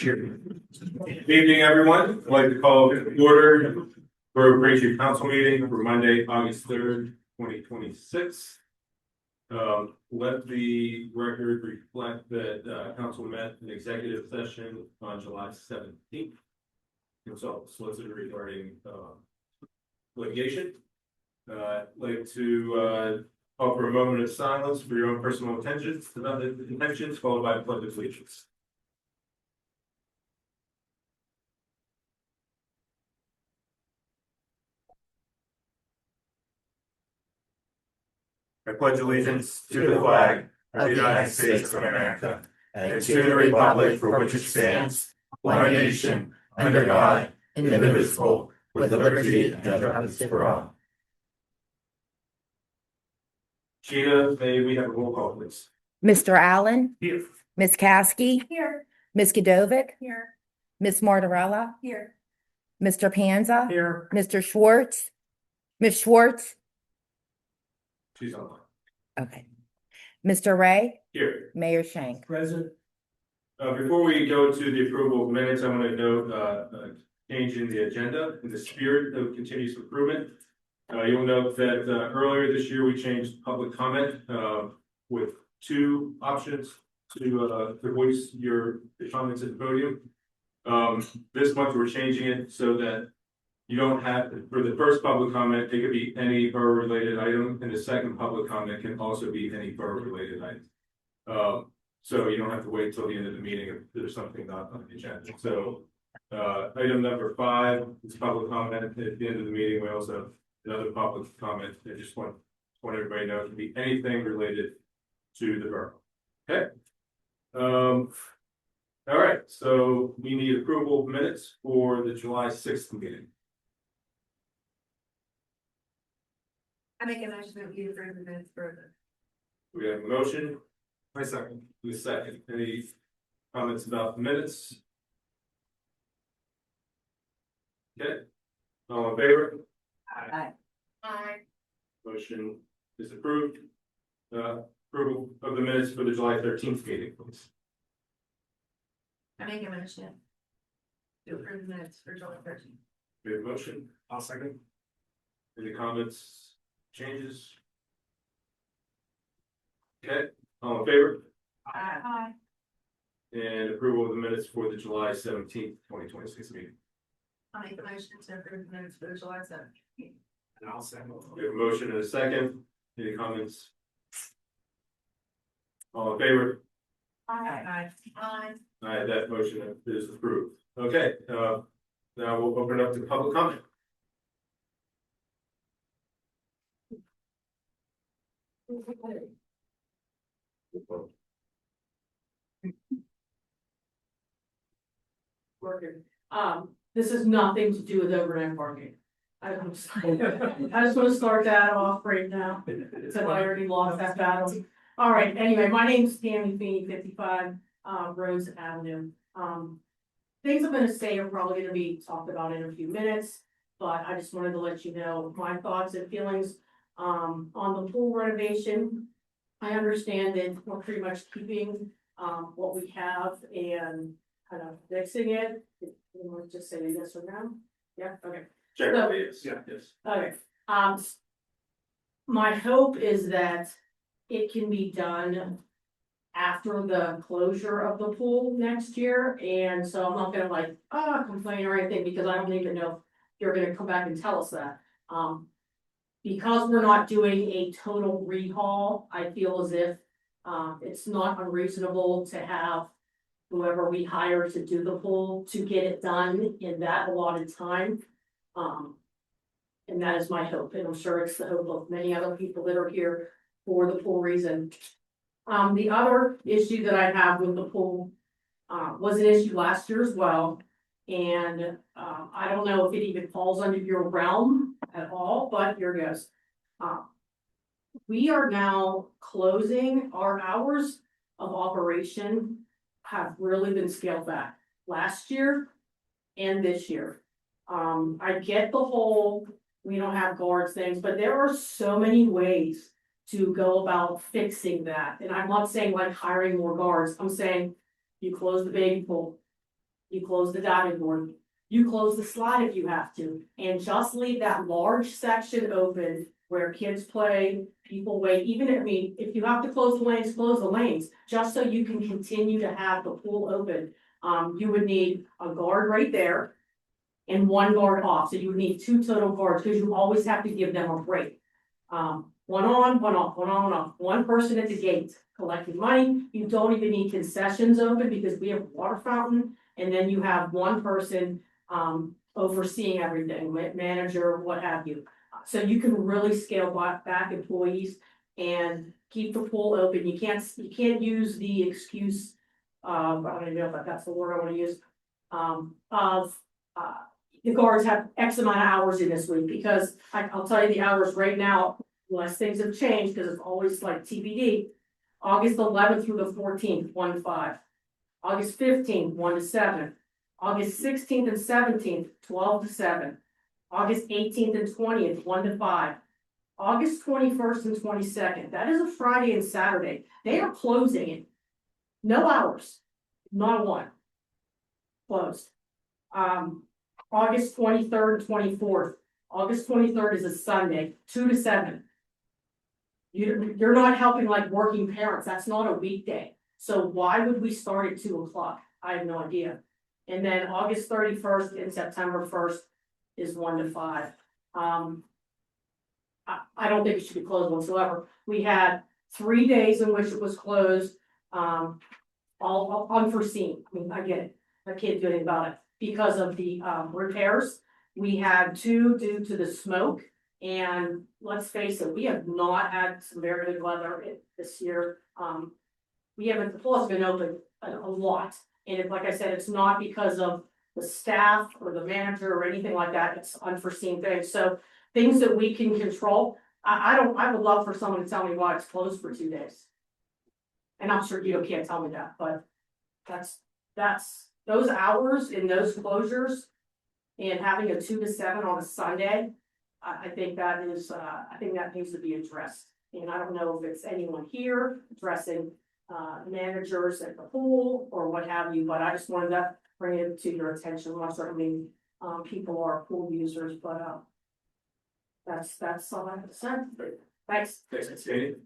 Good evening, everyone. I'd like to call to order for Green Tree Council meeting for Monday, August 3rd, 2026. Let the record reflect that council met in executive session on July 17th. Consult solicitor regarding litigation. I'd like to offer a moment of silence for your own personal intentions, followed by a pledge of allegiance. I pledge allegiance to the flag of the United States of America and to the republic for which it stands, one nation, under God, indivisible, with liberty and justice for all. Gina, may we have a roll call, please? Mr. Allen? Here. Ms. Caskey? Here. Ms. Godovic? Here. Ms. Martorella? Here. Mr. Panza? Here. Mr. Schwartz? Ms. Schwartz? She's online. Okay. Mr. Ray? Here. Mayor Shank? Present. Before we go to the approval of minutes, I want to note change in the agenda in the spirit of continuous improvement. You'll note that earlier this year we changed public comment with two options to voice your comments at the podium. This month we're changing it so that you don't have, for the first public comment, it could be any borough related item, and the second public comment can also be any borough related item. So you don't have to wait till the end of the meeting if there's something not on the agenda. So item number 5 is public comment. At the end of the meeting, we also have another public comment. I just want everybody to know it can be anything related to the borough. Okay. All right, so we need approval of minutes for the July 6th meeting. I make a motion that we approve the minutes further. We have a motion. My second. The second. Any comments about the minutes? Okay. All in favor? Aye. Aye. Motion is approved. Approval of the minutes for the July 13th meeting, please. I make a motion to approve the minutes for July 13th. We have a motion. I'll second. Any comments, changes? Okay, all in favor? Aye. And approval of the minutes for the July 17th, 2026 meeting. I make a motion to approve the minutes for the July 17th. And I'll second. We have a motion and a second. Any comments? All in favor? Aye. Aye. All right, that motion is approved. Okay, now we'll open it up to public comment. Working. This is nothing to do with overnight parking. I just want to start that off right now, since I already lost that battle. All right, anyway, my name's Tammy Feeney, 55 Rose Avenue. Things I'm gonna say are probably gonna be talked about in a few minutes, but I just wanted to let you know my thoughts and feelings on the pool renovation. I understand that we're pretty much keeping what we have and kind of fixing it. Let's just say yes or no. Yeah, okay. Generally, yes. Yeah, yes. Okay, my hope is that it can be done after the closure of the pool next year, and so I'm not gonna complain or anything, because I don't even know if you're gonna come back and tell us that. Because we're not doing a total rehaul, I feel as if it's not unreasonable to have whoever we hire to do the pool to get it done in that allotted time. And that is my hope, and I'm sure it's the hope of many other people that are here for the pool reason. The other issue that I have with the pool was an issue last year as well. And I don't know if it even falls under your realm at all, but here goes. We are now closing. Our hours of operation have really been scaled back last year and this year. I get the whole, we don't have guards things, but there are so many ways to go about fixing that. And I'm not saying like hiring more guards, I'm saying you close the baby pool, You close the diving board, you close the slide if you have to, and just leave that large section open where kids play, people wait, even if, I mean, if you have to close the lanes, just so you can continue to have the pool open. You would need a guard right there and one guard off, so you would need 2 total guards, because you always have to give them a break. One on, one off, one on, one off, one person at the gate collecting money. You don't even need concessions open because we have water fountain, and then you have one person overseeing everything, manager, what have you. So you can really scale back employees and keep the pool open. You can't use the excuse, I don't even know if that's the word I wanna use, of, the guards have X amount of hours in this week, because I'll tell you the hours right now, unless things have changed, because it's always like TBD. August 11th through the 14th, 1 to 5. August 15th, 1 to 7. August 16th and 17th, 12 to 7. August 18th and 20th, 1 to 5. August 21st and 22nd, that is a Friday and Saturday. They are closing it. No hours, not one. Closed. August 23rd, 24th. August 23rd is a Sunday, 2 to 7. You're not helping like working parents, that's not a weekday. So why would we start at 2 o'clock? I have no idea. And then August 31st and September 1st is 1 to 5. I don't think it should be closed whatsoever. We had 3 days in which it was closed, all unforeseen. I mean, I get it, I can't do anything about it. Because of the repairs, we had 2 due to the smoke. And let's face it, we have not had some very good weather this year. We haven't, the pool has been open a lot. And if, like I said, it's not because of the staff or the manager or anything like that, it's unforeseen things. So things that we can control, I would love for someone to tell me why it's closed for 2 days. And I'm sure you can't tell me that, but that's those hours in those closures and having a 2 to 7 on a Sunday. I think that is, I think that needs to be addressed. And I don't know if it's anyone here addressing managers at the pool or what have you, but I just wanted to bring it to your attention. Well, certainly people are pool users, but that's all I have to say. Thanks. Thanks, Katie.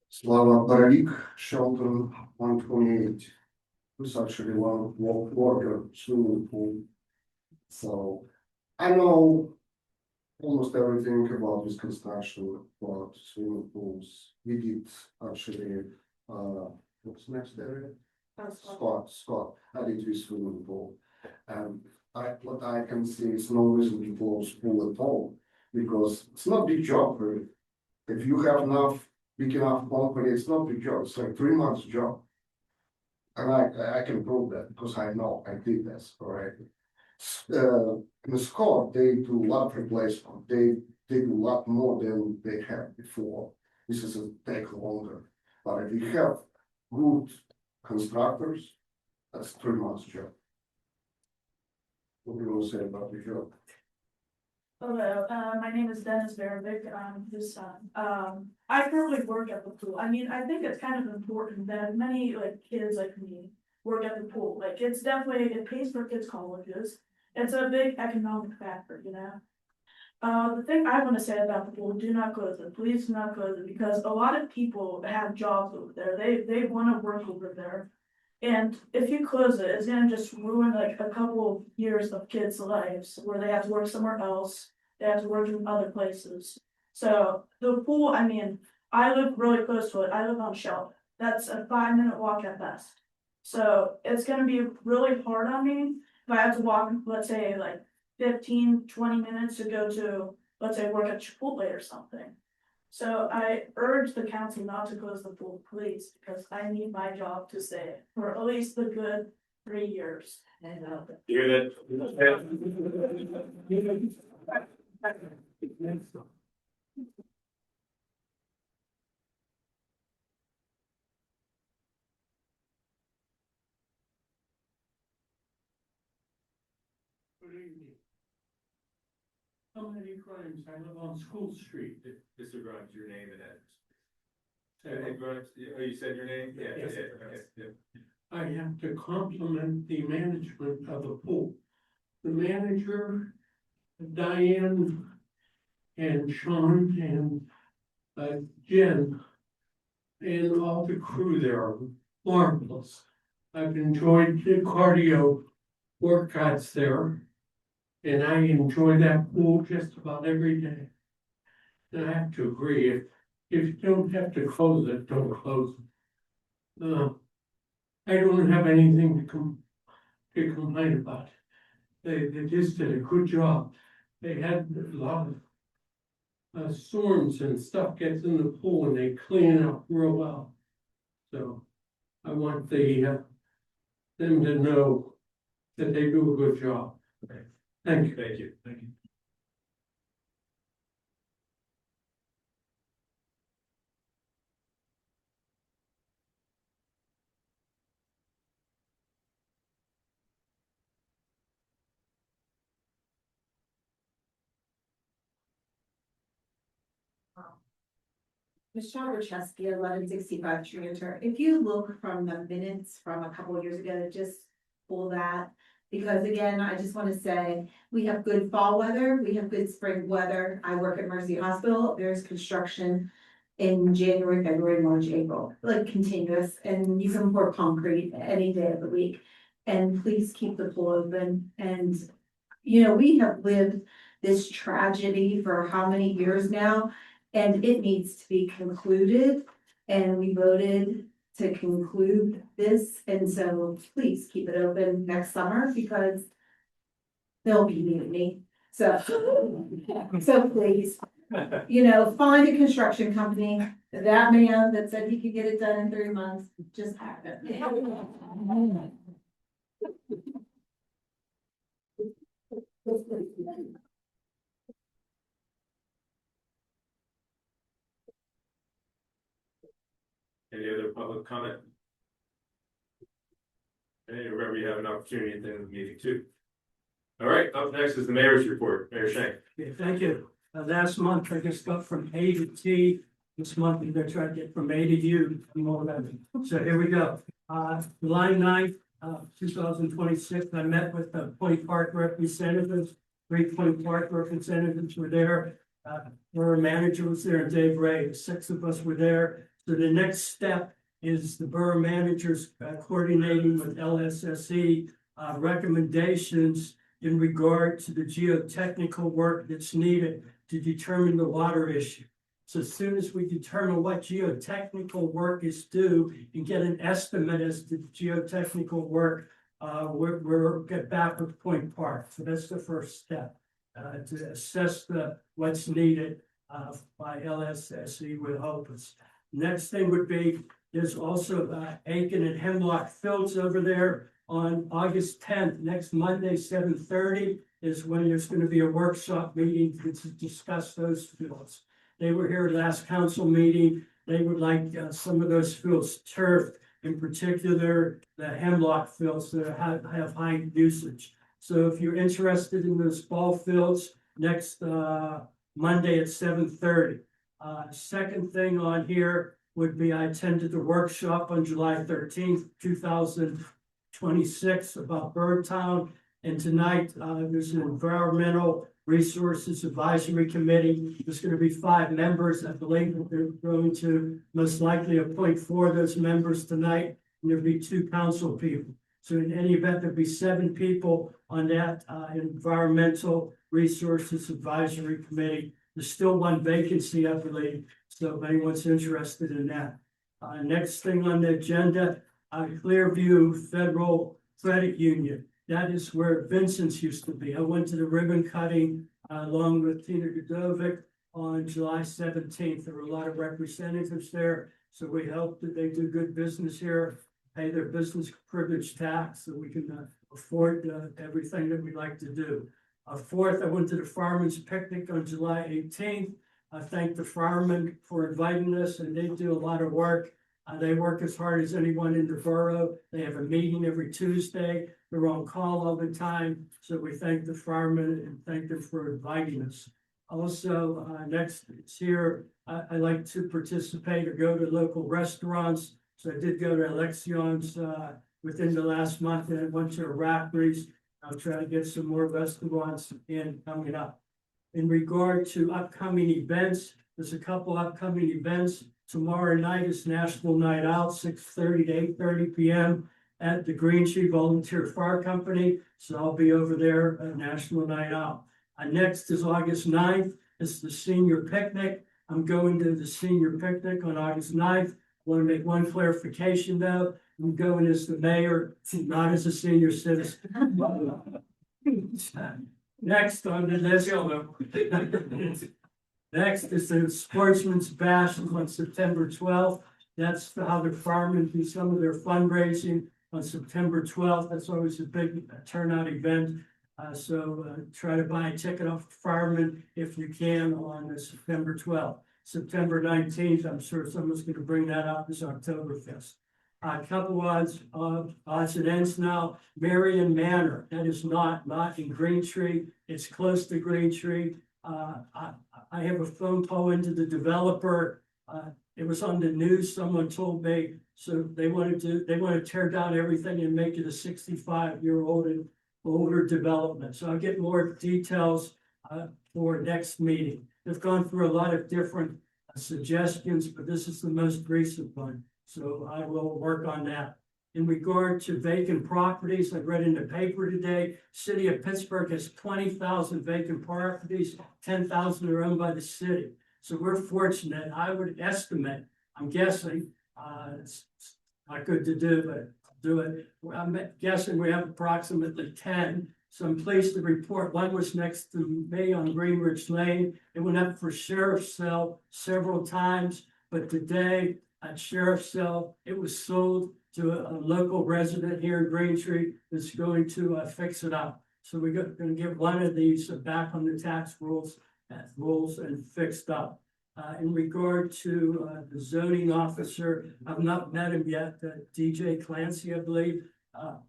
Slava Baravik, Shelton 128. It's actually one worker swimming pool. So I know almost everything about this construction, about swimming pools. We did actually, what's next area? Scott, I did this swimming pool. And what I can see is no reason to close pool at all, because it's not big job really. If you have big enough company, it's not big job, it's like 3 months job. And I can prove that because I know I did this already. In the Scott, they do a lot of replacement. They do a lot more than they had before. This is a take longer. But if you have good constructors, that's 3 months job. What do you want to say about the job? Hello, my name is Dennis Barovic, I'm his son. I currently work at the pool. I mean, I think it's kind of important that many like kids like me work at the pool. Like it's definitely, it pays for kids' colleges. It's a big economic factor, you know? The thing I want to say about the pool, do not close it. Please do not close it, because a lot of people have jobs over there. They want to work over there. And if you close it, it's gonna just ruin like a couple of years of kids' lives where they have to work somewhere else, they have to work in other places. So the pool, I mean, I live really close to it, I live on Shelton, that's a 5-minute walk at best. So it's gonna be really hard on me if I have to walk, let's say like 15-20 minutes to go to, let's say, work at Chipotle or something. So I urge the council not to close the pool, please, because I need my job to stay for at least the good 3 years. And You hear that? How many crimes? I live on School Street. Mr. Grimes, your name and address. And Grimes, oh, you said your name? Yeah, Yes. yeah. I have to compliment the management of the pool. The manager, Diane, and Sean, and Jen, and all the crew there are marvelous. I've enjoyed the cardio workouts there, and I enjoy that pool just about every day. And I have to agree, if you don't have to close it, don't close it. I don't have anything to complain about. They just did a good job. They had a lot of storms and stuff gets in the pool and they clean it up real well. So I want them to know that they do a good job. Okay. Thank you. Thank you. Thank you. Michelle Rocheski, 1165 Treater. If you look from the minutes from a couple of years ago, just pull that. Because again, I just want to say, we have good fall weather, we have good spring weather. I work at Mercy Hospital, there's construction in January, February, March, April, like continuous, and you can pour concrete any day of the week. And please keep the pool open. And, you know, we have lived this tragedy for how many years now? And it needs to be concluded, and we voted to conclude this, and so please keep it open next summer, because there'll be mutiny, so please, you know, find a construction company, that man that said he could get it done in 3 months, just have it. Any other public comment? Okay, remember you have an opportunity at the end of the meeting too. All right, up next is the mayor's report, Mayor Shank. Okay, thank you. Last month I just got from A to T. This month I'm gonna try to get from A to U and all that. So here we go. July 9th, 2026, I met with the Point Park representatives. 3 Point Park representatives were there. Our manager was there, and Dave Ray. 6 of us were there. So the next step is the borough managers coordinating with LSSE recommendations in regard to the geotechnical work that's needed to determine the water issue. So as soon as we determine what geotechnical work is due and get an estimate as to the geotechnical work, we'll get back with Point Park. So that's the first step, to assess what's needed by LSSE with Opus. Next thing would be, there's also Aiken and Hemlock Fields over there on August 10th, next Monday, 7:30 is when there's going to be a workshop meeting to discuss those fields. They were here last council meeting. They would like some of those fields turfed, in particular the Hemlock fields that have high usage. So if you're interested in those ball fields, next Monday at 7:30. Second thing on here would be, I attended the workshop on July 13th, 2026 about Birdtown. And tonight, there's an Environmental Resources Advisory Committee. There's going to be 5 members. I believe that they're going to most likely appoint 4 of those members tonight. And there'll be 2 council people. So in any event, there'll be 7 people on that Environmental Resources Advisory Committee. There's still 1 vacancy, I believe. So if anyone's interested in that. Next thing on the agenda, Clearview Federal Credit Union. That is where Vincent's used to be. I went to the ribbon cutting along with Tina Godovic on July 17th. There were a lot of representatives there. So we hope that they do good business here, pay their business privilege tax so we can afford everything that we like to do. Fourth, I went to the Fireman's Picnic on July 18th. I thank the firemen for inviting us, and they do a lot of work. They work as hard as anyone in the borough. They have a meeting every Tuesday. They're on call all the time. So we thank the firemen and thank them for inviting us. Also, next is here, I like to participate or go to local restaurants. So I did go to Alexion's within the last month, and I went to Rapids. I'll try to get some more restaurants in coming up. In regard to upcoming events, there's a couple upcoming events. Tomorrow night is National Night Out, 6:30 to 8:30 p.m. at the Green Tree Volunteer Fire Company. So I'll be over there at National Night Out. Next is August 9th. It's the senior picnic. I'm going to the senior picnic on August 9th. Want to make one clarification though. I'm going as the mayor, not as a senior citizen. Next on the list. Next is the Sportsman's Bash on September 12th. That's how the firemen do some of their fundraising on September 12th. That's always a big turnout event. So try to buy a ticket off firemen if you can on September 12th. September 19th, I'm sure someone's going to bring that up, is Oktoberfest. A couple odds and ends now. Marion Manor, that is not in Green Tree. It's close to Green Tree. I have a phone call into the developer. It was on the news. Someone told me, so they want to tear down everything and make it a 65-year-old and older development. So I'll get more details for next meeting. They've gone through a lot of different suggestions, but this is the most recent one. So I will work on that. In regard to vacant properties, I read in the paper today, City of Pittsburgh has 20,000 vacant properties, 10,000 are owned by the city. So we're fortunate. I would estimate, I'm guessing, it's not good to do, but do it. I'm guessing we have approximately 10. So I'm pleased to report one was next to me on Greenridge Lane. It went up for sheriff's sale several times, but today at sheriff's sale, it was sold to a local resident here in Green Tree that's going to fix it up. So we're going to get one of these back on the tax rules and fixed up. In regard to the zoning officer, I've not met him yet, DJ Clancy, I believe.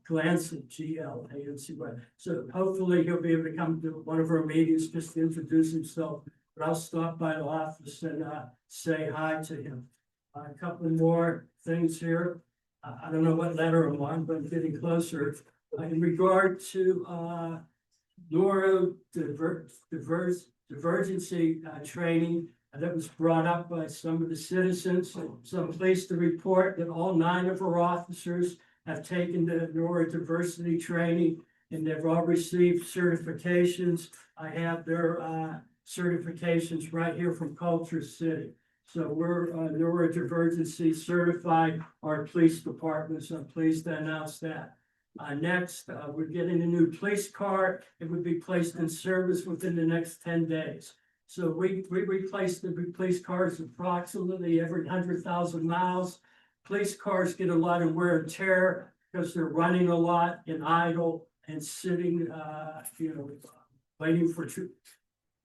Clancy, G-L-A-N-C-Y. So hopefully he'll be able to come to one of our meetings just to introduce himself. But I'll stop by the office and say hi to him. A couple more things here. I don't know what letter I'm on, but I'm getting closer. In regard to neurodivergency training that was brought up by some of the citizens. So I'm pleased to report that all 9 of our officers have taken the neurodiversity training and they've all received certifications. I have their certifications right here from Culture City. So we're neurodivergency certified, our police department, so I'm pleased to announce that. Next, we're getting a new police car. It would be placed in service within the next 10 days. So we replace the police cars approximately every 100,000 miles. Police cars get a lot of wear and tear because they're running a lot and idle and sitting, waiting for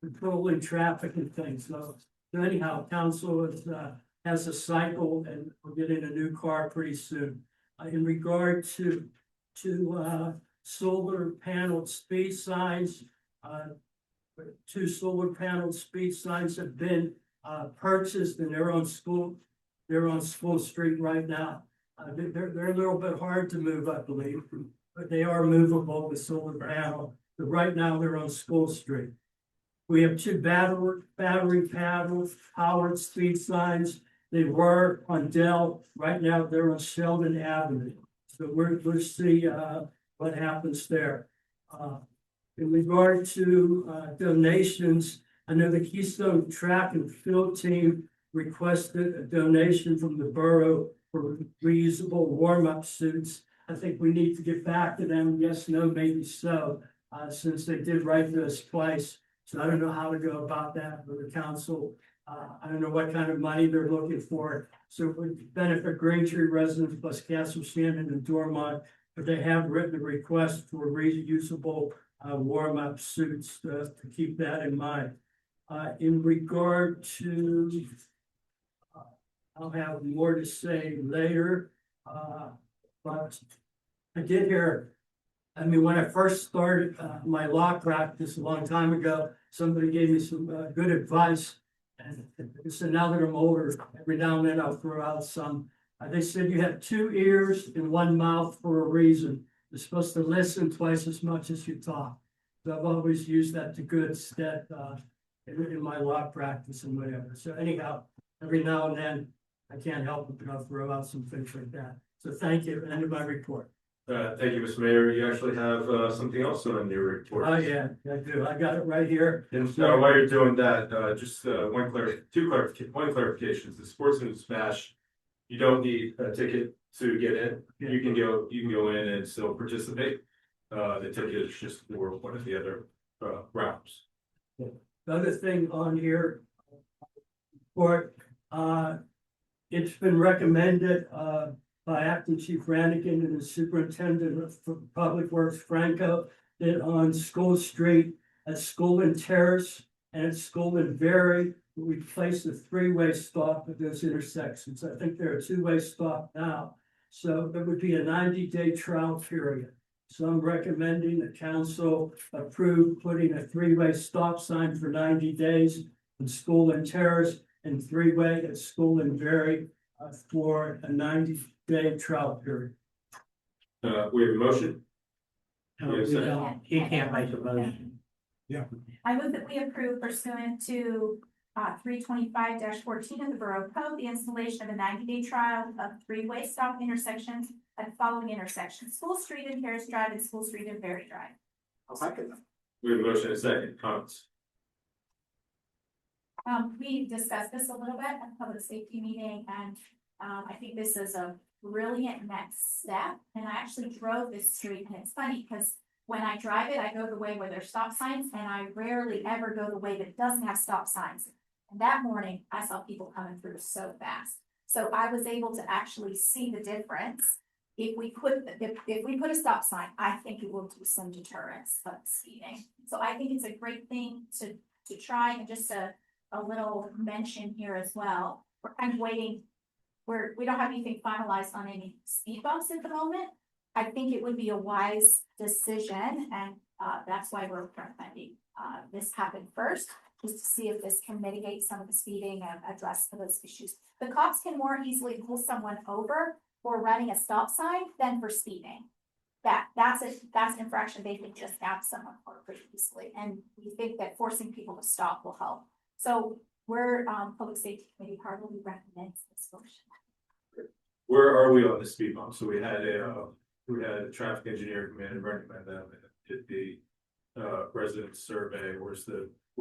controlling traffic and things. So anyhow, council has a cycle and we're getting a new car pretty soon. In regard to solar paneled speed signs, 2 solar paneled speed signs have been purchased and they're on School Street right now. They're a little bit hard to move, I believe, but they are movable with solar panel. But right now they're on School Street. We have 2 battery powered speed signs. They were on Dell. Right now they're on Sheldon Avenue. So we'll see what happens there. In regard to donations, I know the Keystone Track and Field Team requested a donation from the borough for reusable warm-up suits. I think we need to get back to them. Yes, no, maybe so, since they did write to us twice. So I don't know how to go about that with the council. I don't know what kind of money they're looking for. So it would benefit Green Tree residents plus Castle Shannon and Dormont, but they have written a request for reusable warm-up suits to keep that in mind. In regard to I'll have more to say later. But I did hear, I mean, when I first started my law practice a long time ago, somebody gave me some good advice. And so now that I'm older, every now and then I'll throw out some. They said you have 2 ears and 1 mouth for a reason. You're supposed to listen twice as much as you talk. So I've always used that to good extent in my law practice and whatever. So anyhow, every now and then, I can't help it, but I'll throw out some things like that. So thank you, end of my report. Thank you, Mr. Mayor. You actually have something else on your report. Oh, yeah, I do. I got it right here. And so while you're doing that, just one clarifications. The Sportsman Smash, you don't need a ticket to get in. You can go in and still participate. The ticket is just for one of the other rounds. The other thing on here, it's been recommended by Acting Chief Rannigan and the Superintendent of Public Works, Franco, that on School Street, at School and Terrace and at School and Berry, we place a 3-way stop at those intersections. I think they're a 2-way stop now. So there would be a 90-day trial period. So I'm recommending the council approve putting a 3-way stop sign for 90 days in School and Terrace and 3-way at School and Berry for a 90-day trial period. We have a motion. He can't make a motion. I move that we approve pursuant to 325-14 of the Borough Code, the installation of a 90-day trial of 3-way stop intersections at the following intersections: School Street and Harris Drive and School Street and Berry Drive. We have a motion and a second. Comments? We discussed this a little bit at the public safety meeting, and I think this is a brilliant next step. And I actually drove this street, and it's funny because when I drive it, I go the way where there's stop signs, and I rarely ever go the way that doesn't have stop signs. And that morning, I saw people coming through so fast. So I was able to actually see the difference. If we put a stop sign, I think it will do some deterrence of speeding. So I think it's a great thing to try. And just a little mention here as well. We're kind of waiting. We don't have anything finalized on any speed bumps at the moment. I think it would be a wise decision, and that's why we're recommending this happen first, just to see if this can mitigate some of the speeding and address those issues. The cops can more easily pull someone over for running a stop sign than for speeding. That's an infraction they can just have someone for pretty easily, and we think that forcing people to stop will help. So we're Public Safety Committee heartily recommends this motion. Where are we on the speed bump? So we had a traffic engineer come in and recommend them and did the resident survey. Where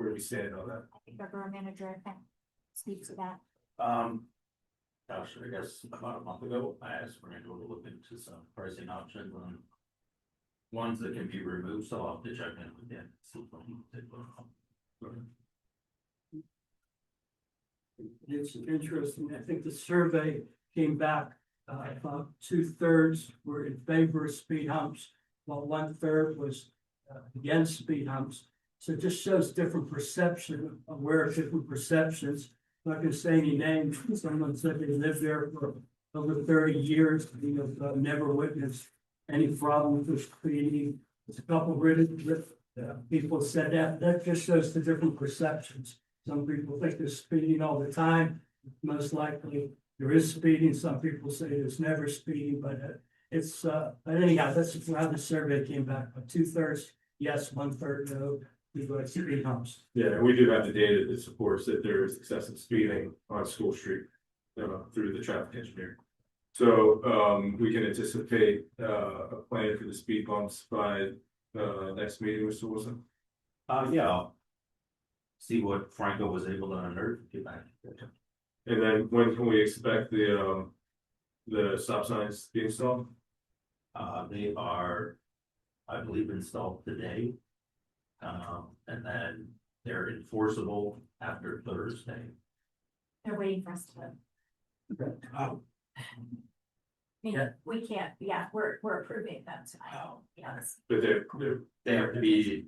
do we stand on that? I think our borough manager can speak to that. Gosh, I guess about a month ago, I asked Randall to look into some pricing options on ones that can be removed, so I'll have to check in with them. See what he can take. It's interesting. I think the survey came back about 2/3 were in favor of speed humps, while 1/3 was against speed humps. So it just shows different perception, aware of different perceptions. I'm not gonna say any names. Someone said they lived there for over 30 years, never witnessed any problem with speeding. There's a couple of people said that just shows the different perceptions. Some people think they're speeding all the time. Most likely there is speeding. Some people say there's never speeding, but but anyhow, that's how the survey came back. But 2/3 yes, 1/3 no. People like speed humps. Yeah, and we do have the data that supports that there is excessive speeding on School Street through the traffic engineer. So we can anticipate a plan for the speed bumps by next meeting, Mr. Wilson. Yeah, I'll see what Franco was able to unearth, get back. And then when can we expect the stop signs to be installed? They are, I believe, installed today. And then they're enforceable after Thursday. They're waiting for us to. We can't, we're approving them tonight. Yes. But They have to be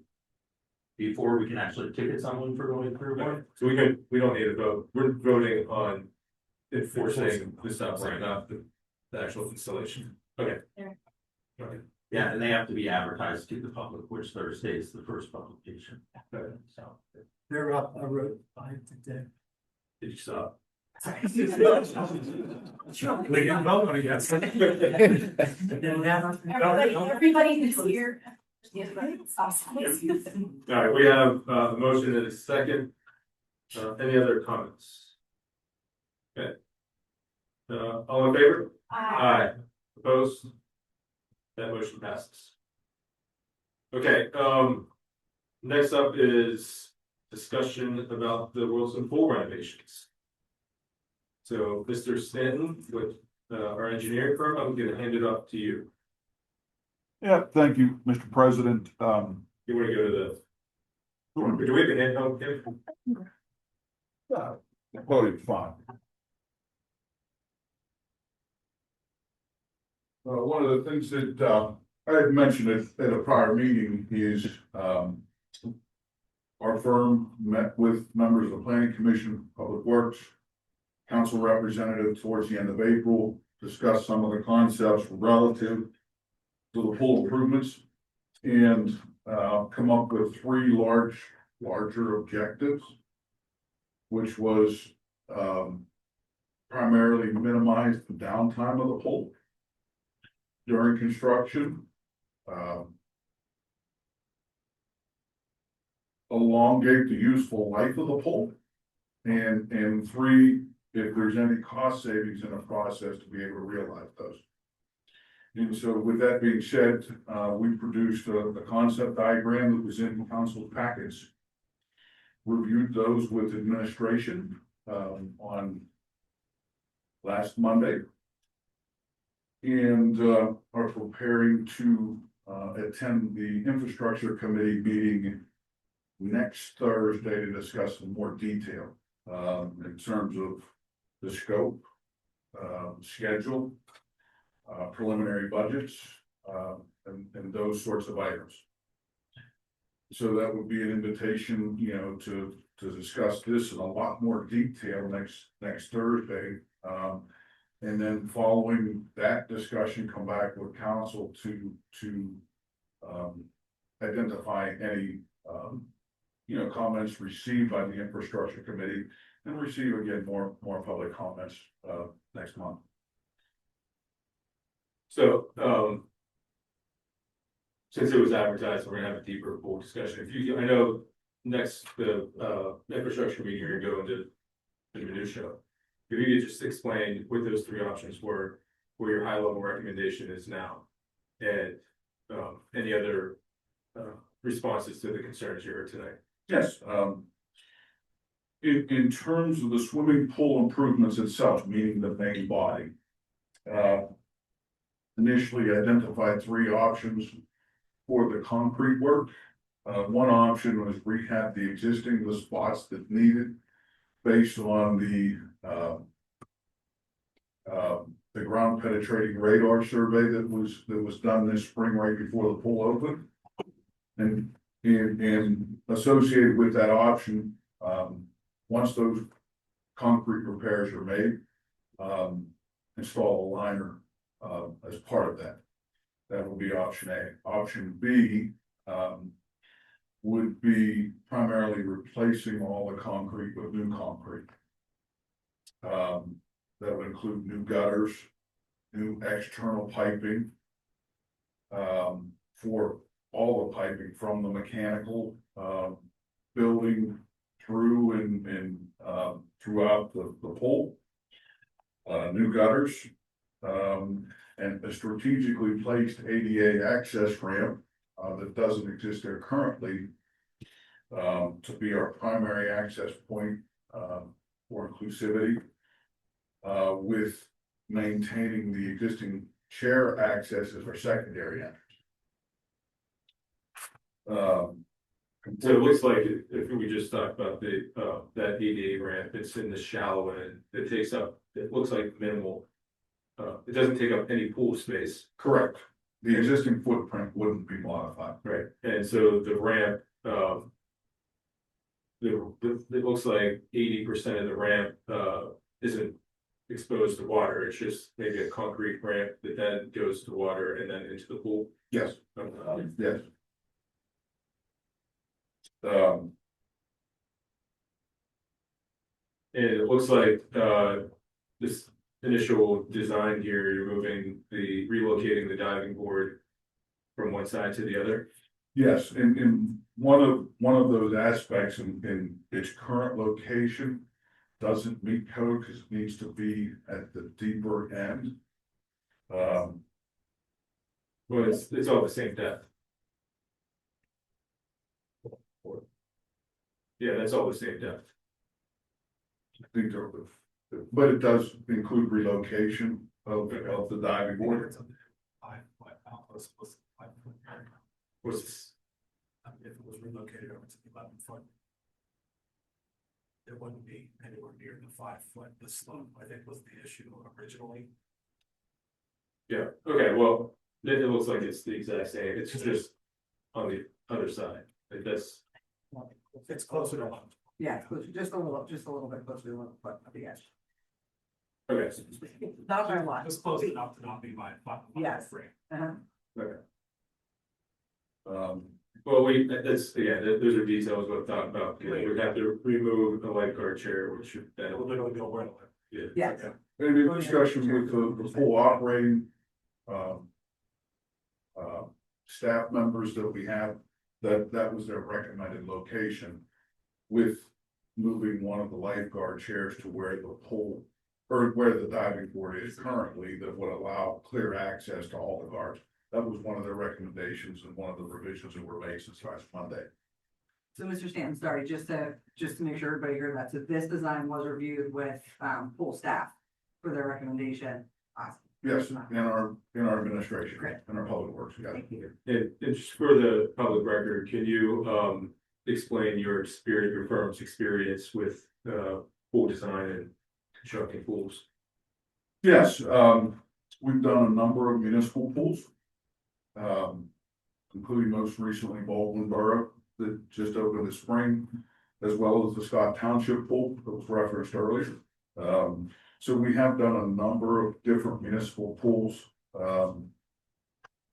before we can actually ticket someone for going through one. so we don't need a vote. We're voting on enforcing the stop sign, not the actual installation. Okay. Okay. Yeah, and they have to be advertised to the public, which Thursday is the first publication. So, They're up, I wrote 5 today. did you stop? We can vote on it, yes. Everybody who's here. All right, we have a motion and a second. Any other comments? Okay. All in favor? Aye. Opposed? That motion passes. Okay, next up is discussion about the Wilson Pool renovations. So, Mr. Stanton, with our engineering firm, I'm gonna hand it off to you. Yeah, thank you, Mr. President. You wanna go to the, do we have a handheld camera? Voting fine. One of the things that I had mentioned at a prior meeting is our firm met with members of the Planning Commission, Public Works, council representative towards the end of April, discussed some of the concepts relative to the pool improvements and come up with 3 larger objectives, which was primarily minimize the downtime of the pool during construction, elongate the useful life of the pool, and 3, if there's any cost savings in the process, to be able to realize those. And so with that being said, we produced the concept diagram that was in council packets, reviewed those with administration on last Monday, and are preparing to attend the infrastructure committee meeting next Thursday to discuss in more detail in terms of the scope, schedule, preliminary budgets, and those sorts of items. So that would be an invitation, you know, to discuss this in a lot more detail next Thursday. And then following that discussion, come back with council to identify any comments received by the infrastructure committee, and receive again more public comments next month. So, since it was advertised, we're gonna have a deeper pool discussion. I know next, the infrastructure meeting, you're gonna go into the minutia. If you could just explain what those 3 options were, where your high level recommendation is now, and any other responses to the concerns you heard tonight. Yes, in terms of the swimming pool improvements itself, meaning the main body, initially identified 3 options for the concrete work. One option was rehab the existing spots that needed based on the ground penetrating radar survey that was done this spring right before the pool opened. And associated with that option, once those concrete repairs are made, install a liner as part of that. That would be option A. Option B would be primarily replacing all the concrete with new concrete. That would include new gutters, new external piping, for all the piping from the mechanical building through and throughout the pool. New gutters, and a strategically placed ADA access ramp that doesn't exist there currently, to be our primary access point for inclusivity, with maintaining the existing chair access as our secondary entrance. So it looks like if we just talk about that ADA ramp, it's in the shallow end, it takes up, it looks like minimal. It doesn't take up any pool space. Correct. The existing footprint wouldn't be modified. Right, and so the ramp, it looks like 80% of the ramp isn't exposed to water, it's just maybe a concrete ramp that then goes to water and then into the pool. Yes, Okay. yes. And it looks like, this initial design here, you're relocating the diving board from one side to the other. Yes, in one of those aspects in its current location doesn't meet code because it needs to be at the deeper end. Well, it's all the same depth. Yeah, that's all the same depth. I think there, but it does include relocation of the diving board. What's this? If it was relocated over to 11 foot. It wouldn't be anywhere near the 5 foot, the slope, I think was the issue originally. Yeah, okay, well, it looks like it's the exact same, it's just on the other side, like that's. It's closer to one. Yeah, just a little bit closer to one, but yes. Okay, Not very much. It's close enough to not be my. Yes. Uh-huh. okay. Um, Well, that's, yeah, those are details we'll talk about, you know, we'd have to remove a lifeguard chair, which should, that will literally go right away. Yeah. Yes. maybe a discussion with the pool operating. Staff members that we have, that was their recommended location. With moving one of the lifeguard chairs to where the pool, or where the diving board is currently, that would allow clear access to all the guards. That was one of their recommendations and one of the revisions that were made since last Monday. So Mr. Stanton, sorry, just to make sure everybody heard that. So this design was reviewed with pool staff for their recommendation. Awesome. Yes, in our administration, Great. in our public works, yeah. Thank you. And just for the public record, can you explain your firm's experience with pool design and constructing pools? Yes, we've done a number of municipal pools. Including most recently Baldwin Borough that just opened this spring, as well as the Scott Township pool that was referenced earlier. So we have done a number of different municipal pools. We're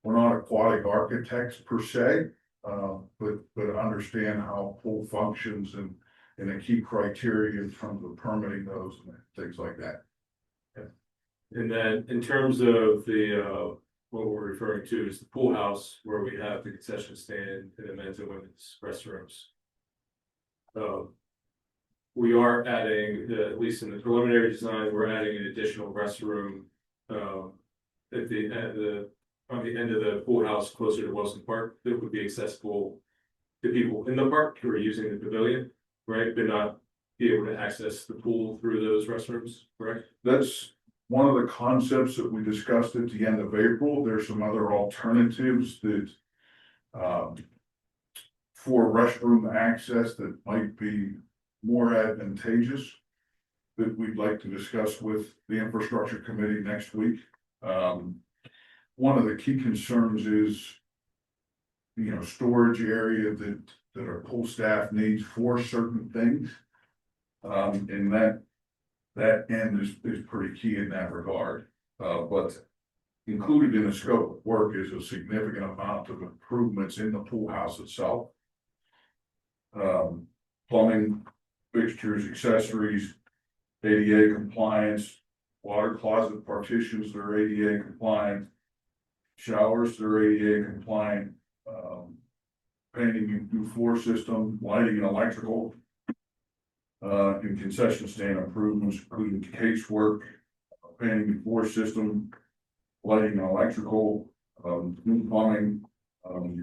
not aquatic architects per se, but understand how pool functions and the key criteria in terms of permitting those and things like that. And then in terms of the what we're referring to is the pool house, where we have the concession stand and the men's and women's restrooms. We are adding, at least in the preliminary design, we're adding an additional restroom. At on the end of the pool house closer to Wilson Park, that would be accessible to people in the park who are using the pavilion, right? But not be able to access the pool through those restrooms, correct? That's one of the concepts that we discussed at the end of April. There's some other alternatives that for restroom access that might be more advantageous that we'd like to discuss with the infrastructure committee next week. One of the key concerns is, you know, storage area that our pool staff needs for certain things. And that end is pretty key in that regard. But included in the scope of work is a significant amount of improvements in the pool house itself. Plumbing, fixtures, accessories, ADA compliance, water closet partitions that are ADA compliant, showers that are ADA compliant, painting new floor system, lighting and electrical, and concession stand improvements, including casework, painting new floor system, lighting and electrical, new plumbing,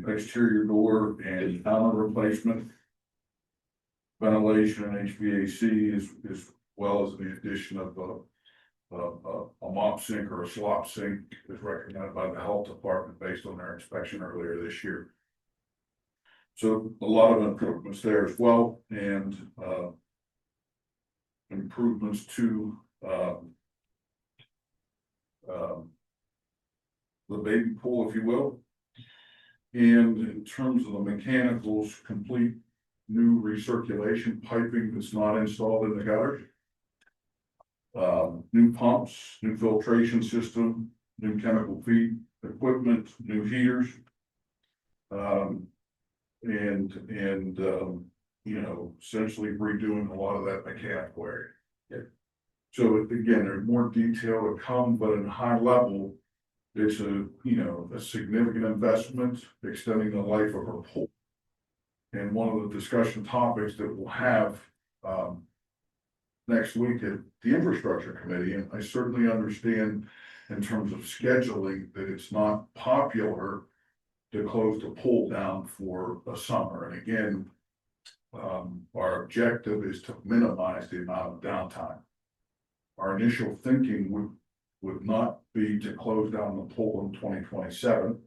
exterior door and panel replacement, ventilation and HVAC, as well as the addition of a mop sink or a slop sink is recommended by the health department based on their inspection earlier this year. So a lot of improvements there as well, and improvements to the baby pool, if you will. And in terms of the mechanicals, complete new recirculation piping that's not installed in the gutters. new pumps, new filtration system, new chemical feed equipment, new heaters. You know, essentially redoing a lot of that mechanical area. Yeah. So again, there's more detail to come, but in high level, it's a significant investment, extending the life of our pool. And one of the discussion topics that we'll have, next week at the infrastructure committee, and I certainly understand in terms of scheduling that it's not popular to close the pool down for a summer. And again, our objective is to minimize the amount of downtime. Our initial thinking would not be to close down the pool in 2027,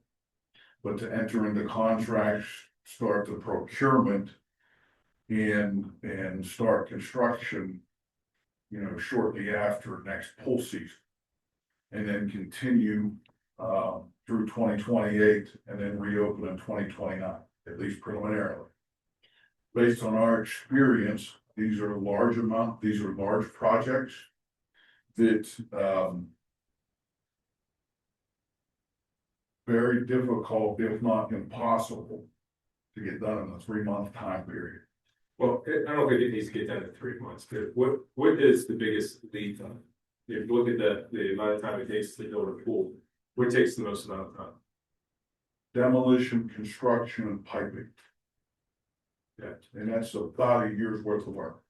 but to enter into contracts, start the procurement and start construction, shortly after next pool season. And then continue through 2028 and then reopen in 2029, at least preliminarily. Based on our experience, these are large projects that very difficult, if not impossible, to get done in a 3-month time period. Well, I don't think it needs to get done in 3 months, but what is the biggest lead time? If you look at the amount of time it takes to build a pool, what takes the most amount of time? Demolition, construction, and piping. Yeah. And that's about a year's worth of work.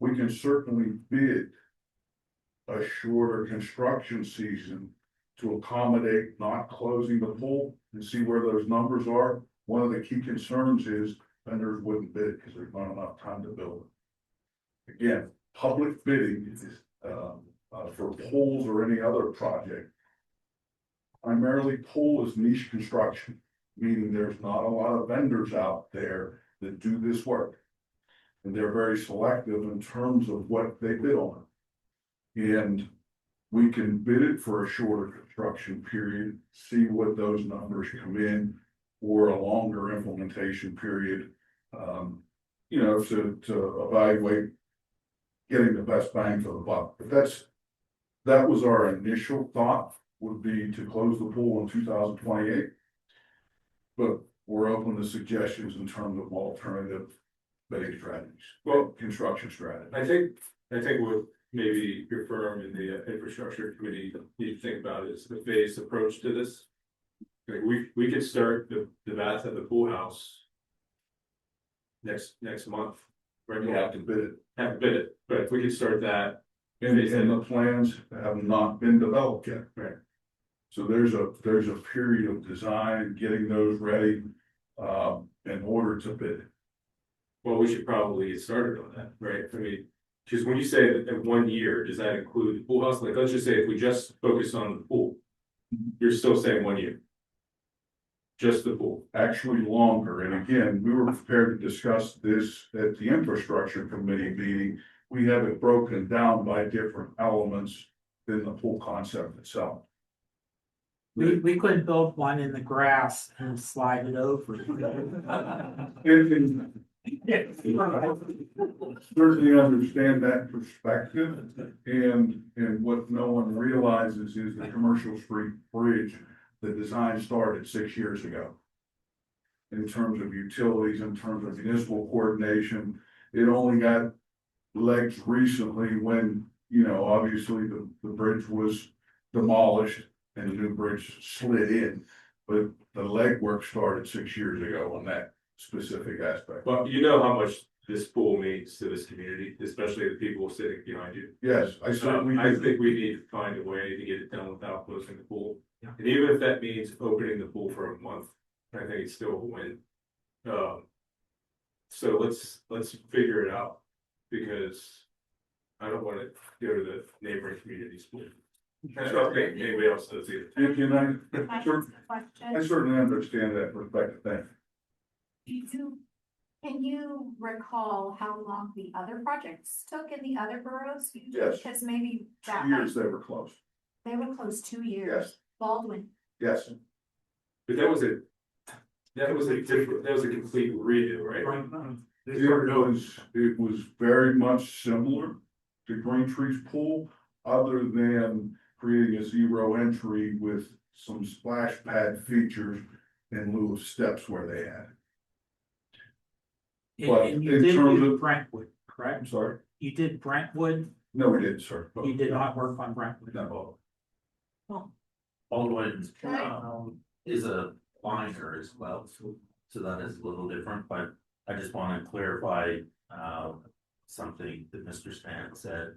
We can certainly bid a shorter construction season to accommodate not closing the pool and see where those numbers are. One of the key concerns is vendors wouldn't bid because there's not enough time to build it. Again, public bidding is for pools or any other project. Primarily, pool is niche construction, meaning there's not a lot of vendors out there that do this work. And they're very selective in terms of what they bid on. And we can bid it for a shorter construction period, see what those numbers come in, or a longer implementation period, to evaluate getting the best bang for the buck. But that was our initial thought, would be to close the pool in 2028. But we're open to suggestions in terms of alternative bidding strategies, construction strategies. I think what maybe your firm and the infrastructure committee need to think about is the phased approach to this. Like we could start the bath at the pool house next month. Right? We have to bid it. Have to bid it, but if we could start that. And the plans have not been developed yet. Right. So there's a period of design, getting those ready, in order to bid. Well, we should probably get started on that, right? I mean, because when you say that in 1 year, does that include the pool house? Like, let's just say if we just focus on the pool, you're still saying 1 year. Just the pool. Actually longer, and again, we were prepared to discuss this at the infrastructure committee meeting. We have it broken down by different elements than the pool concept itself. We couldn't build one in the grass and slide it over. Certainly understand that perspective, and what no one realizes is the Commercial Street Bridge, the design started 6 years ago. In terms of utilities, in terms of municipal coordination, it only got legs recently when, obviously the bridge was demolished and the new bridge slid in. But the legwork started 6 years ago on that specific aspect. Well, you know how much this pool means to this community, especially the people sitting behind you. Yes, I certainly. I think we need to find a way to get it done without closing the pool. Yeah. And even if that means opening the pool for a month, I think it's still a win. So let's figure it out, because I don't want to go to the neighboring communities. I don't think anybody else does either. I certainly understand that perspective. Thank you. Can you recall how long the other projects took in the other boroughs? Yes. Because maybe 2 that years they were close. they were close 2 years. Yes. Baldwin. Yes. But that was a complete redo, right? It was very much similar to Green Tree's pool, other than creating a zero entry with some splash pad features in lieu of steps where they had. But And you in did terms do of- Brentwood, I'm correct? sorry, You did Brentwood, no, we didn't, sir. you did not work on Brentwood. No. Baldwin, is a liner as well, so that is a little different, but I just want to clarify, something that Mr. Stan said.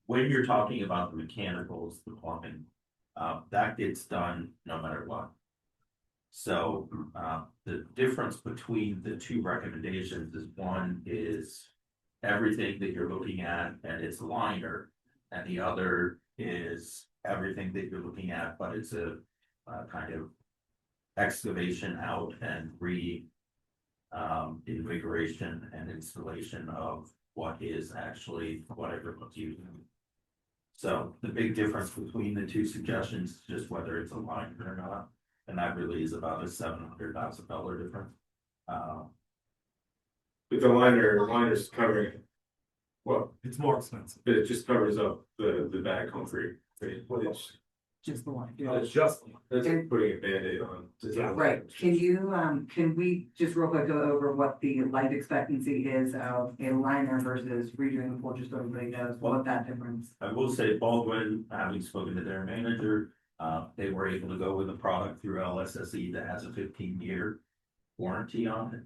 When you're talking about the mechanicals, the plumbing, that gets done no matter what. So, the difference between the two recommendations is one is everything that you're looking at and it's liner, and the other is everything that you're looking at, but it's a kind of excavation out and invigoration and installation of what is actually what everyone's using. So the big difference between the two suggestions is just whether it's a line or not, and that really is about a $700,000 difference. But the liner's covering, well, It's more expensive. it just covers up the bad concrete. It's Just the one. just, that's like putting a Band-Aid on. Right, can we just real quick go over what the life expectancy is of a liner versus redoing the pool, just so everybody knows what that difference? I will say Baldwin, having spoken to their manager, they were able to go with a product through LSSE that has a 15-year warranty on it.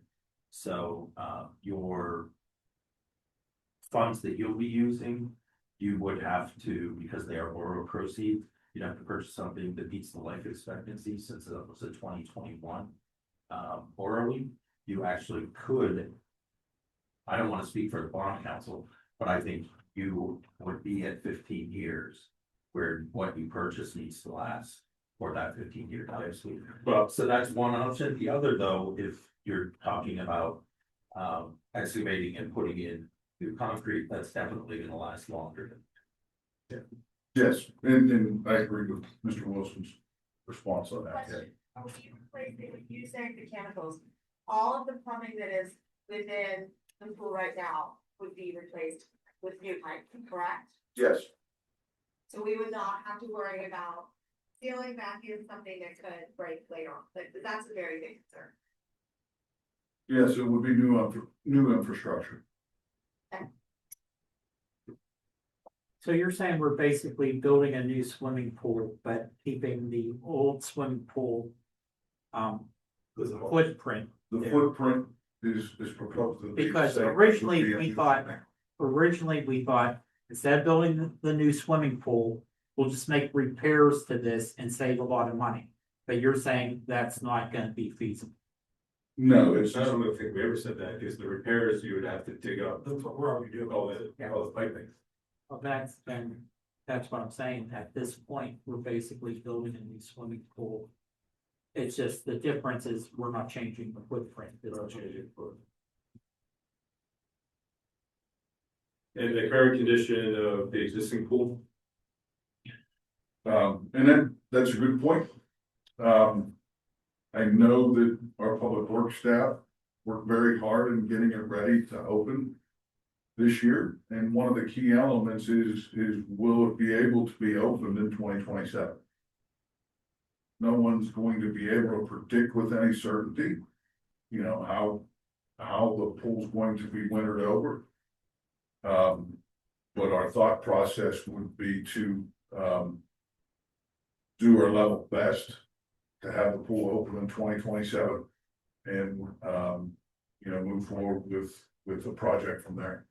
So, your funds that you'll be using, you would have to, because they are borough proceeds, you'd have to purchase something that beats the life expectancy, since it was a 2021. Orally, you actually could. I don't want to speak for the bond council, but I think you would be at 15 years, where what you purchase needs to last for that 15-year time. Well, So that's one option. The other, though, if you're talking about excavating and putting in new concrete, that's definitely gonna last longer. Yes, and I agree with Mr. Wilson's response on that. Question, when you replace it, when you say mechanicals, all of the plumbing that is within the pool right now would be replaced with new pipe, correct? Yes, So we would not have to worry about sealing back in something that could break later on, but that's a very big concern. yes, it would be new infrastructure. So you're saying we're basically building a new swimming pool, but keeping the old swimming pool footprint? The there? footprint is proposed to be. Because the same. originally we thought instead of building the new swimming pool, we'll just make repairs to this and save a lot of money. But you're saying that's not gonna be feasible. No, it's I just, don't think we ever said that, because the repairs you would have to dig up. That's what we're already doing. All the piping. Well, that's what I'm saying. At this point, we're basically building a new swimming pool. It's just the difference is we're not changing the footprint. We're not changing the footprint. And the current condition of the existing pool, and then, that's a good point. I know that our public works staff worked very hard in getting it ready to open this year, and one of the key elements is will it be able to be opened in 2027? No one's going to be able to predict with any certainty, you know, how the pool's going to be wintered over. But our thought process would be to do our level best to have the pool open in 2027, and you know, move forward with the project from there.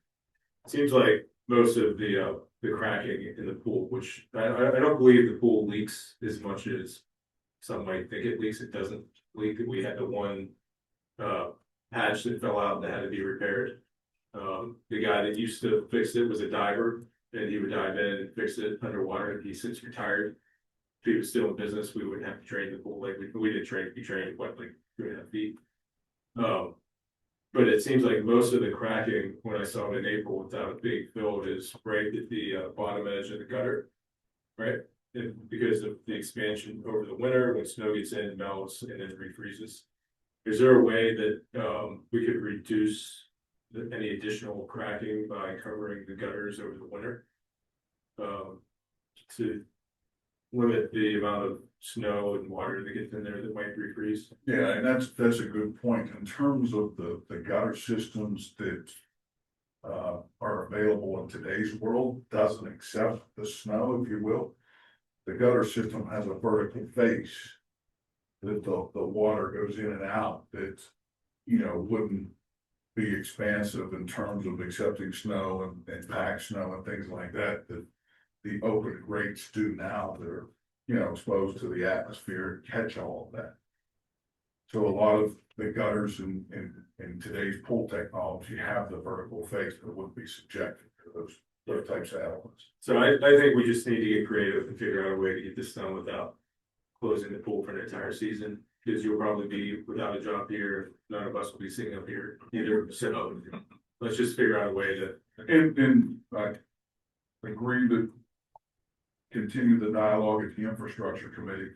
seems like most of the cracking in the pool, which I don't believe the pool leaks as much as some might think it leaks. It doesn't leak. We had the one patch that fell out that had to be repaired. The guy that used to fix it was a diver, and he would dive in and fix it underwater, and he since retired. If he was still in business, we wouldn't have to drain the pool, like we did we trained what, like 3.5 feet. But it seems like most of the cracking, when I saw it in April without it being filled, is right at the bottom edge of the gutter. Right? Because of the expansion over the winter, when snow gets in, melts, and then refreezes. Is there a way that we could reduce any additional cracking by covering the gutters over the winter? to limit the amount of snow and water that gets in there that might refreeze. Yeah, and that's a good point. In terms of the gutter systems that are available in today's world, doesn't accept the snow, if you will. The gutter system has a vertical face that the water goes in and out that, you know, wouldn't be expansive in terms of accepting snow and packed snow and things like that, that the open grates do now that are, you know, exposed to the atmosphere, catch all of that. So a lot of the gutters in today's pool technology have the vertical face that would be subjected to those types of elements. So I think we just need to get creative and figure out a way to get this done without closing the pool for an entire season. Because you'll probably be without a job here, none of us will be sitting up here either, so let's just figure out a way to. And I agree to continue the dialogue at the infrastructure committee,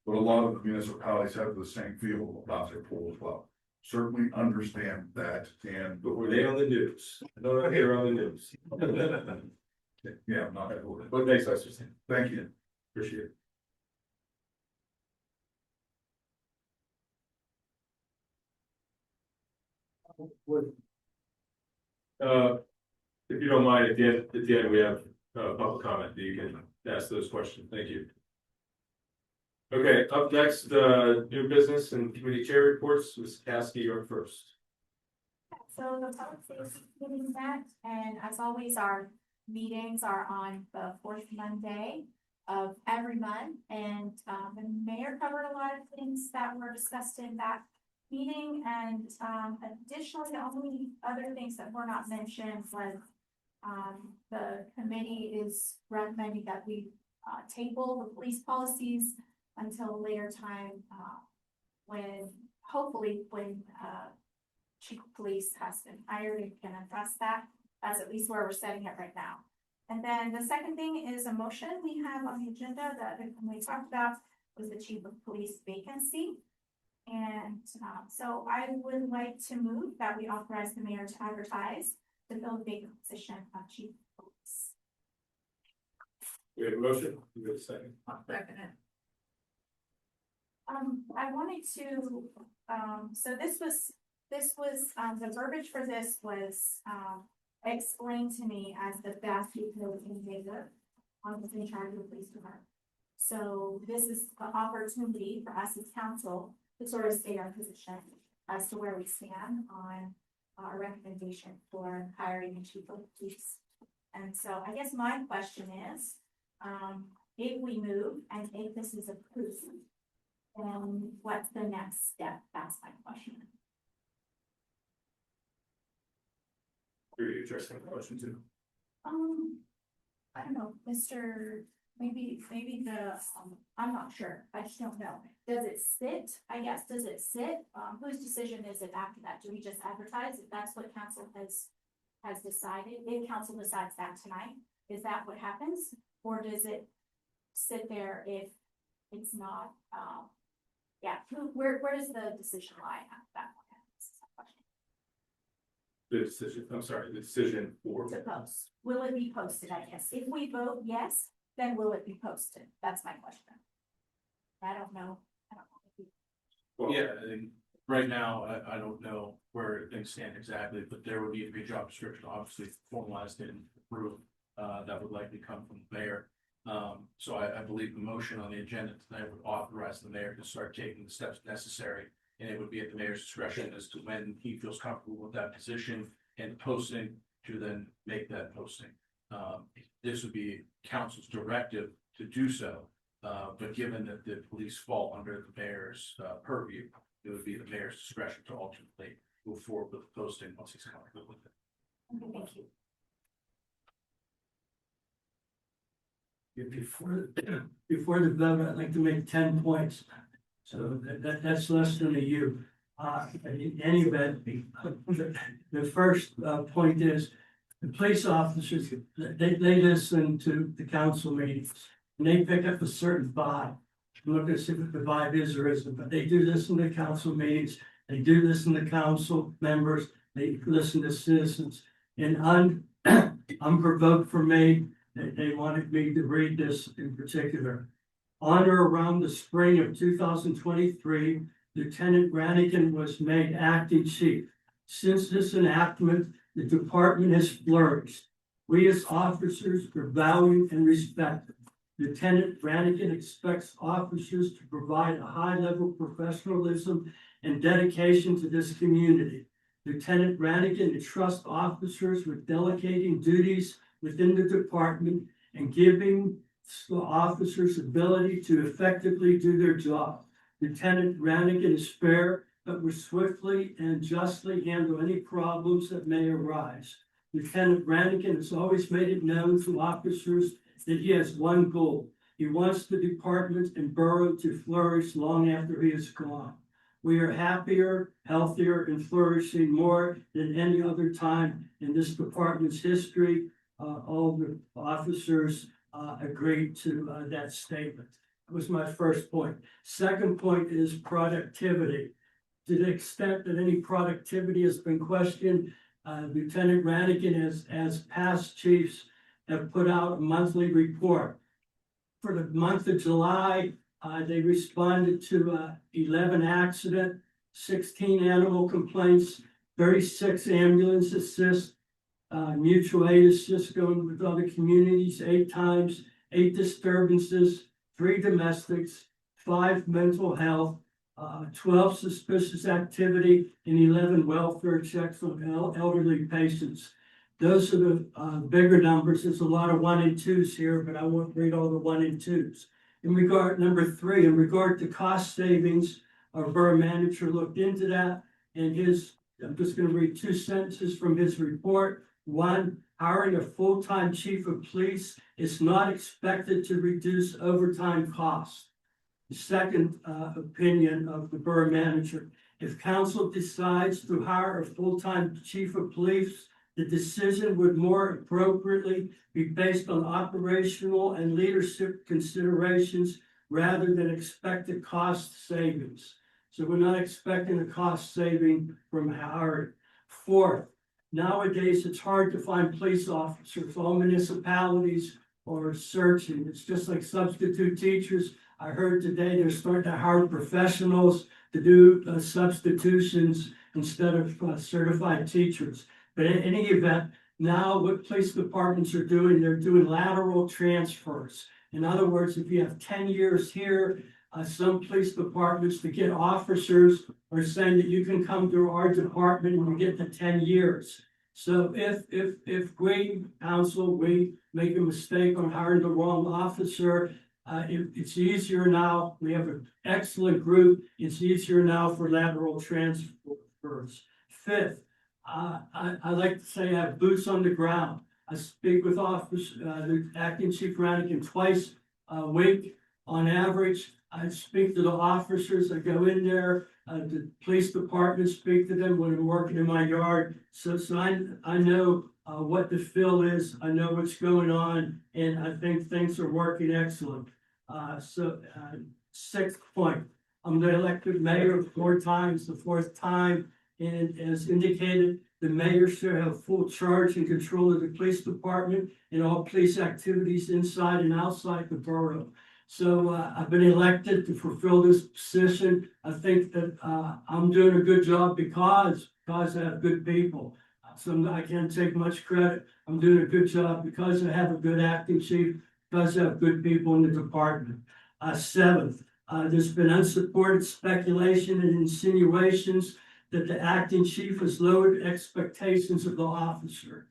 but a lot of municipalities have the same feel about their pool as well. Certainly understand that, and But were they on the news? No, they're on the news. yeah, I'm not. But thanks, Lester. Thank you. Appreciate it. If you don't mind, at the end, we have public comment that you can ask those questions. Thank you. Okay, up next, new business and committee chair reports. Ms. Caskey, you're first. So the public safety committee met, and as always, our meetings are on the fourth Monday of every month. And the mayor covered a lot of things that were discussed in that meeting. And additionally, the only other things that were not mentioned was the committee is recommending that we table the police policies until a later time, when hopefully when chief of police has been hired and can address that. That's at least where we're setting it right now. And then the second thing is a motion we have on the agenda that we talked about was the chief of police vacancy. And so I would like to move that we authorize the mayor to advertise to fill the vacant position of chief of police. We have a motion. We have a second. I'll second it. I wanted to, so this was, the verbiage for this was, explained to me as the fast utility indicator on the in charge of the police department. So this is an opportunity for us as council to sort of state our position as to where we stand on our recommendation for hiring a chief of police. And so I guess my question is, if we move and if this is approved, then what's the next step? That's my question. Are you addressing the question too? I don't know, maybe the, I'm not sure, I just don't know. Does it sit? I guess, does it sit? Whose decision is it after that? Do we just advertise if that's what council has decided? If council decides that tonight, is that what happens? Or does it sit there if it's not, yeah, where does the decision lie at that point? The decision, I'm sorry, the decision for. To post, will it be posted, I guess? If we vote yes, then will it be posted? That's my question. I don't know. Well, Yeah, I think right now, I don't know where things stand exactly, but there would need to be a job description, obviously formalized and approved. That would likely come from the mayor. So I believe the motion on the agenda tonight would authorize the mayor to start taking the steps necessary. And it would be at the mayor's discretion as to when he feels comfortable with that position and posting to then make that posting. This would be council's directive to do so. But given that the police fall under the mayor's purview, it would be the mayor's discretion to ultimately move forward with the posting once he's comfortable with it. Okay, thank you. Before the vote, I'd like to make 10 points. So that's less than a year. In any event, the first point is the police officers, they listen to the council meetings and they pick up a certain vibe. I'm not gonna say what the vibe is or isn't, but they do listen to council meetings. They do listen to council members. They listen to citizens. And unprovoked for me, They wanted me to read this in particular. On or around the spring of 2023, Lieutenant Brannigan was made acting chief. Since this enactment, the department has flourished. We as officers are valued and respected. Lieutenant Brannigan expects officers to provide a high level of professionalism and dedication to this community. Lieutenant Brannigan entrusts officers with delegating duties within the department and giving the officers ability to effectively do their job. Lieutenant Brannigan is fair, but will swiftly and justly handle any problems that may arise. Lieutenant Brannigan has always made it known to officers that he has one goal. He wants the department and borough to flourish long after he is gone. We are happier, healthier, and flourishing more than any other time in this department's history. All the officers agreed to that statement. That was my first point. Second point is productivity. To the extent that any productivity has been questioned, Lieutenant Brannigan, as past chiefs, have put out a monthly report. For the month of July, they responded to 11 accident, 16 animal complaints, 36 ambulance assists, mutual aid assist going with other communities 8 times, 8 disturbances, 3 domestics, 5 mental health, 12 suspicious activity, and 11 welfare checks on elderly patients. Those are the bigger numbers. There's a lot of 1 and 2s here, but I won't read all the 1 and 2s. In regard, number 3, in regard to cost savings, our borough manager looked into that, and I'm just going to read 2 sentences from his report. 1, hiring a full-time chief of police is not expected to reduce overtime costs. The second opinion of the borough manager: if council decides to hire a full-time chief of police, the decision would more appropriately be based on operational and leadership considerations rather than expected cost savings. So we're not expecting a cost saving from hiring. 4, nowadays it's hard to find police officers. All municipalities are searching. It's just like substitute teachers. I heard today they're starting to hire professionals to do substitutions instead of certified teachers. But in any event, now what police departments are doing, they're doing lateral transfers. In other words, if you have 10 years here, some police departments, to get officers, are saying that you can come to our department and you get the 10 years. So if we, council, we make a mistake on hiring the wrong officer, it's easier now. We have an excellent group. It's easier now for lateral transfers. 5th, I like to say I have boots on the ground. I speak with the acting chief Brannigan twice a week on average. I speak to the officers. I go in there. The police department speak to them when I'm working in my yard. So I know what the feel is. I know what's going on, and I think things are working excellent. 6th point, I'm the elected mayor 4 times, the 4th time, and as indicated, the mayor should have full charge and control of the police department and all police activities inside and outside the borough. So I've been elected to fulfill this position. I think that I'm doing a good job because I have good people. So I can't take much credit. I'm doing a good job because I have a good acting chief, because I have good people in the department. 7th, there's been unsupported speculation and insinuations that the acting chief has lowered expectations of the officer.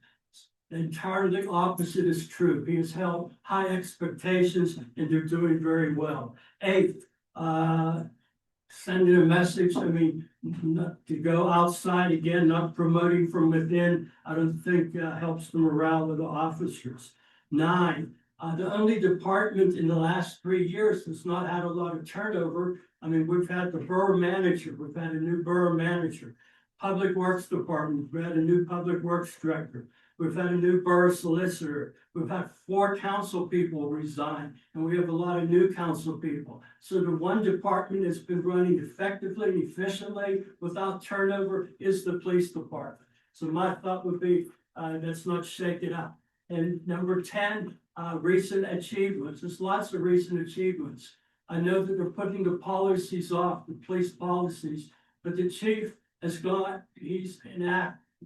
The entirely opposite is true. He has held high expectations and they're doing very well. 8th, sending a message, not to go outside again, not promoting from within, I don't think helps the morale of the officers. 9, the only department in the last 3 years that's not had a lot of turnover. We've had the borough manager, we've had a new borough manager, public works department, we've had a new public works director, we've had a new borough solicitor, we've had 4 council people resign, and we have a lot of new council people. So the one department that's been running effectively and efficiently without turnover is the police department. So my thought would be, let's not shake it up. And number 10, recent achievements. There's lots of recent achievements. I know that they're putting the policies off, the police policies, but the chief has he's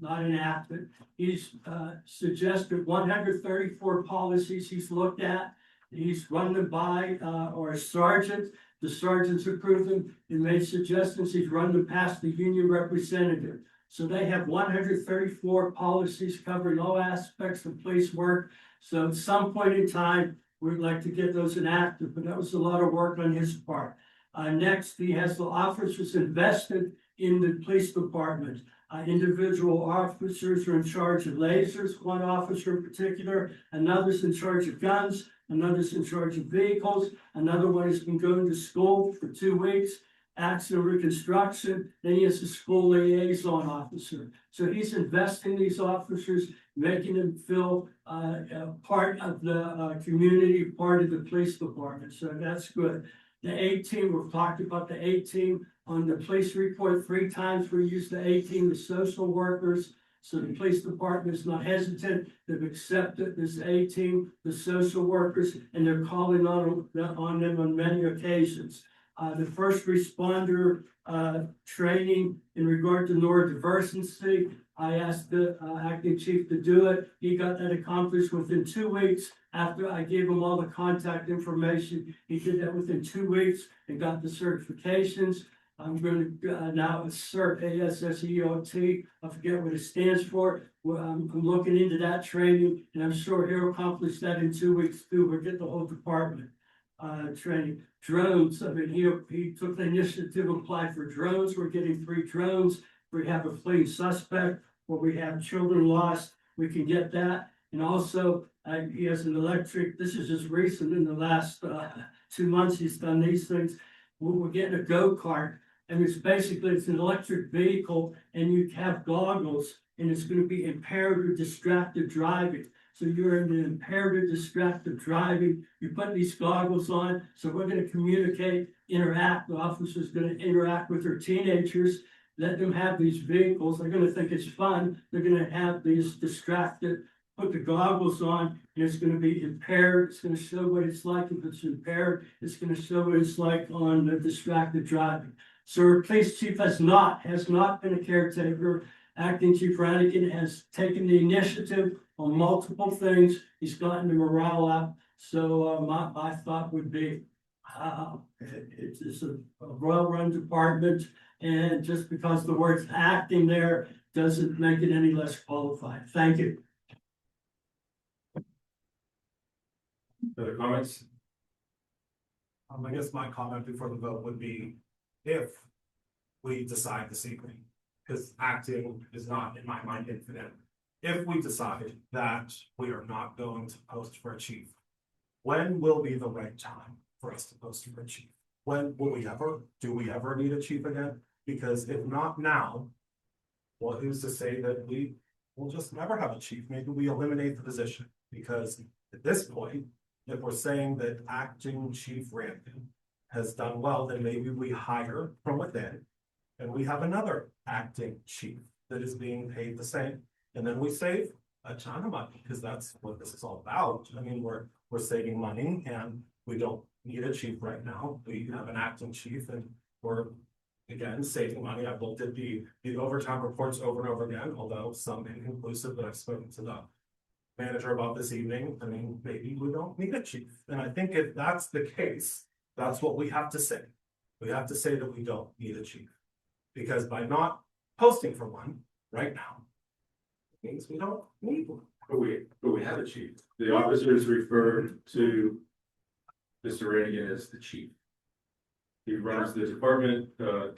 not enacted. He's suggested 134 policies he's looked at. He's run them by or a sergeant. The sergeants approved them and made suggestions. He's run them past the union representative. So they have 134 policies covering all aspects of police work. So at some point in time, we'd like to get those enacted, but that was a lot of work on his part. Next, he has the officers invested in the police department. Individual officers are in charge of lasers, one officer in particular, another's in charge of guns, another's in charge of vehicles, another one has been going to school for 2 weeks, accident reconstruction, then he has a school liaison officer. So he's investing these officers, making them feel part of the community, part of the police department, so that's good. The 18, we've talked about the 18 on the police report 3 times. We use the 18, the social workers. So the police department is not hesitant. They've accepted this 18, the social workers, and they're calling on them on many occasions. The first responder training in regard to neurodiversity, I asked the acting chief to do it. He got that accomplished within 2 weeks. After I gave him all the contact information, he did that within 2 weeks and got the certifications. I'm going to now assert ASSEOT. I forget what it stands for. Well, I'm looking into that training, and I'm sure he'll accomplish that in 2 weeks too. We'll get the whole department training. Drones. I mean, he took the initiative to apply for drones. We're getting 3 drones. We have a fleeing suspect, or we have children lost. We can get that. And also, he has an electric. This is just recent in the last 2 months. He's done these things. We're getting a go-kart. And it's an electric vehicle, and you have goggles, and it's going to be impaired or distracted driving. So you're in the impaired or distracted driving. You put these goggles on, so we're going to communicate, interact. The officer's going to interact with their teenagers, let them have these vehicles. They're going to think it's fun. They're going to have these distracted. Put the goggles on, and it's going to be impaired. It's going to show what it's like if it's impaired. It's going to show what it's like on the distracted driving. So our police chief has not been a caretaker. Acting Chief Rannigan has taken the initiative on multiple things. He's gotten the morale up. So my thought would be, it's a well-run department, and just because the word's acting there doesn't make it any less qualified. Thank you. Other comments? I guess my comment before the vote would be, if we decide this evening, because acting is not, in my mind, infinite. If we decide that we are not going to post for a chief, when will be the right time for us to post for a chief? When will do we ever need a chief again? Because if not now, well, who's to say that we will just never have a chief? Maybe we eliminate the position, because at this point, if we're saying that acting Chief Rankin has done well, then maybe we hire from within, and we have another acting chief that is being paid the same, and then we save a ton of money, because that's what this is all about. I mean, we're saving money, and we don't need a chief right now. We have an acting chief, and we're again saving money. I've looked at the overtime reports over and over again, although some inconclusive, but I've spoken to the manager about this evening. I mean, maybe we don't need a chief. And I think if that's the case, that's what we have to say. We have to say that we don't need a chief. Because by not posting for one right now, it means we don't need one. But we have a chief. The officers refer to Mr. Rannigan as the chief. He runs the department,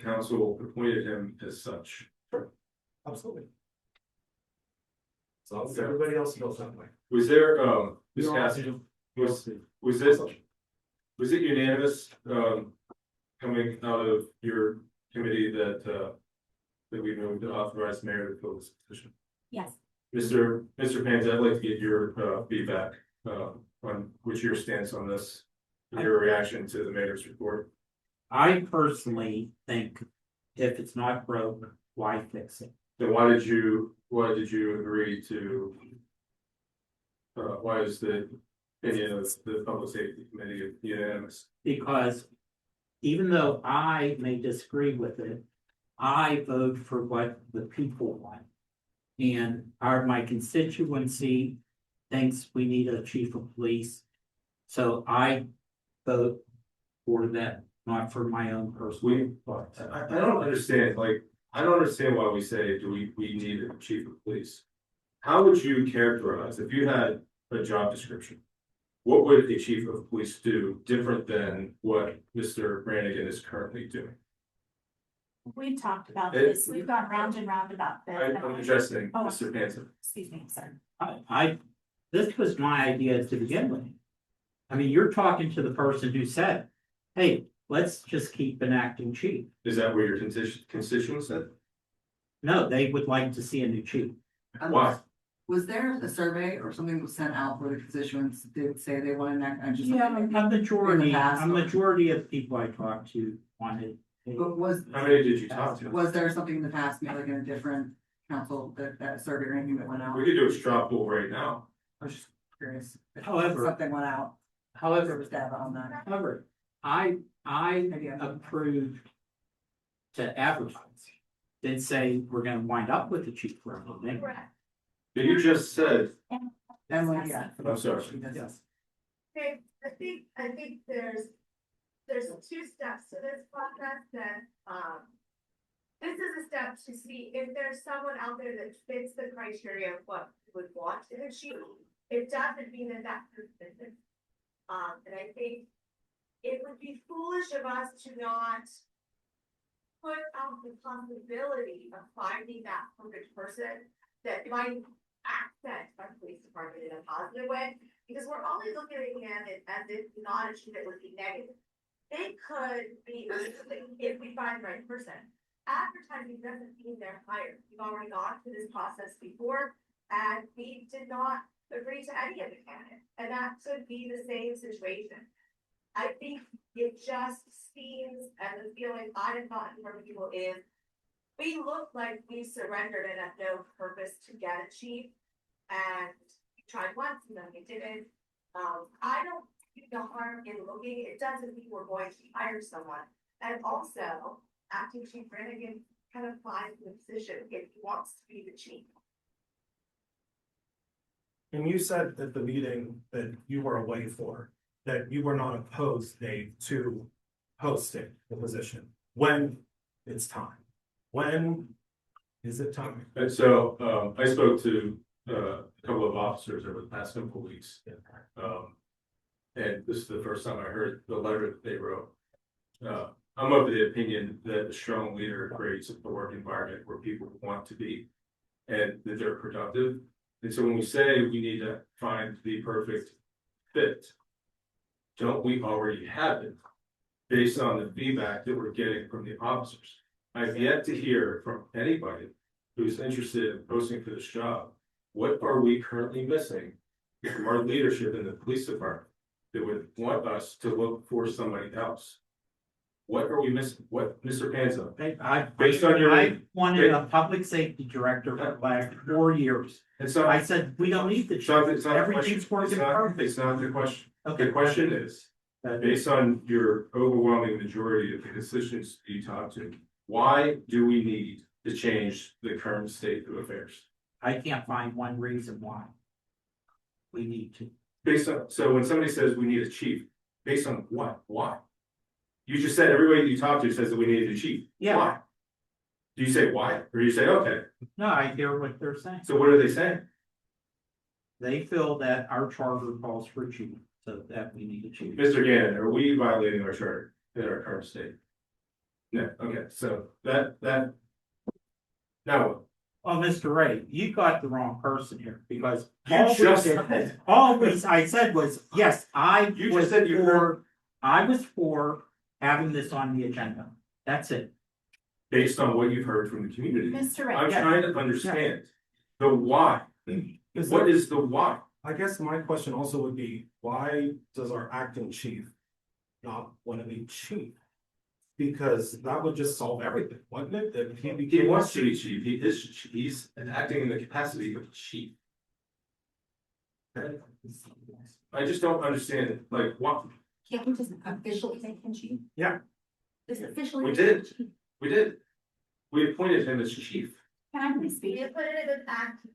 council appointed him as such. Sure, absolutely. So everybody else feels that way. Was there, Ms. Cassidy, was it unanimous, coming out of your committee that we moved to authorize mayor to fill this position? Yes. Mr. Pans, I'd like to get your feedback on what's your stance on this, your reaction to the mayor's report. I personally think if it's not broke, why fix it? Then why did you agree to? Why is the opinion of the Public Safety Committee unanimous. Because even though I may disagree with it, I vote for what the people want. And my constituency thinks we need a chief of police. So I vote for that, not for my own personal thoughts. I don't understand, like, I don't understand why we say, we need a chief of police? How would you characterize, if you had a job description? What would a chief of police do different than what Mr. Brannigan is currently doing? We've talked about this, we've gone round and round about this. I'm addressing Oh. Mr. Panza. Excuse me, sir. This was my idea to begin with. I mean, you're talking to the person who said, hey, let's just keep an acting chief. Is that where your constituents said? No, they would like to see a new chief. Why? Was there a survey or something that was sent out where the constituents did say they wanted an act? Yeah, a majority of people I talked to wanted. But was, How many did you talk to? was there something in the past, maybe like in a different council, that survey or anything that went out? We could do a straw poll right now. I was just curious. if However- Something went out, there However, was data on that. I Maybe I'm- approved to advertise. Didn't say we're gonna wind up with the chief for everything. Correct. You just said, Emily, yeah. I'm sorry. Yes. Okay, I think there's two steps to this process that, this is a step to see if there's someone out there that fits the criteria of what we would want in a chief. It doesn't mean that person isn't. And I think it would be foolish of us to not put out the possibility of finding that perfect person that might accent our police department in a positive way, because we're only looking at it as if not a chief that would be negative. It could be, if we find the right person. Advertising doesn't mean they're hired. We've already gone through this process before, and we did not agree to any of the candidates, and that could be the same situation. I think it just seems, and the feeling I have gotten from people is, we look like we surrendered and have no purpose to get a chief, and we tried once and then we didn't. I don't see the harm in looking. It doesn't mean we're going to hire someone. And also, acting Chief Brannigan kind of finds the position if he wants to be the chief. And you said at the meeting that you were away for, that you were not opposed, Dave, to hosting the position when it's time. When is it time? And so, I spoke to, a couple of officers over the past couple of weeks. And this is the first time I heard the letter that they wrote. I'm of the opinion that a strong leader creates a work environment where people want to be and that they're productive. And so when we say we need to find the perfect fit, don't we already have it based on the feedback that we're getting from the officers? I've yet to hear from anybody who's interested in posting for this job. What are we currently missing from our leadership in the police department that would want us to look for somebody else? What are we missing? What, Mr. Panza? Based on your- I wanted a public safety director for the last 4 years. And so I said, we don't need the chief. it's not a question. Everything's working perfect. It's not the question. Okay. The question is, based on your overwhelming majority of the constituents you talk to, why do we need to change the current state of affairs? I can't find one reason why we need to. Based on, so when somebody says we need a chief, based on what? Why? You just said everybody you talk to says that we need a chief. Yeah. Why? Do you say why? Or do you say, okay, No, I hear what they're saying. so what are they saying? They feel that our charter calls for chief, so that we need a chief. Mr. Gannon, are we violating our charter in our current state? No, okay, so that. Now, Oh, Mr. Ray, you got the wrong person here, because You all just we said- did, all we, I said was, yes, You just said you heard- I was for having this on the agenda. That's it. based on what you've heard from the community, Mr. Ray. I'm trying to understand the why. What is the why? I guess my question also would be, why does our acting chief not want to be chief? Because that would just solve everything, wouldn't it? That he He became. wants to be chief, he's acting in the capacity of chief. I just don't understand, like, what, Can't we just officially make him chief? Yeah. Just officially. We make him did. chief? we did. We appointed him as chief. Can I please speak? You put it in the act.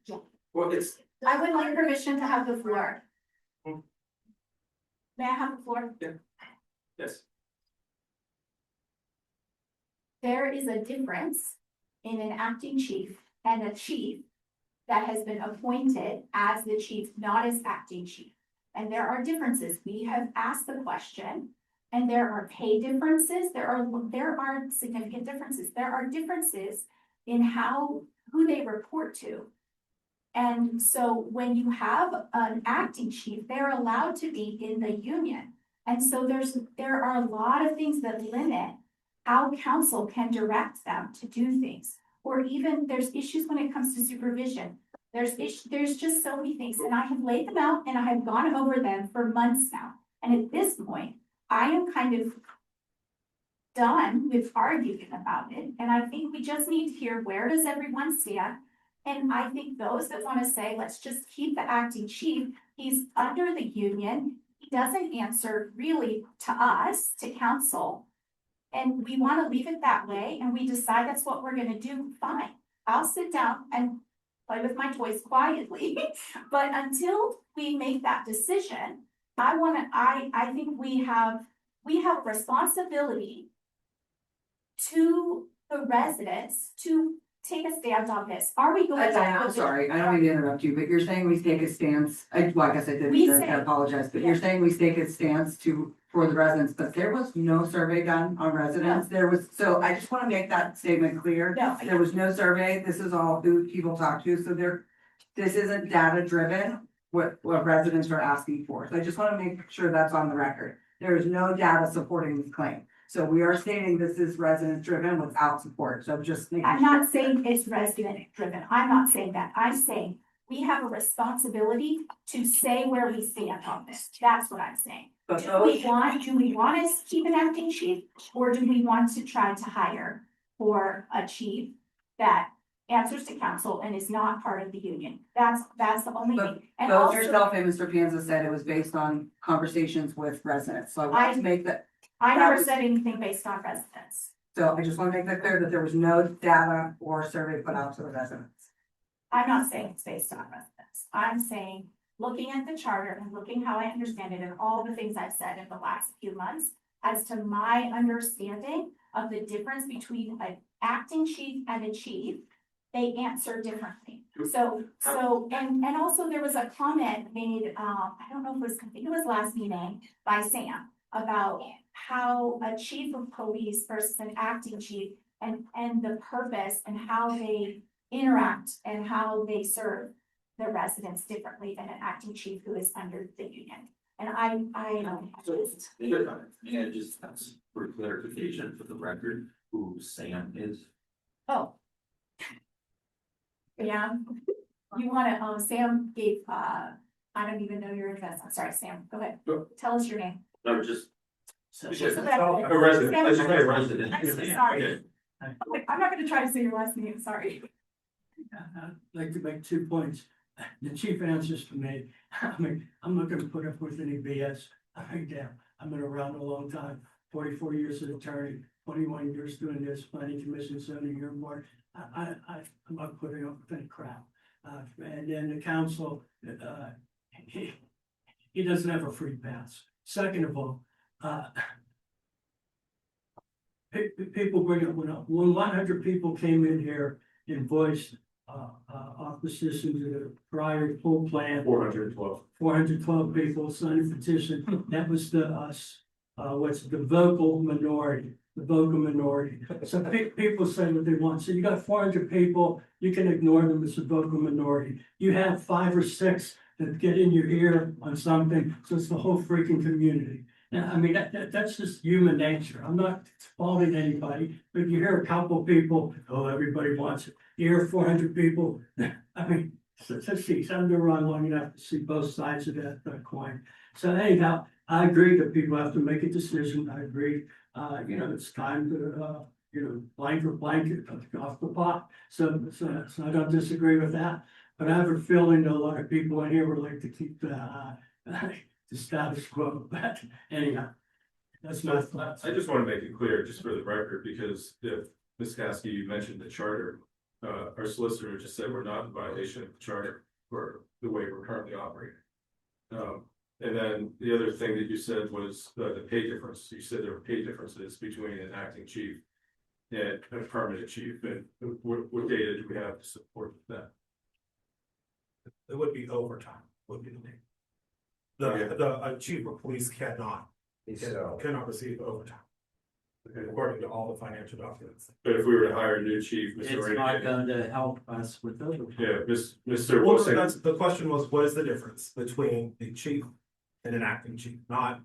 Well, it's, I would like permission to have the floor. Hmm. May I have the floor? yes, There is a difference in an acting chief and a chief that has been appointed as the chief, not as acting chief. And there are differences. We have asked the question, and there are pay differences. There are significant differences. There are differences in who they report to. And so when you have an acting chief, they're allowed to be in the union. And so there are a lot of things that limit how council can direct them to do things. Or even there's issues when it comes to supervision. There's just so many things, and I have laid them out and I have gone over them for months now. And at this point, I am kind of done with arguing about it. And I think we just need to hear, where does everyone stand? And I think those that want to say, let's just keep the acting chief, he's under the union. He doesn't answer really to us, to council. And we want to leave it that way, and we decide that's what we're gonna do, fine. I'll sit down and play with my toys quietly, but until we make that decision, I think we have a responsibility to the residents to take a stand on this. Are we going to? I'm sorry, I don't mean to interrupt you, but you're saying we take a stance, I guess I did, I apologize, but you're saying we take a stance for the residents, but there was no survey done on residents, so I just wanna make that statement clear. No. There was no survey, this is all who people talk to, so this isn't data driven, what residents are asking for, so I just wanna make sure that's on the record. There is no data supporting this claim, so we are stating this is resident driven without support, so just making. I'm not saying it's resident driven. I'm not saying that. I'm saying we have a responsibility to say where we stand on this. That's what I'm saying. But Do we want to keep an acting chief, or do we want to try to hire for a chief that answers to council and is not part of the union? That's the only thing. And Both also, yourself and Mr. Panza said it was based on conversations with residents, so I want to make that. I that never was- said anything based on residents. So I just want to make that clear that there was no data or survey put out to the residents. I'm not saying it's based on residents. I'm saying, looking at the charter and looking how I understand it and all the things I've said in the last few months, as to my understanding of the difference between an acting chief and a chief, they answer differently. And also there was a comment made, I don't know if it was, I think it was last meeting by Sam, about how a chief of police versus an acting chief and the purpose and how they interact and how they serve the residents differently than an acting chief who is under the union. And just that's for clarification for the record, who Sam is. oh. Yeah, you wanna, Sam gave, I don't even know your address. I'm sorry, Sam, go ahead. Sure. Tell us your name. No, just. a resident, let's just say a resident. I'm so sorry. I'm not gonna try to say your last name, sorry. I'd like to make 2 points. The chief answers to me. I mean, I'm not gonna put up with any BS. I mean, damn, I've been around a long time, 44 years as attorney, 21 years doing this, planning commission, 70-year board. I'm not putting up with any crap. And then the council, he doesn't have a free pass. Second of all, people bring up, when 100 people came in here and voiced opposition to the prior full plan. 412 people signed a petition. That was the vocal minority, So people say what they want. So you got 400 people, you can ignore them as a vocal minority. You have 5 or 6 that get in your ear on something, so it's the whole freaking community. Now, I mean, that's just human nature. I'm not faulting anybody, but you hear a couple people, oh, everybody wants it. You hear 400 people, I mean, let's see, I've been around long enough to see both sides of that coin. So anyhow, I agree that people have to make a decision. I agree, it's time to, blanket off the pot. So I don't disagree with that. But I have a feeling that a lot of people in here would like to keep the status quo, but anyhow. That's my thoughts. I just want to make it clear, just for the record, because if Ms. Caskey, you mentioned the charter. Our solicitor just said we're not in violation of the charter for the way we're currently operating. And then the other thing that you said was the pay difference. You said there were pay differences between an acting chief and a permanent chief, and what data do we have to support that? It would be overtime, would be the name. Okay. The chief of police cannot receive overtime. According to all the financial documents. But if we were to hire a new chief, It's Mr. not Rankin, going to help us with overtime. yeah, Mr. Well, Wilson, that's, the question was, what is the difference between the chief and an acting chief? Not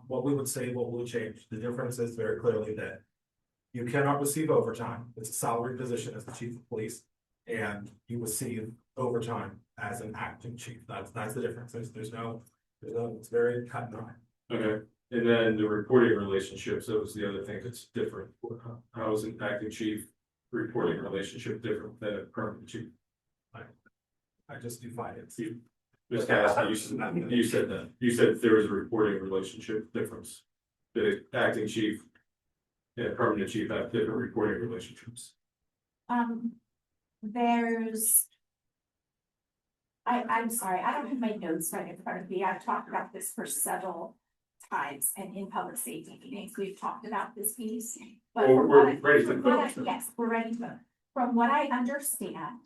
what we would say, what would change. The difference is very clearly that you cannot receive overtime. It's a salary position as the chief of police, and you receive overtime as an acting chief. That's the difference. There's no, it's very cut and dry. okay, and then the reporting relationships, that was the other thing that's different. How is an acting chief reporting relationship different than a permanent chief? I just do finance. Ms. Cassidy, you said that, you said there was a reporting relationship difference. The acting chief and a permanent chief have different reporting relationships. I'm sorry, I don't have my notes right in front of me. I've talked about this for several times and in public safety meetings, we've talked about this piece. But Well, from we're what I- ready to from what vote. Yes, we're ready to vote. From what I understand,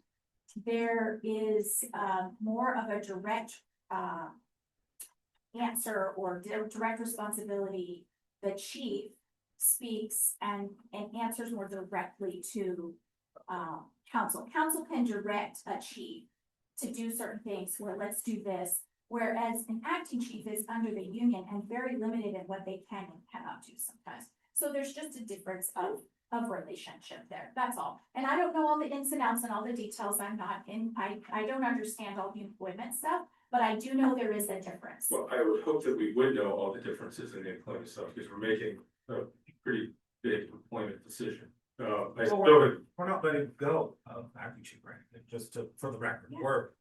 there is more of a direct answer or direct responsibility. The chief speaks and answers more directly to council. Council can direct a chief to do certain things, where let's do this. Whereas an acting chief is under the union and very limited in what they can and cannot do sometimes. So there's just a difference of relationship there, that's all. And I don't know all the ins and outs and all the details, I'm not in, I don't understand all the employment stuff, but I do know there is a difference. Well, I would hope that we would know all the differences in the employment stuff, because we're making a pretty big employment decision. I still would, We're not letting go of acting chief rank, just for the record. Yeah.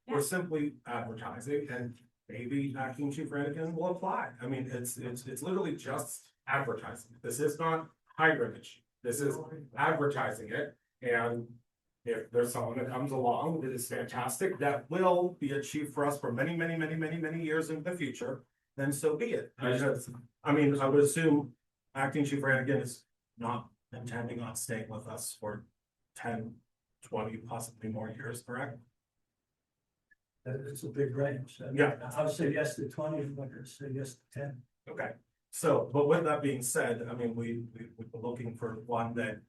We're simply advertising, and maybe acting chief Rankin will apply. I mean, it's literally just advertising. This is not hiring a chief. This is advertising it, and if there's someone that comes along that is fantastic, that will be a chief for us for many, many, many, many, many years in the future, then so be it. I mean, I would assume acting chief Rankin is not intending on staying with us for 10, 20, possibly more years, correct? It's a big range. Yeah. I'll say yes to 20, I'm not gonna say yes to 10. Okay, so, but with that being said, I mean, we're looking for one that,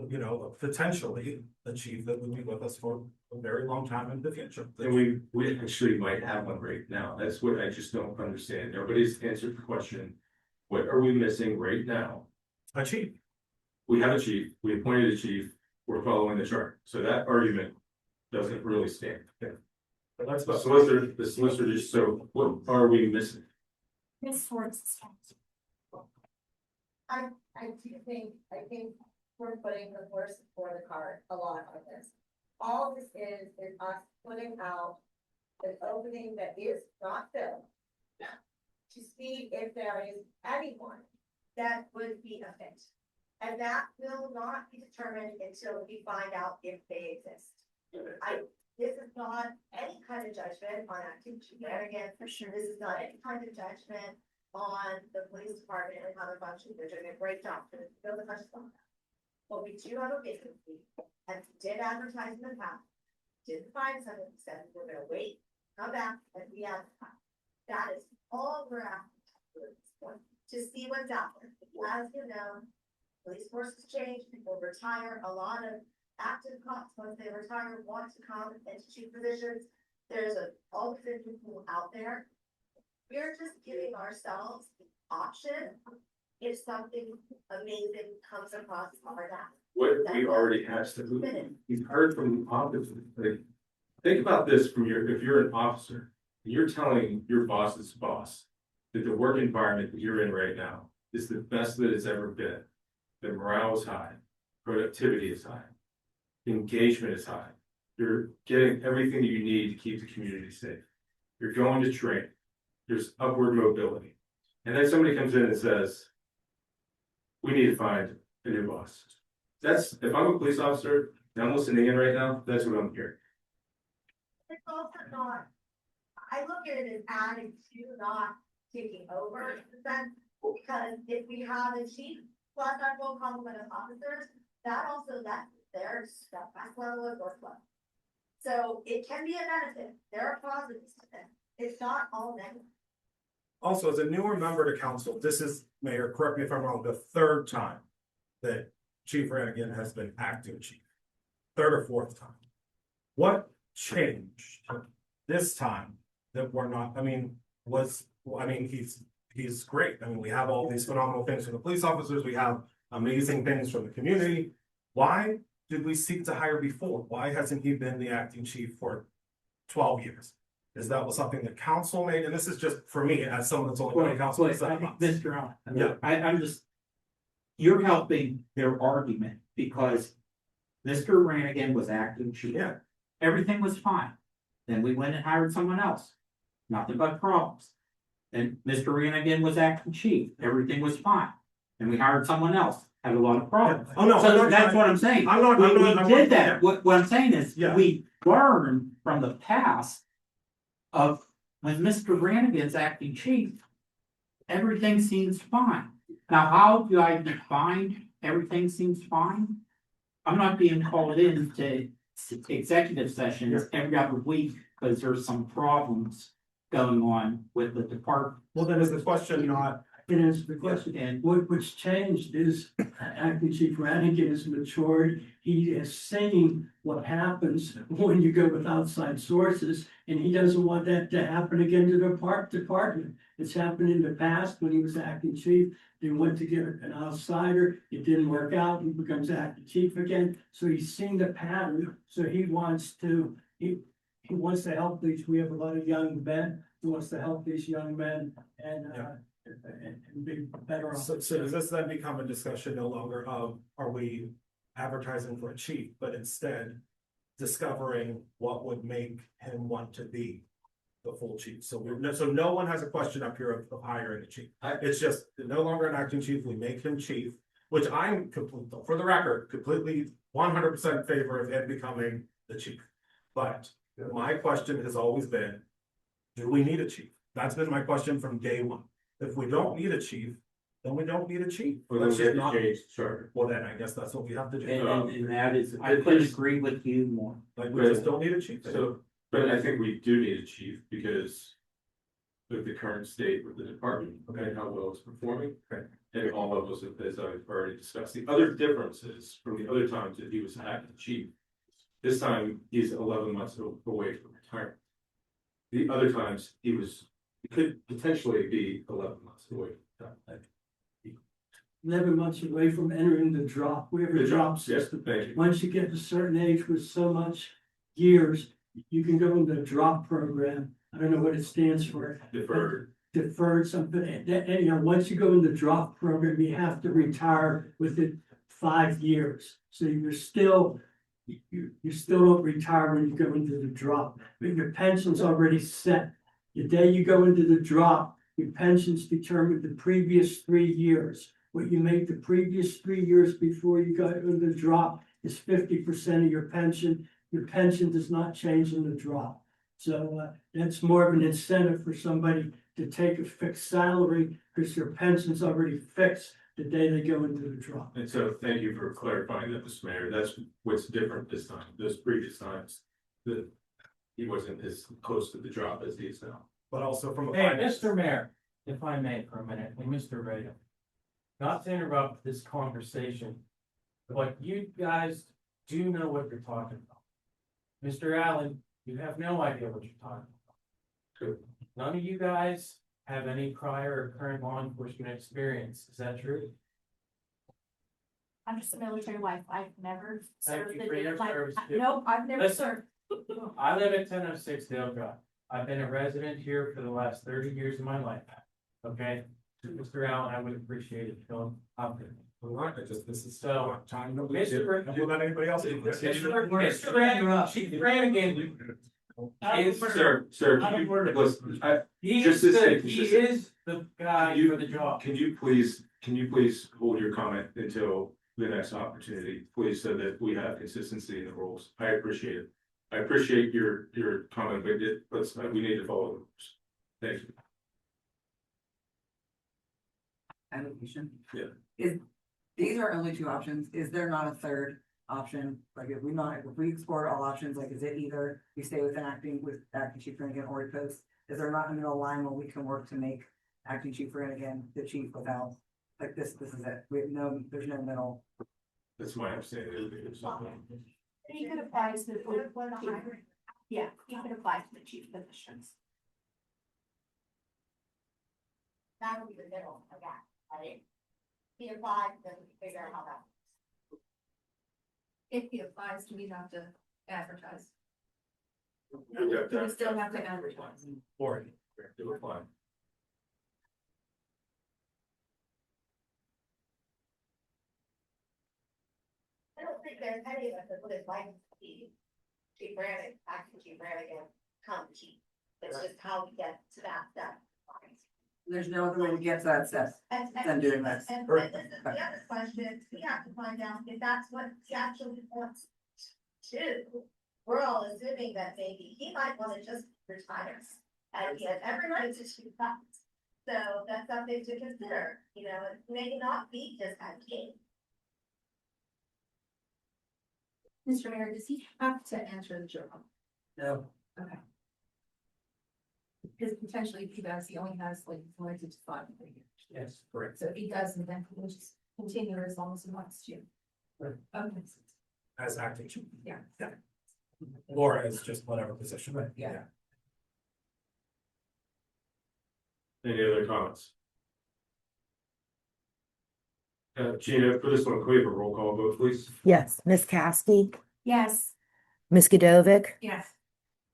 you know, potentially a chief that would be with us for a very long time in the future. and we actually might have one right now. That's what I just don't understand. Nobody's answered the question. What are we missing right now? A chief. We have a chief, we appointed a chief, we're following the chart. So that argument doesn't really stand. But let's The vote. solicitor just, so what are we missing? Ms. Schwartz. I think we're putting the horse before the cart a lot on this. All this is us putting out an opening that is not filled. To see if there is anyone that would be a fit. And that will not be determined until we find out if they exist. This is not any kind of judgment on acting chief, and again, for sure, this is not any kind of judgment on the police department and how they're functioning. They're doing a great job to build the function. But we do have a vacancy, and we did advertise in the past, didn't find someone, said we're gonna wait, come back, and we advertise. That is all we're after at this point, to see what's out there. As you know, police forces change, people retire, a lot of active cops, once they retire, want to come into chief positions. There's an alternate pool out there. We're just giving ourselves the option if something amazing comes across our desk. What we already have to do. We've heard from officers, like, think about this if you're an officer, and you're telling your boss's boss that the work environment that you're in right now is the best that it's ever been. The morale is high, productivity is high, engagement is high. You're getting everything you need to keep the community safe. You're going to train. There's upward mobility. And then somebody comes in and says, we need to find a new boss. That's, if I'm a police officer and I'm listening in right now, that's what I'm hearing. It's also not, I look at it as adding to, not taking over in a sense, because if we have a chief plus our full complement of officers, that also lets their step back level of workload. So it can be a benefit, there are positives to it, it's not all negative. Also, as a newer member to council, this is, Mayor, correct me if I'm wrong, the third time that Chief Rannigan has been acting chief. Third or fourth time. What changed this time that we're not, he's great. I mean, we have all these phenomenal things from the police officers, we have amazing things from the community. Why did we seek to hire before? Why hasn't he been the acting chief for 12 years? Is that something the council made? And this is just for me, as someone that's only been on council for 7 months. Mr. Allen, Yeah. I'm just, you're helping their argument because Mr. Rannigan was acting chief. Yeah. Everything was fine. Then we went and hired someone else. Nothing but problems. And Mr. Rannigan was acting chief. Everything was fine. And we hired someone else. Had a lot of problems. Oh, no. So that's what I'm saying. We did that. What I'm saying is, Yeah. we learned from the past of when Mr. Rannigan's acting chief, everything seems fine. Now, how do I define everything seems fine? I'm not being called in to executive sessions every other week because there's some problems going on with the department. Well, then is the question not, It is the question, and what's changed is acting chief Rannigan is matured. He is seeing what happens when you go with outside sources, and he doesn't want that to happen again to the department. It's happened in the past when he was acting chief. They went to get an outsider, it didn't work out, he becomes acting chief again. So he's seen the pattern, so he wants to help these, we have a lot of young men, he wants to help these young men and be better off. so does this then become a discussion no longer of, are we advertising for a chief, but instead discovering what would make him want to be the full chief? So no one has a question up here of hiring a chief. It's just no longer an acting chief, we make him chief, which I'm for the record, completely 100% favor of him becoming the chief. But my question has always been, do we need a chief? That's been my question from day one. If we don't need a chief, then we don't need a chief. Well, Let's then we just have to not, change the charter. well, then I guess that's what we have to do. And that is, I couldn't agree with you more. Like, we just don't need a chief. So, but I think we do need a chief because of the current state of the department, and how well it's performing. Okay. And all levels of this I've already discussed. The other differences from the other times that he was acting chief. This time, he's 11 months away from retirement. The other times, he could potentially be 11 months away from retirement. 11 months away from entering the drop, we have a drop Yes, system. thank you. Once you get to a certain age with so much years, you can go into the drop program. I don't know what it stands for. Deferred something, and once you go in the drop program, you have to retire within 5 years. So you still don't retire when you go into the drop, but your pension's already set. The day you go into the drop, your pension's determined the previous 3 years. What you make the previous 3 years before you go into the drop is 50% of your pension. Your pension does not change in the drop. So that's more of an incentive for somebody to take a fixed salary because their pension's already fixed the day they go into the drop. And so, thank you for clarifying that, Mr. Mayor. That's what's different this time. Those previous times, that he wasn't as close to the drop as he is now. But also from a Hey, finance. Mr. Mayor, if I may for a minute, and Mr. Ray. Not to interrupt this conversation, but you guys do know what you're talking about. Mr. Allen, you have no idea what you're talking about. None of you guys have any prior or current law enforcement experience. Is that true? I'm just a military wife. I've never Thank served you for your like, service, too. nope, I've never Listen. served. I live at 1006 Dale Drive. I've been a resident here for the last 30 years of my life. Okay, Mr. Allen, I would appreciate it, Phil. All right, I just, this is So, time. to Mr. Don't let anybody else. Mr. Brannigan Sir, can you, listen, He Just is this thing, he just- is the guy You- for the job. can you please hold your comment until the next opportunity, please, so that we have consistency in the rules. I appreciate it. I appreciate your comment, but we need to follow the rules. Thank you. Allocation. Yeah. These are only two options. Is there not a third option? Like if we explore all options, like is it either we stay with acting chief Brannigan or we post? Is there not a middle line where we can work to make acting chief Brannigan the chief without, like this is it. There's no middle. That's my understanding. He could apply to the, yeah, he could apply to the chief positions. That would be the middle of that, right? He applied, then we figure out how that. If he applies, do we have to advertise? Do we still have to advertise? Or, do it fine. I don't think there's any of us that would like to be Chief Brannigan, acting Chief Brannigan, come chief. It's just how we get to that step. There's no other way to get to that step than doing this. And this is the other question, we have to find out if that's what he actually wants to do. We're all assuming that maybe he might wanna just retire, and he has every right to do that. So that's something to consider, you know, it may not be just as king. Mr. Mayor, does he have to enter the job? No. Okay. Because potentially if he does, he only has like 4 to 5 years. Yes, correct. So if he doesn't, then he will just continue as long as he wants to. Right. Okay. As acting chief. Yeah. Or as just whatever position. Right. Yeah. Any other comments? Gina, for this one, can we have a roll call vote, please? Yes, Ms. Kowski, Yes. Ms. Godovic, Yes.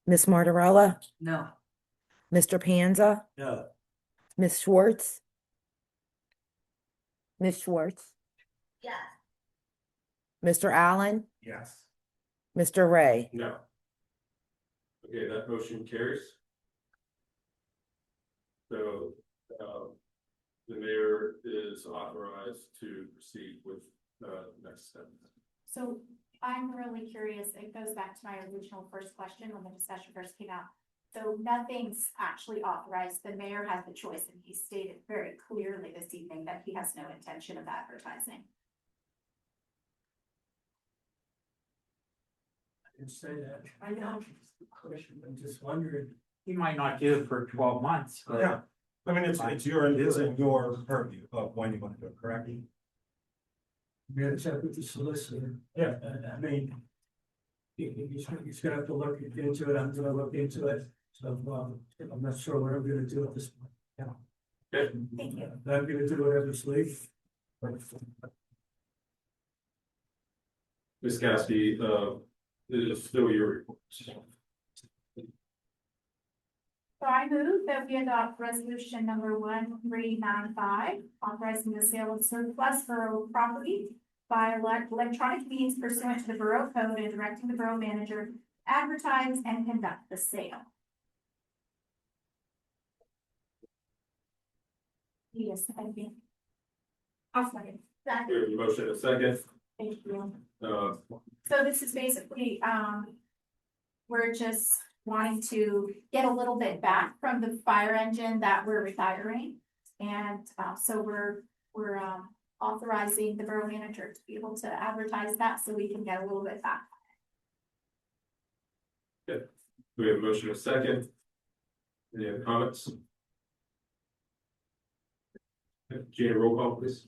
Ms. Martirella, No. Mr. Panza, No. Ms. Schwartz. Ms. Schwartz, Yes. Mr. Allen, Yes. Mr. Ray. No. Okay, that motion carries. So, the mayor is authorized to proceed with, next step. So I'm really curious, it goes back to my original first question when the discussion first came out. So nothing's actually authorized, the mayor has the choice, and he stated very clearly this evening that he has no intention of advertising. I didn't say that. I know. I'm just wondering. He might not do it for 12 months, but. Yeah. I mean, it's in your purview of when you want to do it, correct? We had to check with the solicitor. Yeah. I mean. He's gonna have to look into it, I'm gonna look into it, so, I'm not sure what I'm gonna do at this point. Yeah. Okay. Thank you. I'm gonna do whatever sleep. Ms. Caskey, it is still your report. So I move that we adopt resolution number 1395, authorizing the sale of surplus borough property by electronic means pursuant to the borough code and directing the borough manager to advertise and conduct the sale. Yes, I think. I'll second. We have a motion, a second. Thank you. Uh, So this is basically, we're just wanting to get a little bit back from the fire engine that we're retiring. And, so we're authorizing the borough manager to be able to advertise that so we can get a little bit back. we have a motion, a second. Any other comments? Gina, roll call, please.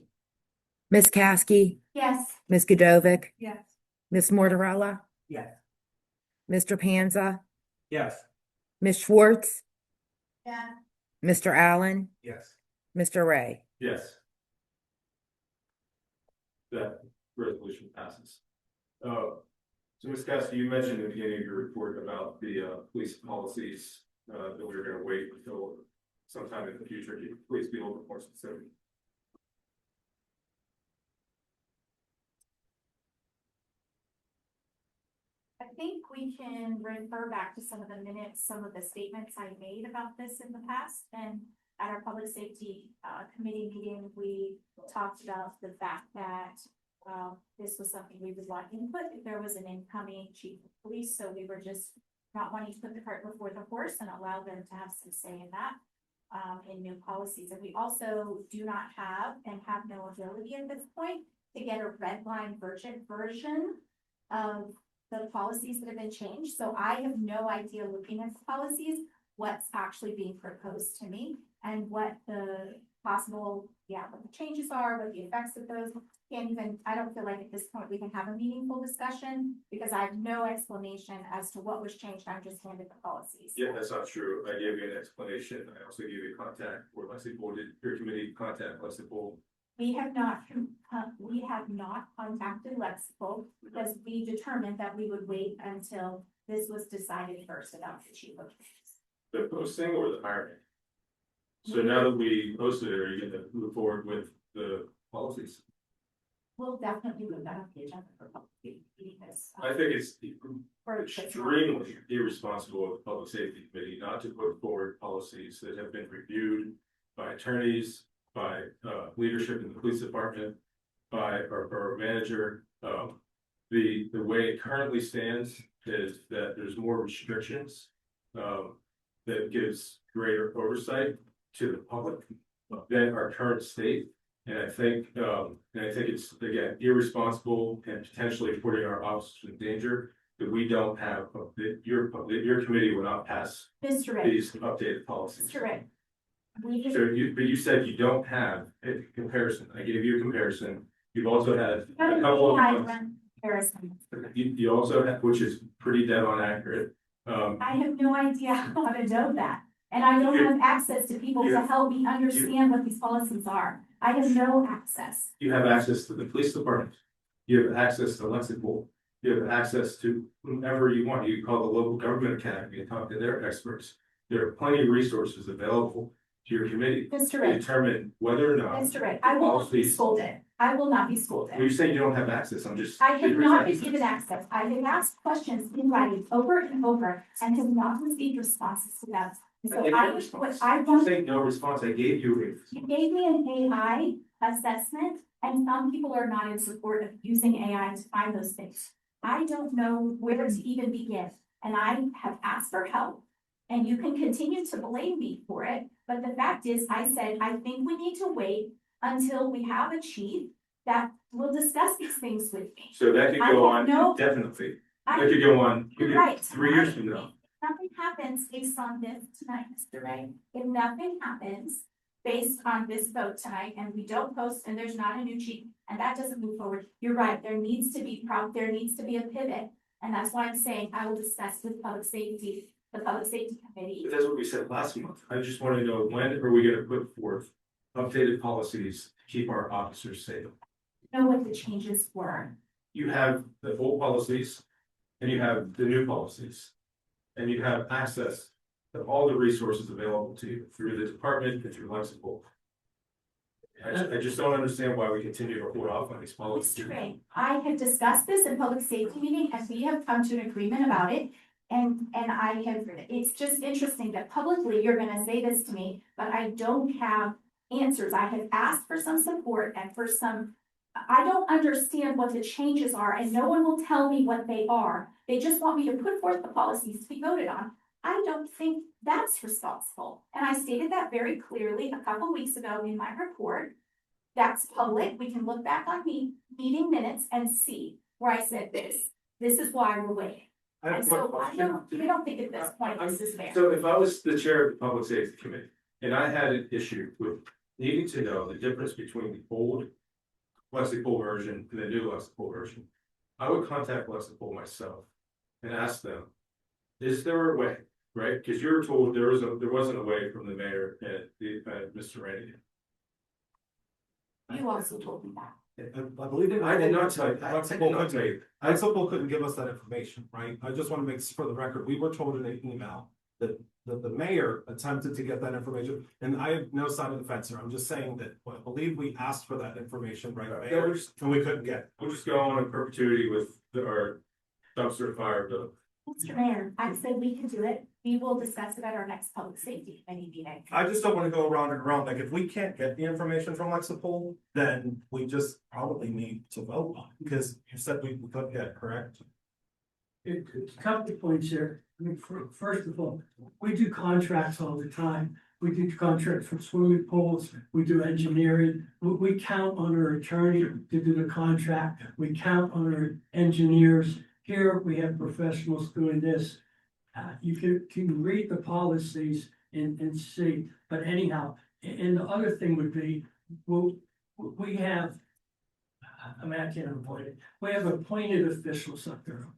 Ms. Kowski, Yes. Ms. Godovic, Yes. Ms. Martirella, Yes. Mr. Panza, Yes. Ms. Schwartz, Yeah. Mr. Allen, Yes. Mr. Ray. Yes. That resolution passes. So Ms. Caskey, you mentioned at the beginning of your report about the police policies that we were gonna wait until sometime in the future. Can you please be a little bit more specific? think we can refer back to some of the minutes, some of the statements I made about this in the past. And at our public safety committee meeting, we talked about the fact that this was something we would want input if there was an incoming chief of police. So we were just not wanting to put the cart before the horse and allow them to have some say in that in new policies. And we also do not have and have no ability at this point to get a red line version of the policies that have been changed. So I have no idea, looking at the policies, what's actually being proposed to me and what the possible, what the changes are, what the effects of those. I don't feel like at this point we can have a meaningful discussion because I have no explanation as to what was changed. I'm just handed the policies. Yeah, that's not true. I gave you an explanation. I also gave you contact for Lexipol. Did your committee contact Lexipol? We have not contacted Lexipol because we determined that we would wait until this was decided first about the chief of police. The posting or the hiring? So now that we posted it, are you gonna move forward with the policies? We'll definitely put that on the agenda for public safety this. I think it's for- extremely irresponsible of the public safety committee not to put forward policies that have been reviewed by attorneys, by leadership in the police department, by our manager. The way it currently stands is that there's more restrictions that gives greater oversight to the public than our current state. And I think it's, again, irresponsible and potentially putting our officers in danger that we don't have, that your committee will not pass Mr. Ray, these updated policies. Mr. Ray. So you said you don't have a comparison. I gave you a comparison. You've also had a couple of months. Comparison. You also have, which is pretty dead on accurate. I have no idea how to know that. And I don't have access to people to help me understand what these policies are. I have no access. You have access to the police department. You have access to Lexipol. You have access to whomever you want. You can call the local government academy and talk to their experts. There are plenty of resources available to your committee Mr. to Ray, determine whether or not. Mr. Ray, I will not be scolded. I will not be When scolded. you say you don't have access, I'm just. I have not been given access. I have asked questions in writing over and over and have not received responses to them. So I want. Say no response. I gave you. You gave me an AI assessment, and some people are not in support of using AI to find those things. I don't know where to even begin, and I have asked for help. And you can continue to blame me for it, but the fact is, I said, I think we need to wait until we have a chief that will discuss these things with me. So that could I go have on no- indefinitely. I- That could go on You're right. 3 years from now. If nothing happens based on this tonight, Mr. Ray, if nothing happens based on this vote tonight and we don't post and there's not a new chief and that doesn't move forward, you're right, there needs to be a pivot. And that's why I'm saying I will discuss with public safety, the public safety committee. But that's what we said last month. I just want to know, when are we gonna put forth updated policies to keep our officers safe? Know what the changes were. You have the old policies and you have the new policies. And you have access to all the resources available to you through the department and through Lexipol. I just don't understand why we continue to hold off on these policies. Mr. Ray, I have discussed this in public safety meeting and we have come to an agreement about it. And I have, it's just interesting that publicly you're gonna say this to me, but I don't have answers. I have asked for some support and for some, I don't understand what the changes are and no one will tell me what they are. They just want me to put forth the policies to be voted on. I don't think that's responsible. And I stated that very clearly a couple weeks ago in my report. That's public. We can look back on meeting minutes and see where I said this. This is why we're waiting. And so I don't think at this point this is fair. So if I was the chair of the public safety committee and I had an issue with needing to know the difference between the old Lexipol version and the new Lexipol version, I would contact Lexipol myself and ask them, is there a way, right? Because you were told there wasn't a way from the mayor and Mr. Randy. You also told me that. I believe it. I did not tell you. Lexipol couldn't give us that information, right? I just want to make for the record, we were told in an email that the mayor attempted to get that information, and I have no side of the fence here. I'm just saying that I believe we asked for that information, right? Yeah, And we couldn't get it. We'll just go on in perpetuity with our dumpster fire bill. Mr. Mayor, I said we can do it. We will discuss it at our next public safety committee meeting. I just don't wanna go around and around, like, if we can't get the information from Lexipol, then we just probably need to vote on it, because you said we could get, correct? It's a couple of points here. I mean, first of all, we do contracts all the time. We do contracts for swimming pools, we do engineering, we count on our attorney to do the contract, we count on our engineers. Here, we have professionals doing this. You can read the policies and see, but anyhow, and the other thing would be, well, we have, I mean, I can't avoid it. We have appointed officials up there,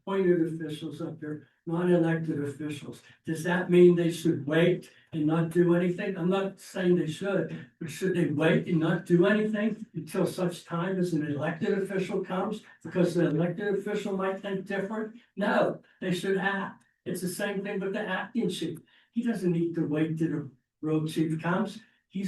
non-elected officials. Does that mean they should wait and not do anything? I'm not saying they should, but should they wait and not do anything until such time as an elected official comes? Because the elected official might think different? No, they should act. It's the same thing with the acting chief. He doesn't need to wait till the road chief comes. He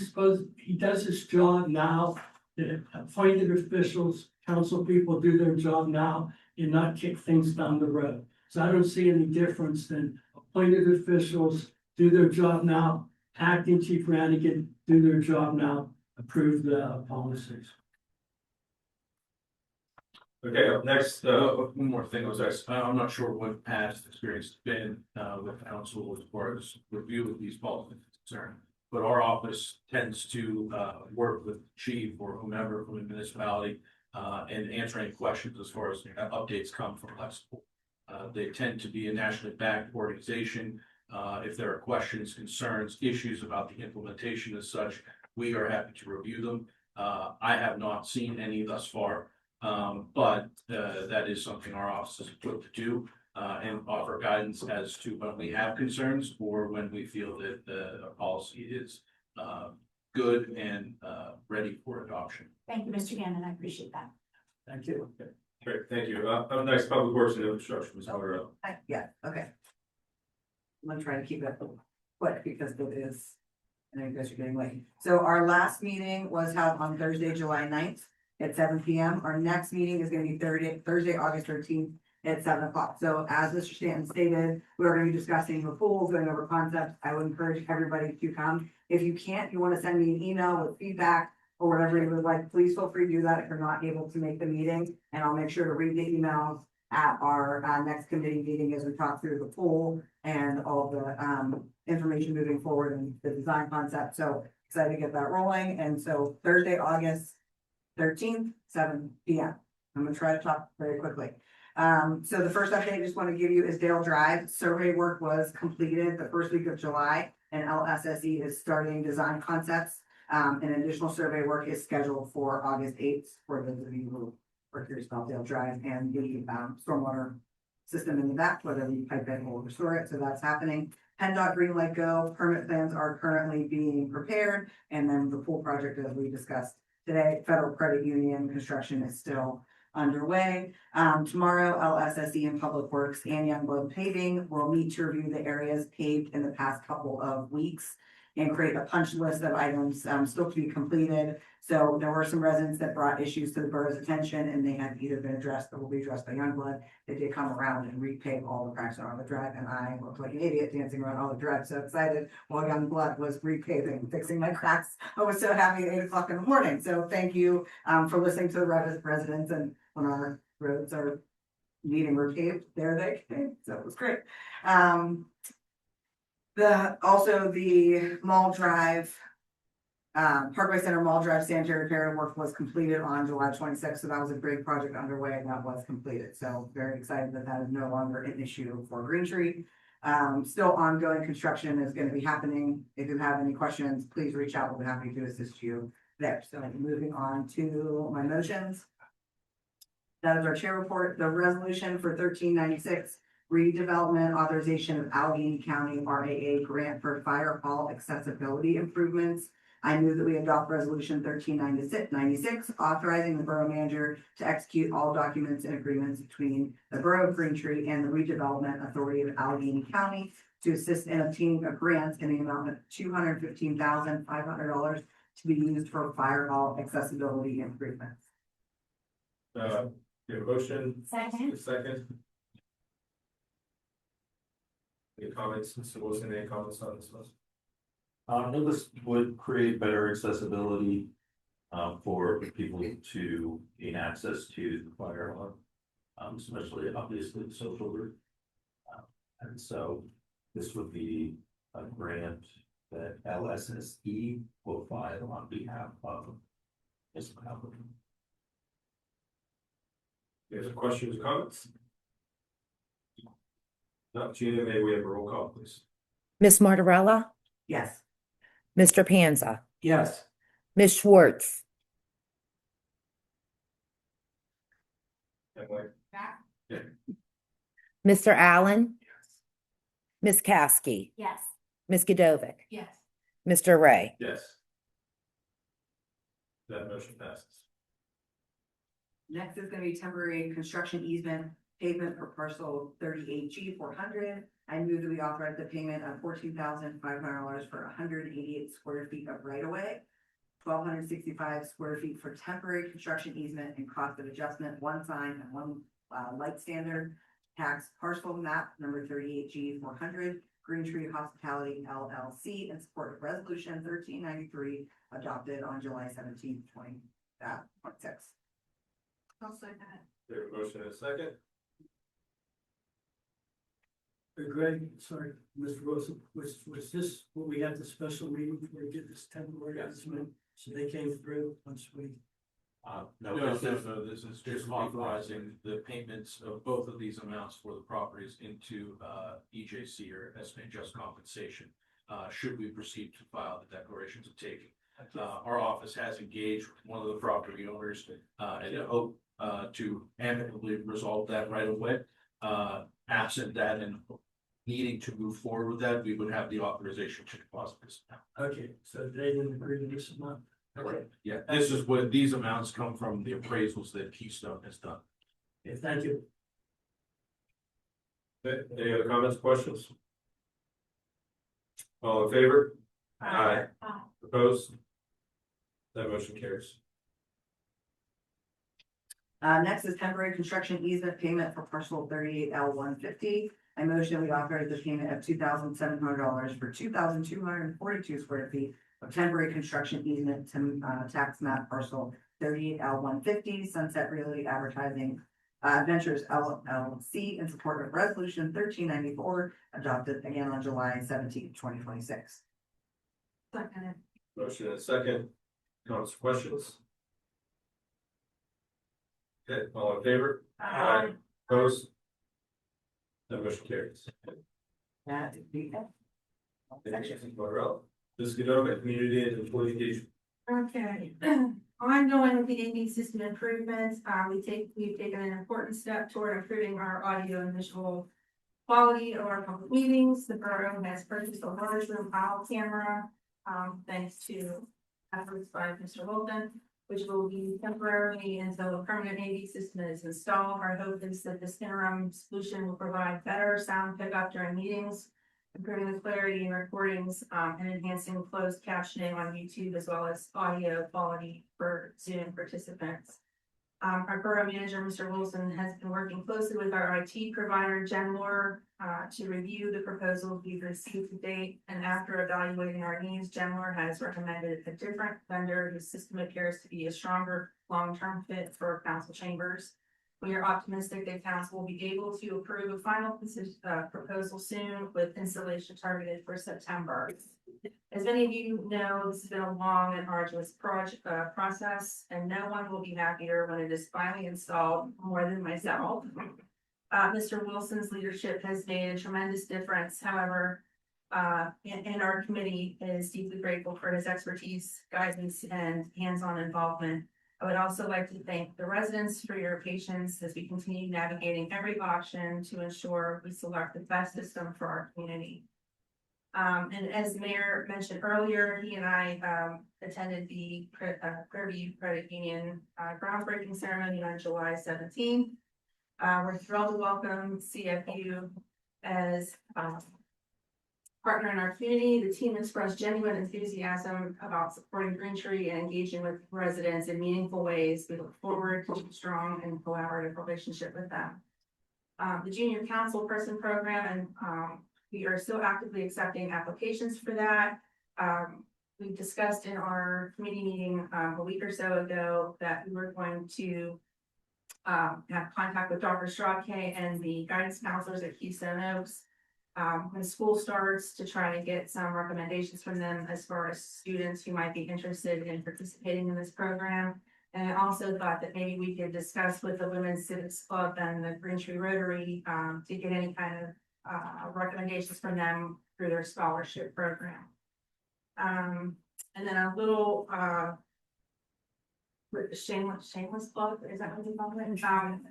does his job now. The appointed officials, council people do their job now and not kick things down the road. So I don't see any difference than appointed officials do their job now, acting chief Rannigan do their job now, approve the policies. Okay, up next, One more thing was, I'm not sure what past experience has been, with council as far as review of these policies is concerned. But our office tends to, work with chief or whomever from the municipality, and answer any questions as far as updates come from Lexipol. They tend to be a nationally backed organization. If there are questions, concerns, issues about the implementation as such, we are happy to review them. I have not seen any thus far. But that is something our office is equipped to do, and offer guidance as to when we have concerns or when we feel that the policy is good and ready for adoption. Thank you, Mr. Gannon. I appreciate that. Thank you. great, thank you. Up next, Public Works and Infrastructure, Ms. Colorado. Yeah, okay. I'm gonna try to keep it quick because it is, I know you guys are getting late. So our last meeting was held on Thursday, July 9th at 7 p.m. Our next meeting is gonna be Thursday, August 13th at 7 o'clock. So as Mr. Stanton stated, we're gonna be discussing the pools, going over concepts. I would encourage everybody to come. If you can't, you wanna send me an email with feedback or whatever you would like, please feel free to do that if you're not able to make the meeting. And I'll make sure to read the emails at our next committee meeting as we talk through the pool and all the information moving forward and the design concept. So excited to get that rolling. And so Thursday, August 13th, 7 p.m. I'm gonna try to talk very quickly. So the first update I just want to give you is Dale Drive. Survey work was completed the first week of July and LSSE is starting design concepts. And additional survey work is scheduled for August 8th for those of you who are curious about Dale Drive and the stormwater system in the back, whether we pipe it or restore it. So that's happening. PennDOT Green Light Go permit plans are currently being prepared. And then the pool project, as we discussed today, Federal Credit Union construction is still underway. Tomorrow, LSSE and Public Works and Youngblood Paving will meet to review the areas paved in the past couple of weeks and create a punch list of items still to be completed. So there were some residents that brought issues to the borough's attention and they had either been addressed or will be addressed by Youngblood. They did come around and repave all the cracks on the drive, and I looked like an idiot dancing around all the drive. So excited while Youngblood was repaving and fixing my cracks. I was so happy at 8 o'clock in the morning. So thank you for listening to the residents, and when our roads are needing repaved, there they came. So it was great. The Mall Drive, Parkway Center Mall Drive sanitary repair work was completed on July 26th. So that was a big project underway and that was completed. So very excited that that is no longer an issue for Green Tree. Still ongoing construction is going to be happening. If you have any questions, please reach out. We'll be happy to assist you there. So moving on to my motions. That is our chair report. The resolution for 1396. Redevelopment authorization of Allegheny County RAA grant for fire hall accessibility improvements. I move that we adopt resolution 1396, authorizing the borough manager to execute all documents and agreements between the Borough of Green Tree and the Redevelopment Authority of Allegheny County to assist in obtaining a grant in the amount of $215,500 to be used for fire hall accessibility improvements. You have a motion? Second. A second. Any comments, Mr. Wilson, any comments on this one? No, this would create better accessibility for people to gain access to the fire alarm. Especially obviously the social group. And so this would be a grant that LSSE will file on behalf of this applicant. Any other questions or comments? Not Gina, may we have a roll call, please? Ms. Martirella, Yes. Mr. Panza, Yes. Ms. Schwartz, Emily? Mr. Allen, Ms. Caskey, Yes. Ms. Godovic, Yes. Mr. Ray. Yes. That motion passes. Next is gonna be temporary construction easement pavement for parcel 38G 400. I move that we authorize the payment of $14,500 for 188 square feet of right of way. 1,265 square feet for temporary construction easement and cost of adjustment, one sign and one light standard. Tax parcel map number 38G 400, Green Tree Hospitality LLC, in support of resolution 1393 adopted on July 17th, 2026. I'll second it. There a motion and a second? Greg, sorry, Mr. Wilson, was this what we had the special meeting for to get this temporary easement? So they came through once we. No, This is just authorizing the payments of both of these amounts for the properties into EJC or estimated just compensation. Should we proceed to file the declarations of taking. Our office has engaged with one of the property owners and I hope to amicably resolve that right away. Absent that and needing to move forward with that, we would have the authorization to deposit this amount. Okay, so they didn't agree to this amount. Okay. Yeah, this is what these amounts come from, the appraisals that Keystone has done. Okay, thank you. Okay, any other comments, questions? All in favor? Aye. Opposed? That motion carries. Next is temporary construction easement payment for parcel 38L 150. I motion we authorize the payment of $2,700 for 2,242 square feet of temporary construction easement to tax map parcel 38L 150, Sunset Realty Advertising Ventures LLC, in support of resolution 1394 adopted again on July 17th, 2026. Second. Motion and a second. Comments, questions? Okay, all in favor? Aye. Opposed? That motion carries. That would be it. Thank you, Mr. Martirella. Ms. Godovic, community and employee engagement. Okay, ongoing with the AV system improvements, we've taken an important step toward improving our audio and visual quality of our public meetings. The borough has purchased a large room file camera, thanks to efforts by Mr. Wilton, which will be temporarily until a permanent AV system is installed. Our hope is that this interim solution will provide better sound pickup during meetings, improving the clarity in recordings, and enhancing closed captioning on YouTube, as well as audio quality for Zoom participants. Our borough manager, Mr. Wilson, has been working closely with our IT provider, Genlore, to review the proposals we've received to date. And after evaluating our needs, Genlore has recommended a different vendor whose system appears to be a stronger long-term fit for council chambers. We are optimistic that council will be able to approve a final proposal soon, with installation targeted for September. As many of you know, this has been a long and arduous process, and no one will be happier when it is finally installed more than myself. Mr. Wilson's leadership has made a tremendous difference. However, and our committee is deeply grateful for his expertise, guidance, and hands-on involvement. I would also like to thank the residents for your patience as we continue navigating every option to ensure we select the best system for our community. And as the mayor mentioned earlier, he and I attended the Fairview Credit Union groundbreaking ceremony on July 17th. We're thrilled to welcome CFU as partner in our community. The team expressed genuine enthusiasm about supporting Green Tree and engaging with residents in meaningful ways. We look forward to a strong and collaborative relationship with them. The Junior Council Person Program and we are still actively accepting applications for that. We discussed in our committee meeting, a week or so ago that we were going to have contact with Dr. Strawkey and the guidance counselors at Keystone Oaks. When school starts, to try to get some recommendations from them as far as students who might be interested in participating in this program. And I also thought that maybe we could discuss with the Women's Civics Club and the Green Tree Rotary, to get any kind of recommendations from them through their scholarship program. And then a little shameless plug, is that what you call it?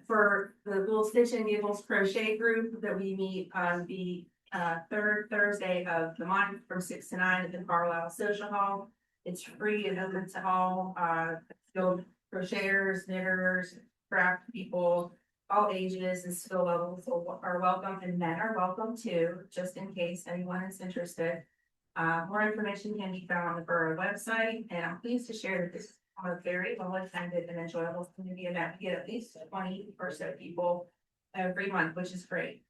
For the little Stitch and Giggles crochet group that we meet on the third Thursday of the month from 6 to 9 at the Carlisle Social Hall. It's free and open to all skilled crocheters, knitters, craft people, all ages and skill levels are welcome, and men are welcome too, just in case anyone is interested. More information can be found on the borough website, and I'm pleased to share that this is a very well attended and enjoyable community event. We get at least 20 or so people every month, which is great.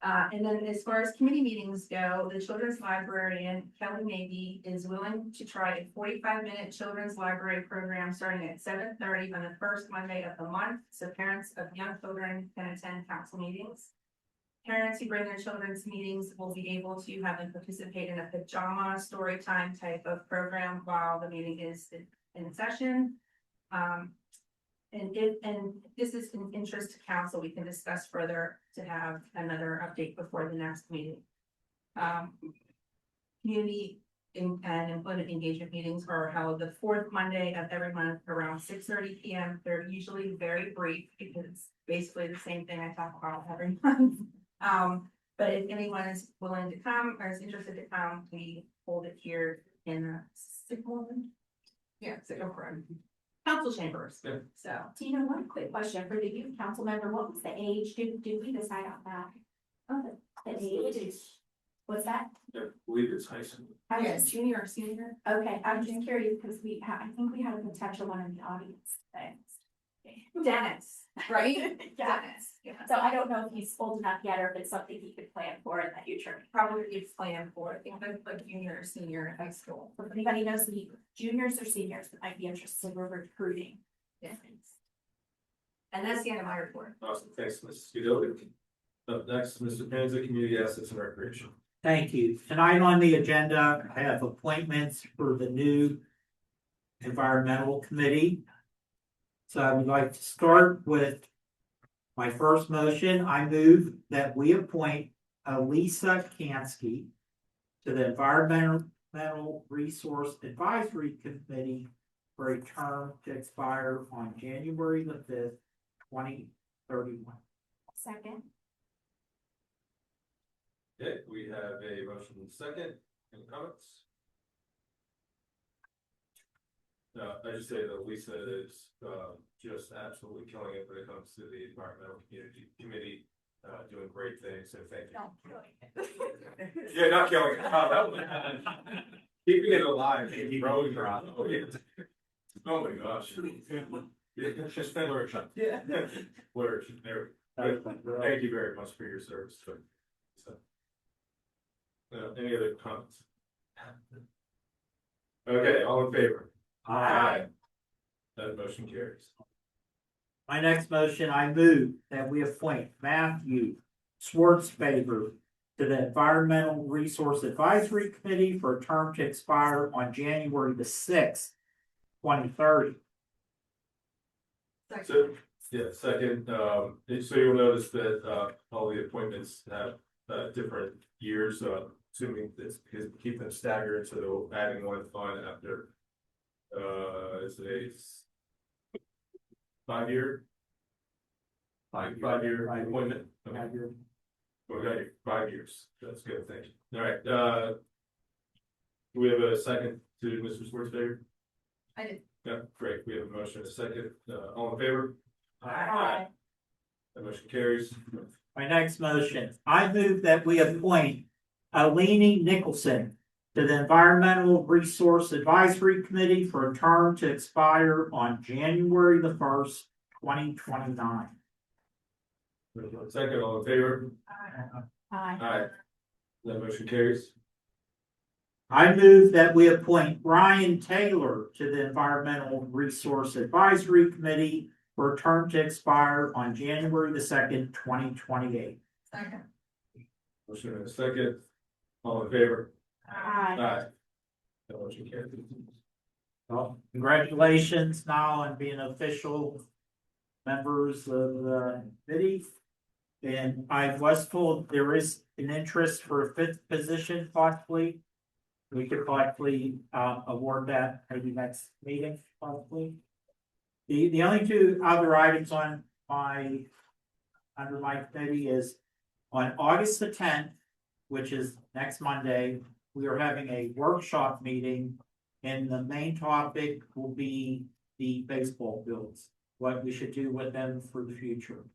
And then as far as committee meetings go, the children's librarian, Kelly Maybe, is willing to try a 45-minute children's library program starting at 7:30 on the first Monday of the month, so parents of young children can attend council meetings. Parents who bring their children to meetings will be able to have them participate in a pajama story time type of program while the meeting is in session. And this is an interest to council, we can discuss further to have another update before the next meeting. Community and employment engagement meetings are held the fourth Monday of every month around 6:30 p.m. They're usually very brief because it's basically the same thing I talk about every month. But if anyone is willing to come or is interested to come, we hold it here in the Sycamore room. Council chambers, Yeah. so. Tina, one quick question for the youth council member, what was the age, did we decide on that? Oh, the age, what's that? I believe it's high school. Yes, junior or senior. Okay, I'm just curious, because I think we had a potential one in the audience today. Dennis, right? Yeah. Dennis, yeah. So I don't know if he's old enough yet, or if it's something he could plan for in the future. Probably it's planned for, I think that's like junior or senior in high school. If anybody knows the juniors or seniors that might be interested, we're recruiting. Yeah. And that's the end of my report. Awesome, thanks, Mrs. Scudovic. Up next, Mr. Penza, Community Assets and Recreation. Thank you. Tonight on the agenda, I have appointments for the new environmental committee. So I would like to start with my first motion. I move that we appoint Elisa Kansky to the Environmental Resource Advisory Committee for a term to expire on January the 5th, 2031. Second. Okay, we have a motion and second. Any comments? I just say that Lisa is just absolutely killing it when it comes to the environmental committee, doing great things. So thank you. Not killing it. Yeah, not killing it. That was keeping it alive. Oh my gosh. Just flourish. Yeah. Flourish. There. Thank you very much for your service. So, any other comments? Okay, all in favor? Aye. That motion carries. My next motion, I move that we appoint Matthew Schwartzfaber to the Environmental Resource Advisory Committee for a term to expire on January the 6th, 2030. So, yeah, second, so you'll notice that all the appointments have different years, assuming it's because we keep them staggered, so adding one fund after it's a 5-year appointment. Okay. Well, we got 5 years. That's good. Thank you. All right. Do we have a second to Mr. Schwartzfaber? I did. Yeah, great. We have a motion and a second. All in favor? Aye. That motion carries. My next motion, I move that we appoint Alini Nicholson to the Environmental Resource Advisory Committee for a term to expire on January the 1st, 2029. Second, all in favor? Aye. Aye. That motion carries. I move that we appoint Brian Taylor to the Environmental Resource Advisory Committee for a term to expire on January the 2nd, 2028. Second. Motion and a second. All in favor? Aye. Aye. That motion carries. Well, congratulations now on being official members of the committee. And I was told there is an interest for a 5th position possibly. We could possibly award that maybe next meeting, possibly. The only 2 other items on under my committee is on August the 10th, which is next Monday, we are having a workshop meeting. And the main topic will be the baseball fields, what we should do with them for the future.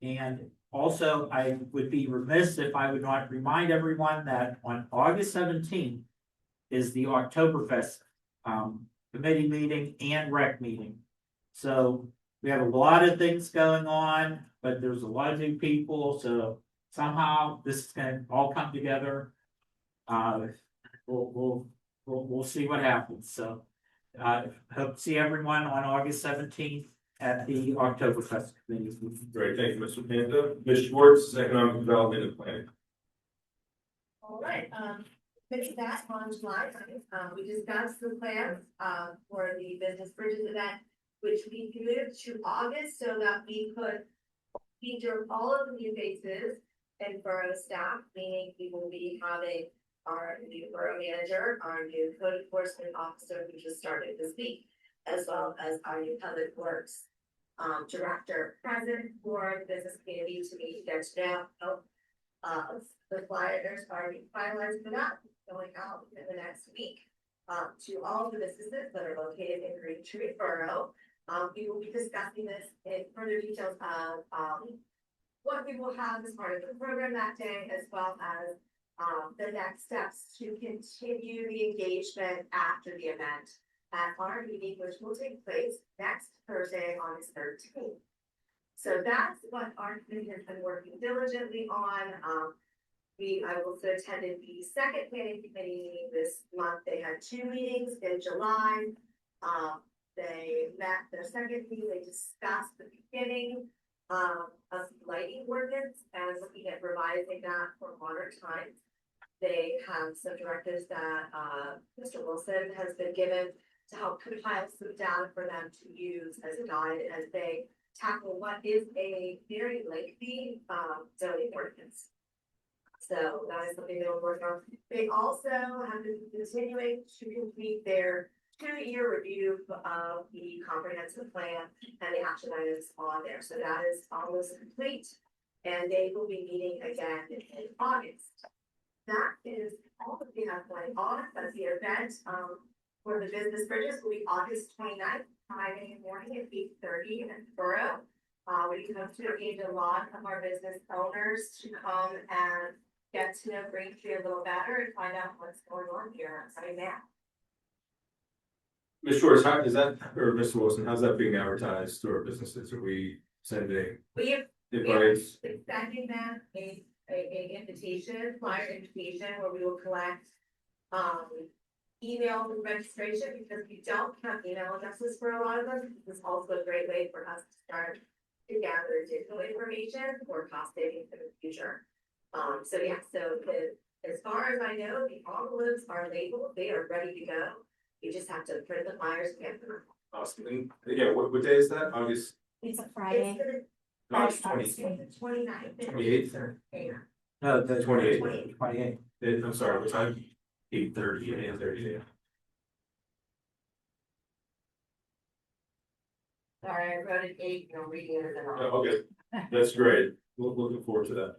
And also, I would be remiss if I would not remind everyone that on August 17th is the Oktoberfest committee meeting and rec meeting. So we have a lot of things going on, but there's a lot of new people, so somehow this is gonna all come together. We'll see what happens, so. Hope to see everyone on August 17th at the Oktoberfest committee. Great, thank you, Mr. Panda. Ms. Schwartz, Economic Development and Planning. All right, with that on July 9th, we discussed the plans, for the Business Bridges event, which we moved to August so that we could feature all of the new faces and borough staff, meaning we will be having our new borough manager, our new code enforcement officer who just started this week, as well as our new public works director present for the business community to meet, get to know. The flyers are being finalized for that, going out in the next week to all the businesses that are located in Green Tree Borough. We will be discussing this in further details of what we will have as part of the program that day, as well as the next steps to continue the engagement after the event at our meeting, which will take place next Thursday, August 13th. So that's what our committee has been working diligently on. I also attended the second planning committee meeting this month. They had 2 meetings in July. They met their second meeting. They discussed the beginning of lighting ordinance and looking at revising that for modern times. They have some directives that Mr. Wilson has been given to help compile some data for them to use as a guide as they tackle what is a very lengthy zoning ordinance. So that is something they'll work on. They also have been continuing to complete their 2-year review of the comprehensive plan and the action items on there. So that is almost complete, and they will be meeting again in August. That is all that we have going on. That's the event for the Business Bridges will be August 29th, 5 a.m. in the morning at 8:30 in the borough. We hope to engage a lot of our business owners to come and get to know Green Tree a little better and find out what's going on here right now. Ms. Schwartz, how is that, or Mr. Wilson, how's that being advertised to our businesses? Are we sending We are invites? sending them a invitation, flyer invitation, where we will collect email registration, because we don't have email addresses for a lot of them. This is also a great way for us to start to gather digital information for cost savings in the future. So as far as I know, the envelopes are labeled, they are ready to go. You just have to print the flyers and get them. Awesome. And yeah, what day is that? August? It's a Friday. August 29th. 28th? Yeah. No, the 28th. 28th. I'm sorry, what time? 8:30, 8:30 a.m. Sorry, I wrote it 8, and I'm reading it wrong. Oh, okay, that's great. Looking forward to that.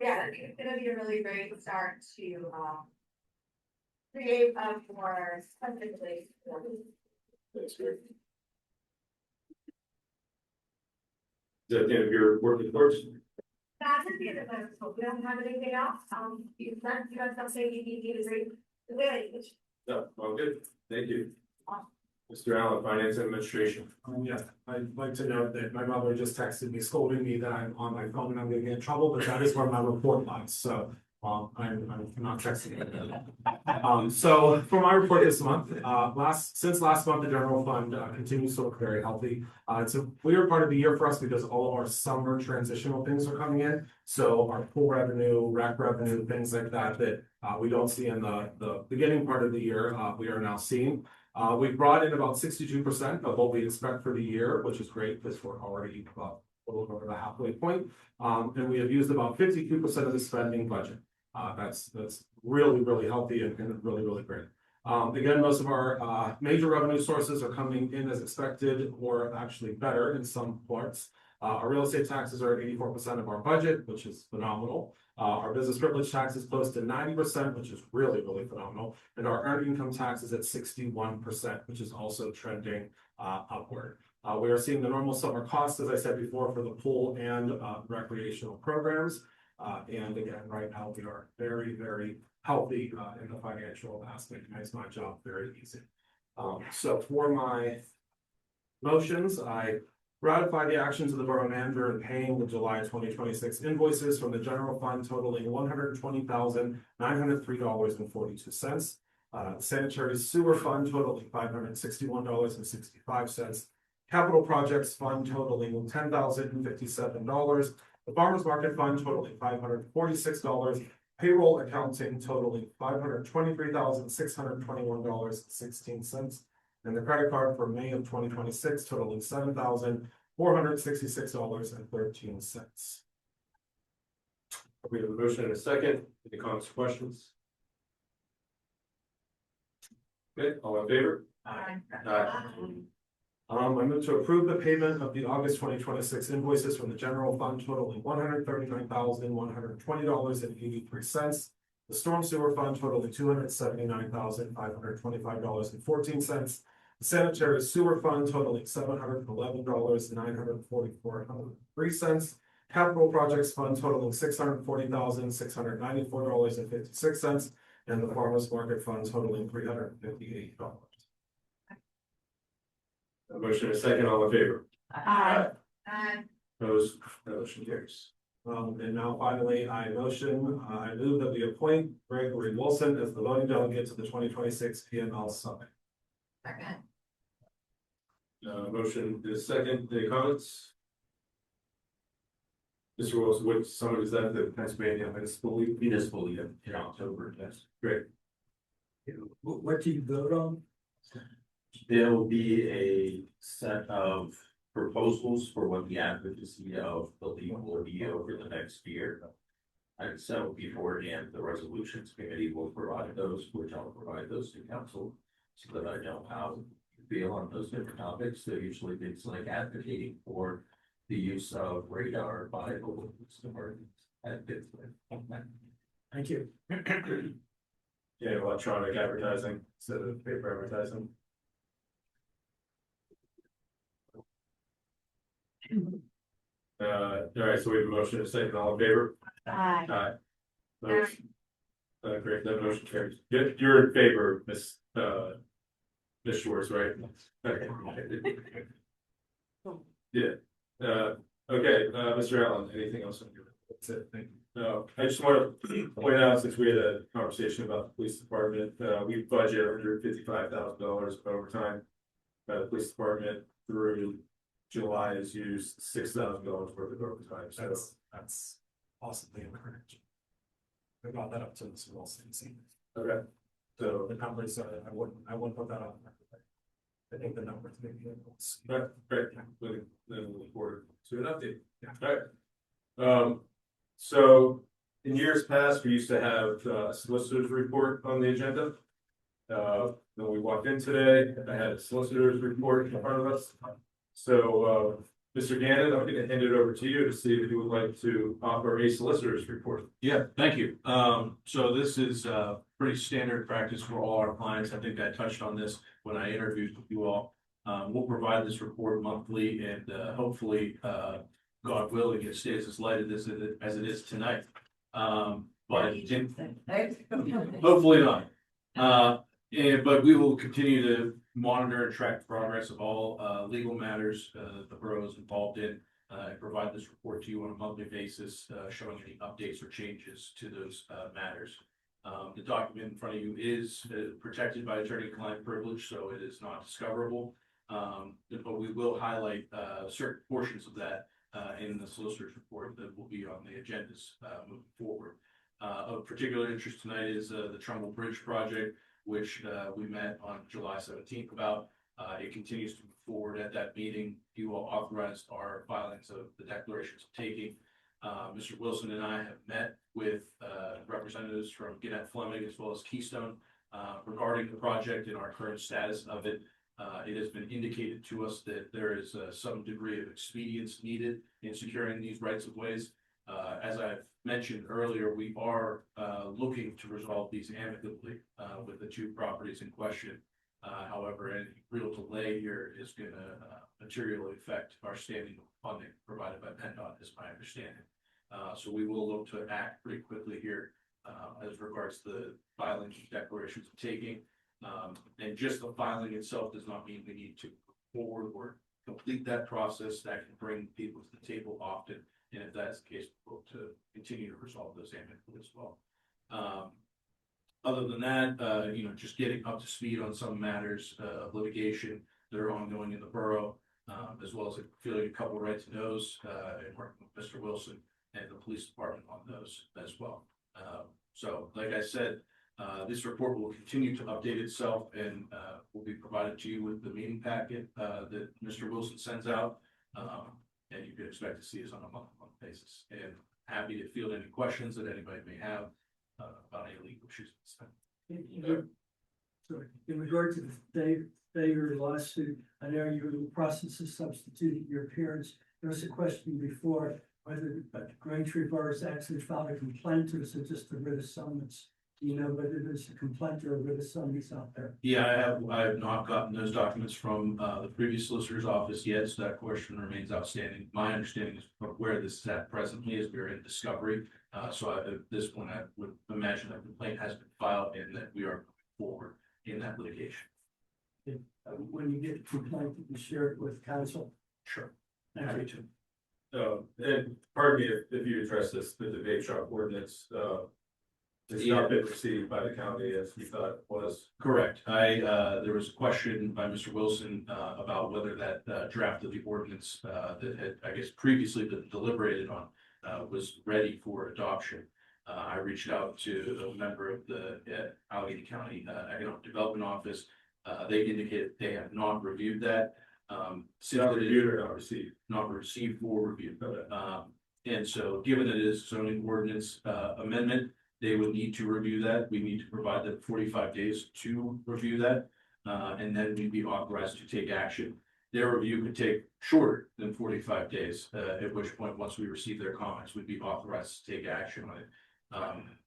Yeah, it's gonna be a really great start to create a more specific place. That's great. Is that the end of your work reports? That's it, we don't have anything else, you guys don't say you need to read the way. No, all good. Thank you. Mr. Allen, Finance and Administration. Yeah, I'd like to note that my mother just texted me scolding me that I'm on my phone and I'm gonna get in trouble, but that is where my report lies, so I'm not texting. So for my report this month, since last month, the general fund continues to look very healthy. It's a weird part of the year for us because all of our summer transitional things are coming in. So our pool revenue, rec revenue, things like that, we don't see in the beginning part of the year, we are now seeing. We brought in about 62% of what we expect for the year, which is great because we're already about a little over the halfway point. And we have used about 52% of the spending budget. That's really healthy and really great. Again, most of our major revenue sources are coming in as expected or actually better in some parts. Our real estate taxes are at 84% of our budget, which is phenomenal. Our business privilege tax is close to 90%, which is really phenomenal. And our earned income tax is at 61%, which is also trending upward. We are seeing the normal summer costs, as I said before, for the pool and recreational programs. And again, right now we are very healthy in the financial aspect. It makes my job very easy. So for my motions, I ratify the actions of the borough manager in paying the July 2026 invoices from the general fund totaling $120,903.42. Sanitary sewer fund totaling $561.65. Capital projects fund totaling $10,057. The farmers market fund totaling $546. Payroll accounting totaling $523,621.16. And the credit card for May of 2026 totaling $7,466.13. We have a motion and a second. Any comments or questions? Okay, all in favor? Aye. I move to approve the payment of the August 2026 invoices from the general fund totaling $139,120.83. The storm sewer fund totaling $279,525.14. The sanitary sewer fund totaling $711,944.03. Capital projects fund totaling $640,694.56. And the farmers market fund totaling $358. A motion and a second, all in favor? Aye. Opposed? Motion carries. And now finally, I move that we appoint Gregory Wilson as the voting delegate to the 2026 PML Summit. Second. Motion is second. Any comments? Mr. Wilson, which summit is that? The Pennsylvania Municipal League? Municipal League in October, yes. Great. What do you vote on? There will be a set of proposals for what the advocacy of the league will be over the next year. And so beforehand, the resolutions committee will provide those, which I'll provide those to council so that I know how you feel on those different topics. So usually things like advocating for the use of radar by local police departments and things like that. Thank you. Yeah, electronic advertising instead of paper advertising. All right, so we have a motion and a second, all in favor? Aye. Aye. Motion. Great, that motion carries. You're in favor, Miss Schwartz, right? Okay. Yeah, okay, Mr. Allen, anything else on your? That's it, thank you. No, I just want to point out, since we had a conversation about the police department, we budget $155,000 overtime. The police department through July has used $6,000 worth of overtime, so That's awesomely encouraging. I got that up to the small city. okay. So The numbers, I wouldn't put that on. I think the numbers maybe. great, then we'll look forward to an update. All right. So in years past, we used to have a solicitor's report on the agenda. When we walked in today, I had a solicitor's report in front of us. So, Mr. Gannon, I'm going to hand it over to you to see if you would like to offer a solicitor's report. Yeah, thank you. So this is pretty standard practice for all our clients. I think I touched on this when I interviewed you all. We'll provide this report monthly and hopefully, God willing, it stays as light as it is tonight. But hopefully not. But we will continue to monitor and track the progress of all legal matters the borough is involved in. and provide this report to you on a monthly basis, showing any updates or changes to those, matters. The document in front of you is protected by attorney-client privilege, so it is not discoverable. But we will highlight certain portions of that in the solicitor's report that will be on the agendas moving forward. Of particular interest tonight is the Trumbull Bridge project, which we met on July 17th about. It continues to move forward. At that meeting, you all authorized our filings of the declarations of taking. Mr. Wilson and I have met with representatives from Gannett Fleming as well as Keystone regarding the project and our current status of it. It has been indicated to us that there is some degree of expedience needed in securing these rights of ways. As I've mentioned earlier, we are looking to resolve these amicably with the two properties in question. However, any real delay here is going to materially affect our standing funding provided by PennDOT, is my understanding. So we will look to act pretty quickly here as regards to the filing declarations of taking. And just the filing itself does not mean we need to move forward or complete that process. That can bring people to the table often. And if that's the case, we'll look to continue to resolve those amicably as well. Other than that, just getting up to speed on some matters of litigation that are ongoing in the borough, as well as feeling a couple of right to knows and working with Mr. Wilson and the police department on those as well. So, like I said, this report will continue to update itself and will be provided to you with the meeting packet that Mr. Wilson sends out. And you can expect to see us on a month-to-month basis. And happy to field any questions that anybody may have about any legal issues. In regard to the Thayer lawsuit, I know you're in the process of substituting your appearance. There was a question before whether the Green Tree Borough has actually filed a complaint, or is it just a writ of summons? Do you know whether there's a complaint or a writ of summons out there? Yeah, I have not gotten those documents from the previous solicitor's office yet, so that question remains outstanding. My understanding is where this is at presently is we're in discovery. So at this point, I would imagine that complaint has been filed and that we are moving forward in that litigation. When you get a complaint, you can share it with counsel. Sure. Thank you. And pardon me if you address this, the vape shop ordinance, it's not been received by the county as we thought it was. Correct. There was a question by Mr. Wilson about whether that draft of the ordinance that had, I guess, previously been deliberated on was ready for adoption. I reached out to a member of the Allegheny County Economic Development Office. They indicated they have not reviewed that. Not reviewed or not received? Not received for review. Okay. And so given that it is zoning ordinance amendment, they would need to review that. We need to provide them 45 days to review that. And then we'd be authorized to take action. Their review could take shorter than 45 days, at which point, once we receive their comments, we'd be authorized to take action on it.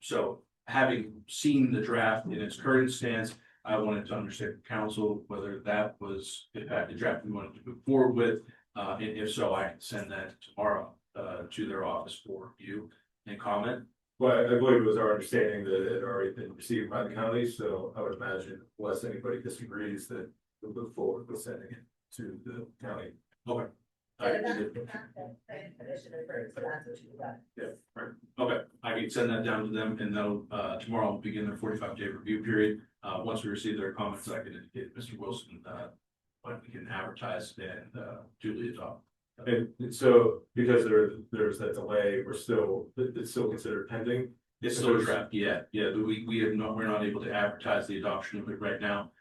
So having seen the draft in its current stance, I wanted to understand from council whether that was in fact the draft we wanted to move forward with. And if so, I can send that tomorrow to their office for review and comment. Well, I believe it was our understanding that it had already been received by the county, so I would imagine unless anybody disagrees that we'll move forward with sending it to the county. Okay. Yeah, right. Okay, I can send that down to them and they'll tomorrow begin their 45-day review period. Once we receive their comments, I can indicate Mr. Wilson when we can advertise and duly adopt. And so because there's that delay, it's still considered pending. It's still a draft, yeah, we're not able to advertise the adoption of it right now.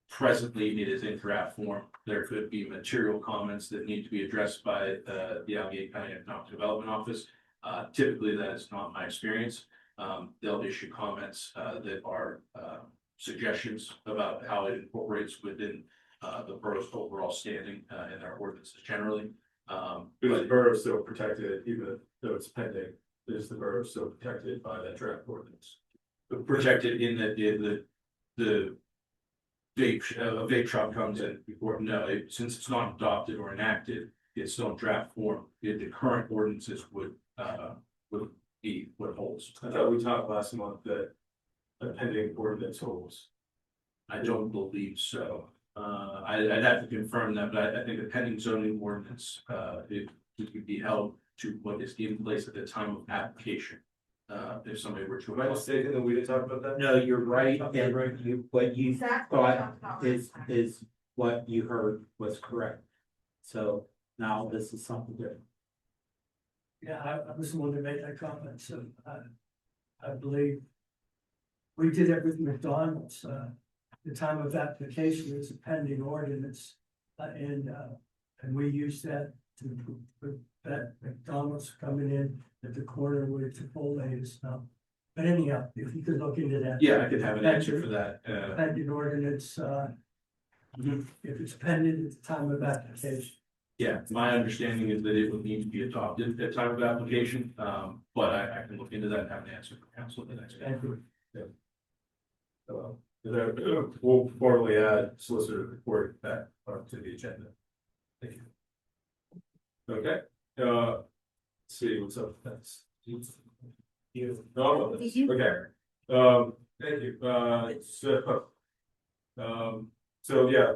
Presently, it is in draft form. There could be material comments that need to be addressed by the Allegheny County Economic Development Office. Typically, that is not my experience. They'll issue comments that are suggestions about how it incorporates within the borough's overall standing in their ordinances generally. Because the borough is still protected, even though it's pending, is the borough still protected by that draft ordinance? Protected in that the vape shop comes in before, since it's not adopted or enacted, it's still in draft form. The current ordinances would be what holds. I thought we talked last month that a pending ordinance holds. I don't believe so. I'd have to confirm that, but I think the pending zoning ordinance, it could be held to what is in place at the time of application. If somebody were to. Am I mistaken that we didn't talk about that? No, you're right, and what you Exactly what we thought talked about is, last time. is what you heard was correct. So now this is something different. Yeah, I was the one to make that comment, so I believe we did it with McDonald's, the time of application is a pending ordinance. And we used that to, that McDonald's coming in at the corner where Chipotle is now. But anyhow, if you could look into that. Yeah, I could have an answer for that. Pending ordinance, if it's pending at the time of application. Yeah, my understanding is that it would need to be adopted at time of application, but I can look into that and have an answer for council at the next meeting. We'll formally add solicitor report back to the agenda. Thank you. Okay, let's see what's up next. Oh, okay, thank you, so yeah,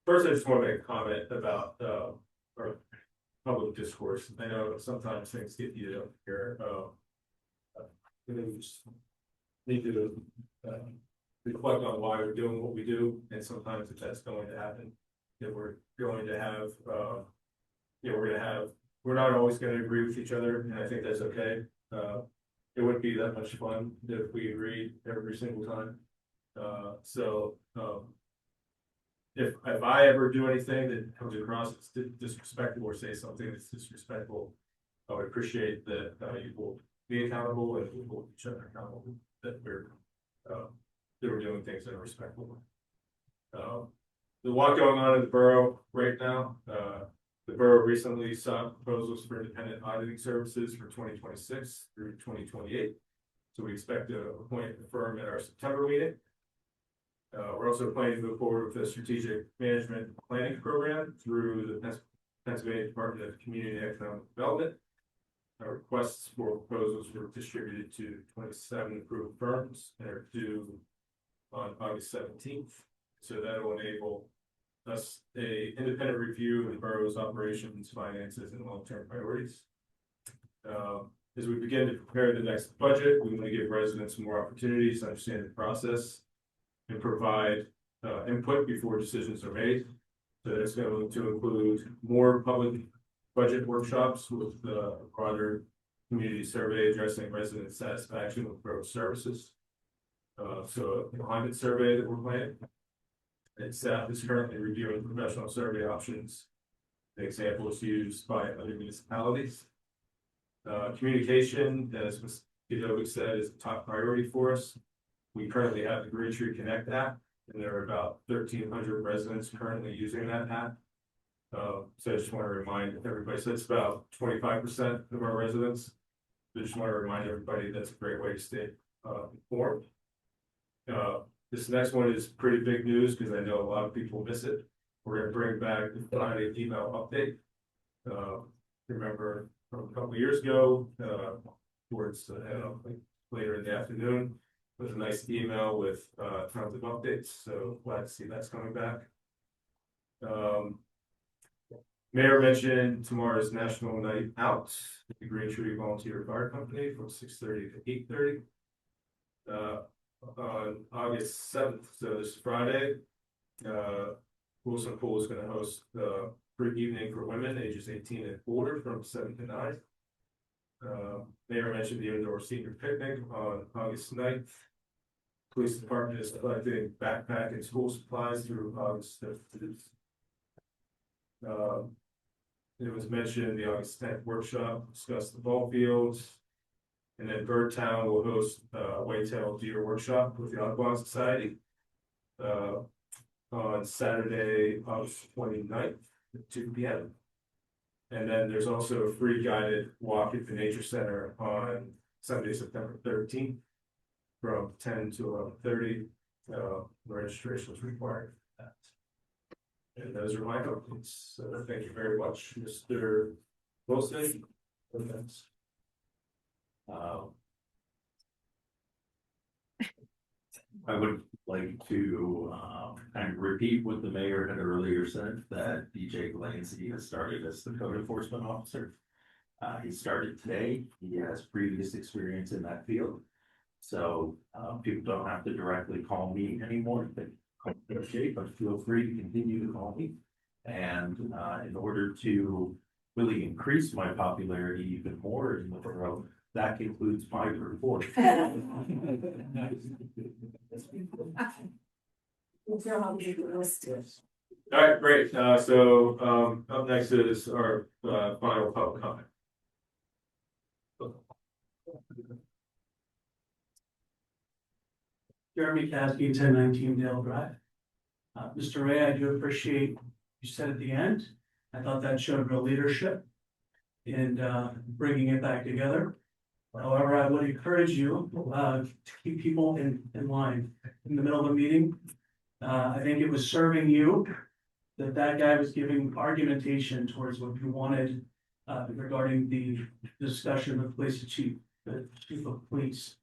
first I just want to make a comment about, our public discourse. I know sometimes things get heated up here, we just need to, reflect on why we're doing what we do, and sometimes if that's going to happen, that we're going to have, we're not always gonna agree with each other, and I think that's okay. It wouldn't be that much fun if we agreed every single time. If I ever do anything that comes across as disrespectful or say something that's disrespectful, I would appreciate that you will be accountable and we will each other accountable, that we're doing things that are respectful. There's a lot going on in the borough right now. The borough recently sought proposals for independent auditing services for 2026 through 2028. So we expect to appoint a firm at our September meeting. We're also planning to move forward with a strategic management planning program through the Pennsylvania Department of Community and Economic Development. Our requests for proposals were distributed to 27 approved firms and are due on August 17th. So that will enable us a independent review of the borough's operations, finances, and long-term priorities. As we begin to prepare the next budget, we want to give residents more opportunities to understand the process and provide input before decisions are made. So that's going to include more public budget workshops with a broader community survey addressing resident satisfaction with borough services. So a climate survey that we're planning. And staff is currently reviewing professional survey options. The examples used by other municipalities. Communication, as Ms. Gidovic said, is a top priority for us. We currently have the Green Tree Connect app, and there are about 1,300 residents currently using that app. So I just want to remind everybody, so it's about 25% of our residents. I just want to remind everybody that's a great way to stay informed. This next one is pretty big news because I know a lot of people miss it. We're going to bring back the Friday email update. Remember from a couple of years ago, towards later in the afternoon, with a nice email with tons of updates. So glad to see that's coming back. Mayor mentioned tomorrow's National Night Out at the Green Tree Volunteer Fire Company from 6:30 to 8:30. On August 7th, so this Friday, Wilson Pool is going to host the free evening for women ages 18 and older from 7 to 9. Mayor mentioned the indoor senior picnic on August 9th. Police department is collecting backpack and school supplies through August 5th. It was mentioned the August 10th workshop discussed the ball fields. And then Birdtown will host a whitetail deer workshop with the Audubon Society on Saturday, August 29th at 2 p.m. And then there's also a free guided walk at the Nature Center on Sunday, September 13th from 10 to 11:30. Registration is required for that. And those are my updates. So thank you very much, Mr. Wilson. I would like to, kind of repeat what the mayor had earlier said, that DJ Glancy has started as the code enforcement officer. He started today, he has previous experience in that field. So, people don't have to directly call me anymore, they call DJ, but feel free to continue to call me. And, in order to really increase my popularity even more in the borough, that concludes my report. All right, great. So up next is our final public comment. Jeremy Caskey, 1019 Dale Drive. Mr. Ray, I do appreciate you said at the end. I thought that showed real leadership in bringing it back together. However, I would encourage you to keep people in line in the middle of a meeting. I think it was serving you that guy was giving argumentation towards what you wanted regarding the discussion with the chief of police.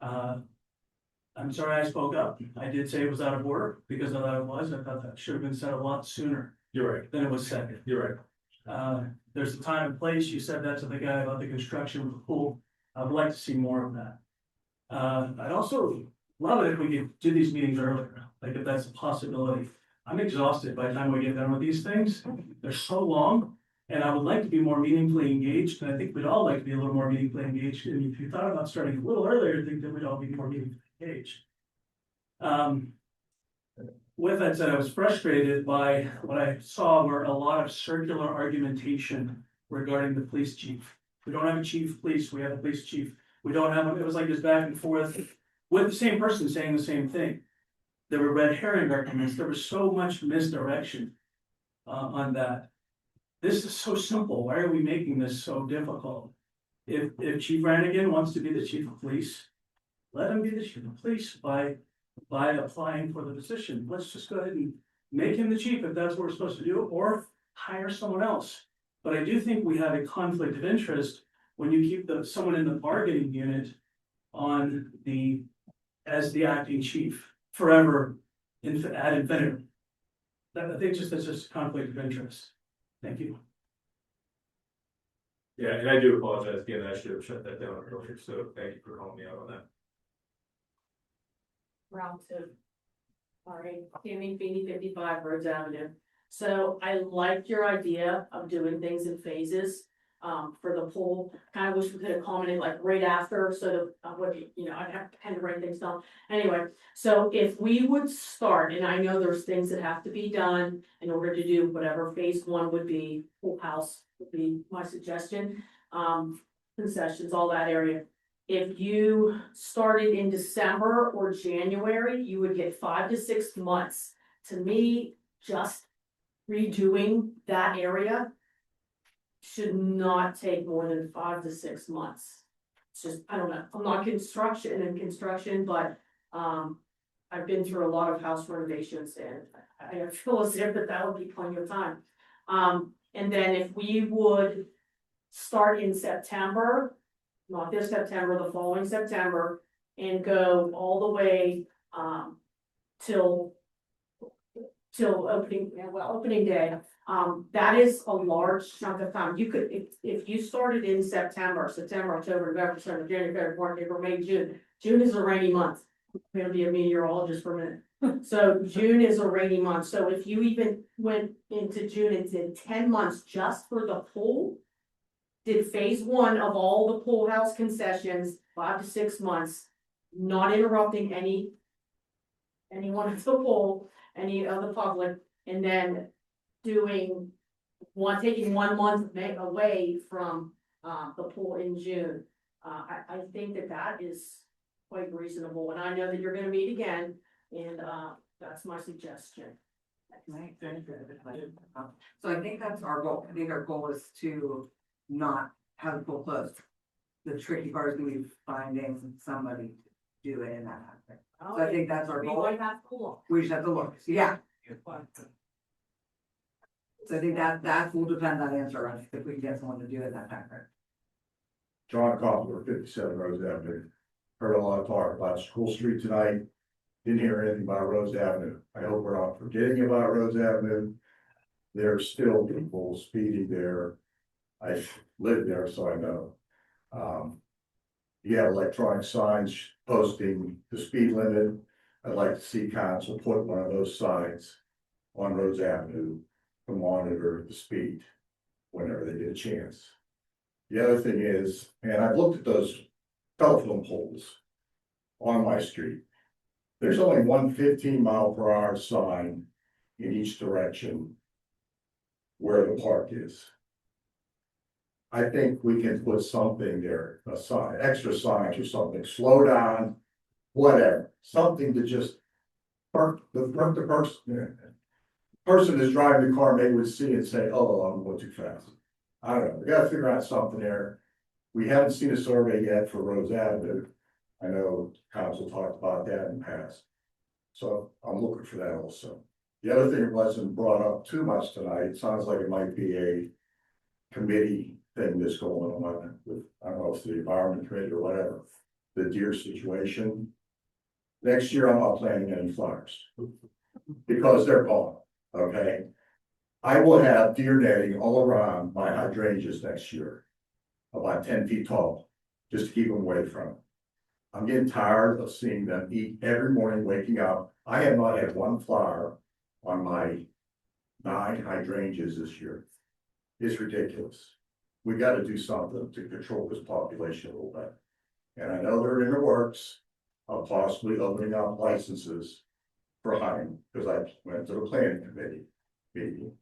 I'm sorry I spoke up. I did say it was out of order because I thought it was. I thought that should have been said a lot sooner You're right. than it was said. You're right. There's a time and place. You said that to the guy about the construction of the pool. I would like to see more of that. I'd also love it if we could do these meetings earlier, like if that's a possibility. I'm exhausted by the time we get done with these things. They're so long, and I would like to be more meaningfully engaged, and I think we'd all like to be a little more meaningfully engaged. And if you thought about starting a little earlier, I think that we'd all be more meaningfully engaged. With that said, I was frustrated by what I saw were a lot of circular argumentation regarding the police chief. We don't have a chief of police, we have a police chief. We don't have, it was like this back and forth with the same person saying the same thing. There were red herring arguments, there was so much misdirection on that. This is so simple, why are we making this so difficult? If Chief Brannigan wants to be the chief of police, let him be the chief of police by applying for the position. Let's just go ahead and make him the chief if that's what we're supposed to do, or hire someone else. But I do think we have a conflict of interest when you keep someone in the bargaining unit as the acting chief forever ad infinitum. I think that's just a conflict of interest. Thank you. Yeah, and I do apologize again. I should have shut that down earlier. So thank you for calling me out on that. Round two. All right, Tammy Feeney, 55 Rhodes Avenue. So I liked your idea of doing things in phases for the pool. Kind of wish we could have commented like right after, so that I would, I'd have to write things down. Anyway, so if we would start, and I know there's things that have to be done in order to do whatever phase one would be, pool house would be my suggestion. Concessions, all that area. If you started in December or January, you would get 5 to 6 months. To me, just redoing that area should not take more than 5 to 6 months. It's just, I don't know, I'm not construction, but I've been through a lot of house renovations and I feel as if that would be plenty of time. And then if we would start in September, not this September, the following September, and go all the way till opening day. That is a large chunk of time. You could, if you started in September, October, November, December, January, February, March, April, May, June. June is a rainy month. I'm gonna be a meteorologist for a minute. So June is a rainy month. So if you even went into June and did 10 months just for the pool, did phase one of all the pool house concessions, 5 to 6 months, not interrupting anyone at the pool, any of the public, and then taking 1 month away from the pool in June. I think that is quite reasonable, and I know that you're gonna meet again, and that's my suggestion. Right. So I think that's our goal. I think our goal is to not have the pool closed. The tricky part is gonna be finding somebody to do it in that aspect. So I think that's our We goal. might have pool. We just have to look. Yeah. So I think that will depend on the answer on if we can get someone to do it in that time frame. John Koppler, 57 Rose Avenue. Heard a lot of talk about School Street tonight. Didn't hear anything about Rose Avenue. I hope we're not forgetting about Rose Avenue. There's still people speeding there. I live there, so I know. You have electronic signs posting the speed limit. I'd like to see council put one of those signs on Rose Avenue to monitor the speed whenever they get a chance. The other thing is, and I've looked at those telephone poles on my street. There's only one 15-mile-per-hour sign in each direction where the park is. I think we can put something there, a sign, extra signs or something, slow down, whatever, something to just the person is driving the car, maybe would see and say, oh, I'm going too fast. I don't know, we gotta figure out something there. We haven't seen a survey yet for Rose Avenue. I know council talked about that in the past. So I'm looking for that also. The other thing that wasn't brought up too much tonight, it sounds like it might be a committee thing that's going on with, I don't know if it's the environment committee or whatever, the deer situation. Next year, I'm not planting any flowers because they're gone, okay? I will have deer netting all around my hydrangeas next year, about 10 feet tall, just to keep them away from it. I'm getting tired of seeing them eat every morning, waking up. I have not had one flower on my 9 hydrangeas this year. It's ridiculous. We got to do something to control this population a little bit. And I know they're in the works of possibly opening up licenses for hunting, because I went to the planning committee meeting.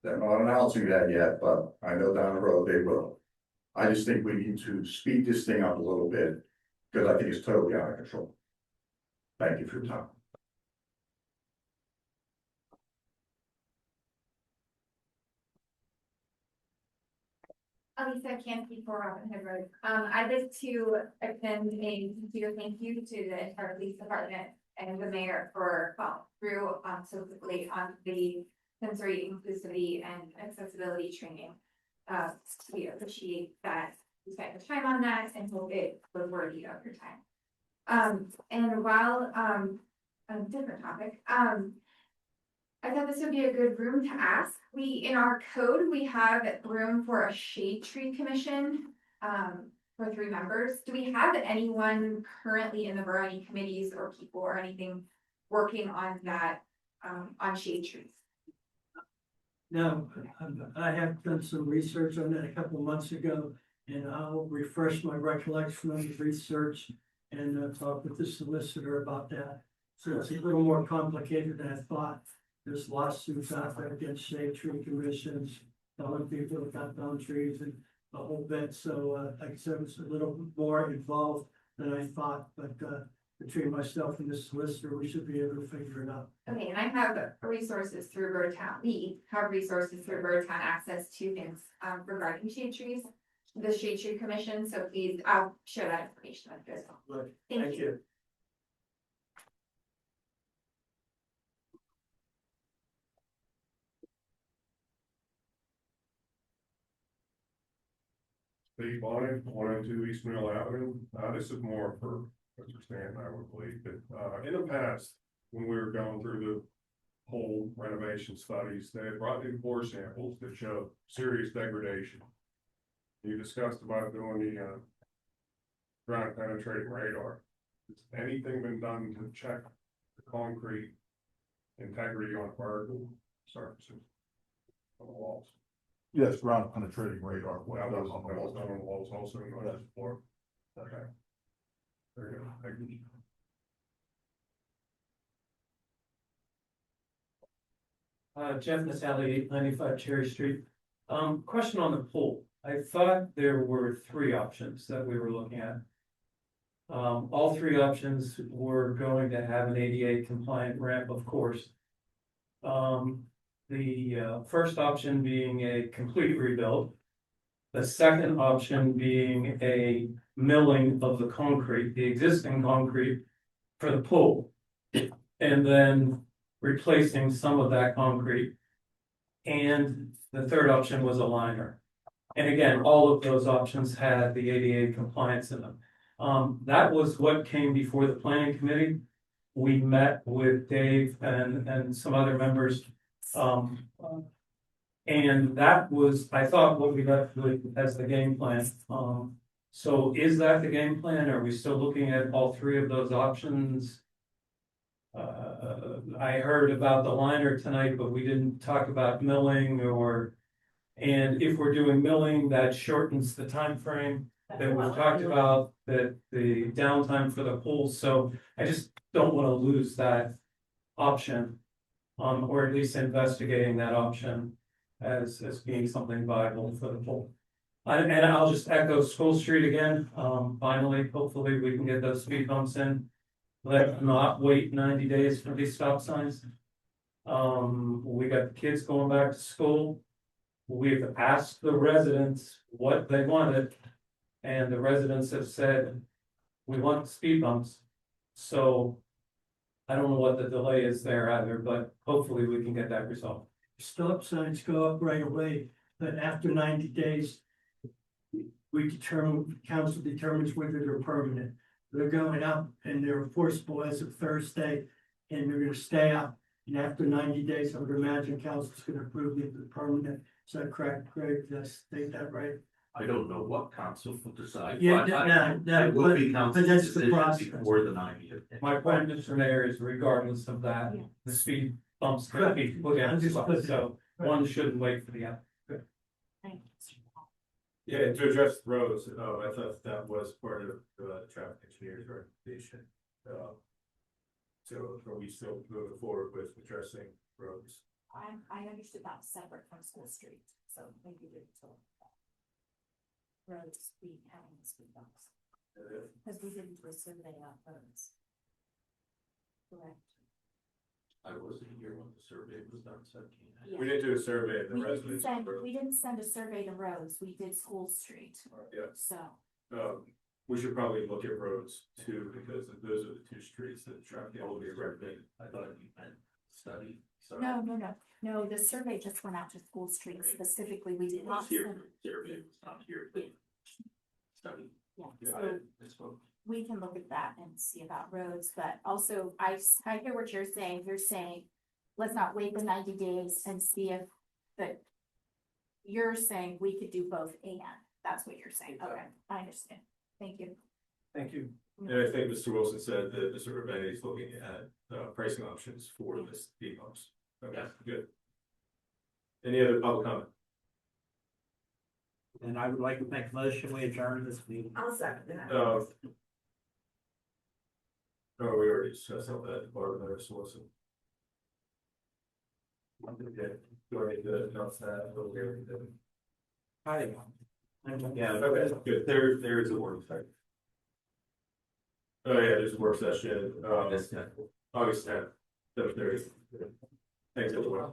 They're not announcing that yet, but I know down the road they will. I just think we need to speed this thing up a little bit, because I think it's totally out of control. Thank you for your time. Lisa Campy for Robin Hood Road. I'd like to extend a sincere thank you to the entire police department and the mayor for through so quickly on the sensory inclusivity and accessibility training. We appreciate that you spent the time on that and hope it was worthy of your time. And while a different topic, I thought this would be a good room to ask. In our code, we have room for a shade tree commission for 3 members. Do we have anyone currently in the borough, any committees or people or anything working on that, on shade trees? No, I have done some research on that a couple of months ago, and I'll refresh my recollection on the research and talk with the solicitor about that. So it's a little more complicated than I thought. There's lawsuits out there against shade tree commissions, telling people to cut down trees and the whole bit. So like I said, it's a little more involved than I thought, but between myself and the solicitor, we should be able to figure it out. Okay, and I have resources through Birdtown. We have resources through Birdtown access to things regarding shade trees, the Shade Tree Commission. So please, I'll share that information with you as well. Good. Thank you. Steve Bonnet, 102 East Mill Avenue. This is more for Mr. Stan, I would believe, but in the past, when we were going through the whole renovation studies, they had brought in core samples that show serious degradation. You discussed about doing the ground penetrating radar. Has anything been done to check the concrete integrity on vertical surfaces on the walls? Yes, ground penetrating radar. Well, that was done on the walls also, not just the floor. Okay. Very good, thank you. Jeff Natale, 895 Cherry Street. Question on the pool. I thought there were 3 options that we were looking at. All 3 options were going to have an ADA compliant ramp, of course. The first option being a complete rebuild. The second option being a milling of the concrete, the existing concrete for the pool. And then replacing some of that concrete. And the third option was a liner. And again, all of those options had the ADA compliance in them. That was what came before the planning committee. we met with Dave and some other members. And that was, I thought, what we got as the game plan. So is that the game plan? Are we still looking at all three of those options? I heard about the liner tonight, but we didn't talk about milling and if we're doing milling, that shortens the time frame that we've talked about, that the downtime for the pools. So I just don't want to lose that option. Or at least investigating that option as being something viable for the pool. And I'll just echo School Street again. Finally, hopefully we can get those speed bumps in. Let's not wait 90 days for these stop signs. We got the kids going back to school. We've asked the residents what they wanted. And the residents have said, we want speed bumps. So I don't know what the delay is there either, but hopefully we can get that resolved. Stop signs go up right away, but after 90 days. Council determines whether they're permanent. They're going up and they're enforceable as of Thursday, and they're gonna stay up. And after 90 days, I would imagine council's gonna approve it as permanent. Is that correct, Greg? Did I state that right? I don't know what council will decide. Yeah, but that it will be but council's that's the decision process. before the 90th. My point, Mr. Mayor, is regardless of that, the speed bumps could be put in, so one shouldn't wait for the other. Yeah, to address roads, I thought that was part of the traffic engineer's recommendation. So are we still moving forward with addressing roads? I understood that was separate from School Street, so maybe we didn't tell roads, we having the speed bumps. Because we didn't do a survey on roads. Correct. I wasn't here when the survey was done, so I can't. We didn't do a survey of the residents. We didn't send a survey to roads, we did School Street, Yeah, so. we should probably look at roads too, because those are the two streets that traffic will be recommended. I thought you meant study. Sorry. No, the survey just went out to School Street specifically, we did not Here, send. survey was not here. but Study. Yeah, Yeah, so I spoke. we can look at that and see about roads, but also I hear what you're saying, let's not wait the 90 days and see if that. You're saying we could do both and, that's what you're saying, okay, I understand, thank you. Thank you. And I think Mr. Wilson said that Mr. Urbani is looking at pricing options for the speed bumps. Okay, good. Any other public comment? And I would like to make a motion, we adjourn this meeting. I'll second that. Oh, we already discussed all that, part of Mr. Wilson. Okay, do I need to announce that? Or we already did? Yeah, okay, good. There is a work session. Oh, yeah, there's a work session, August 10th, 7:30. Thanks, everyone.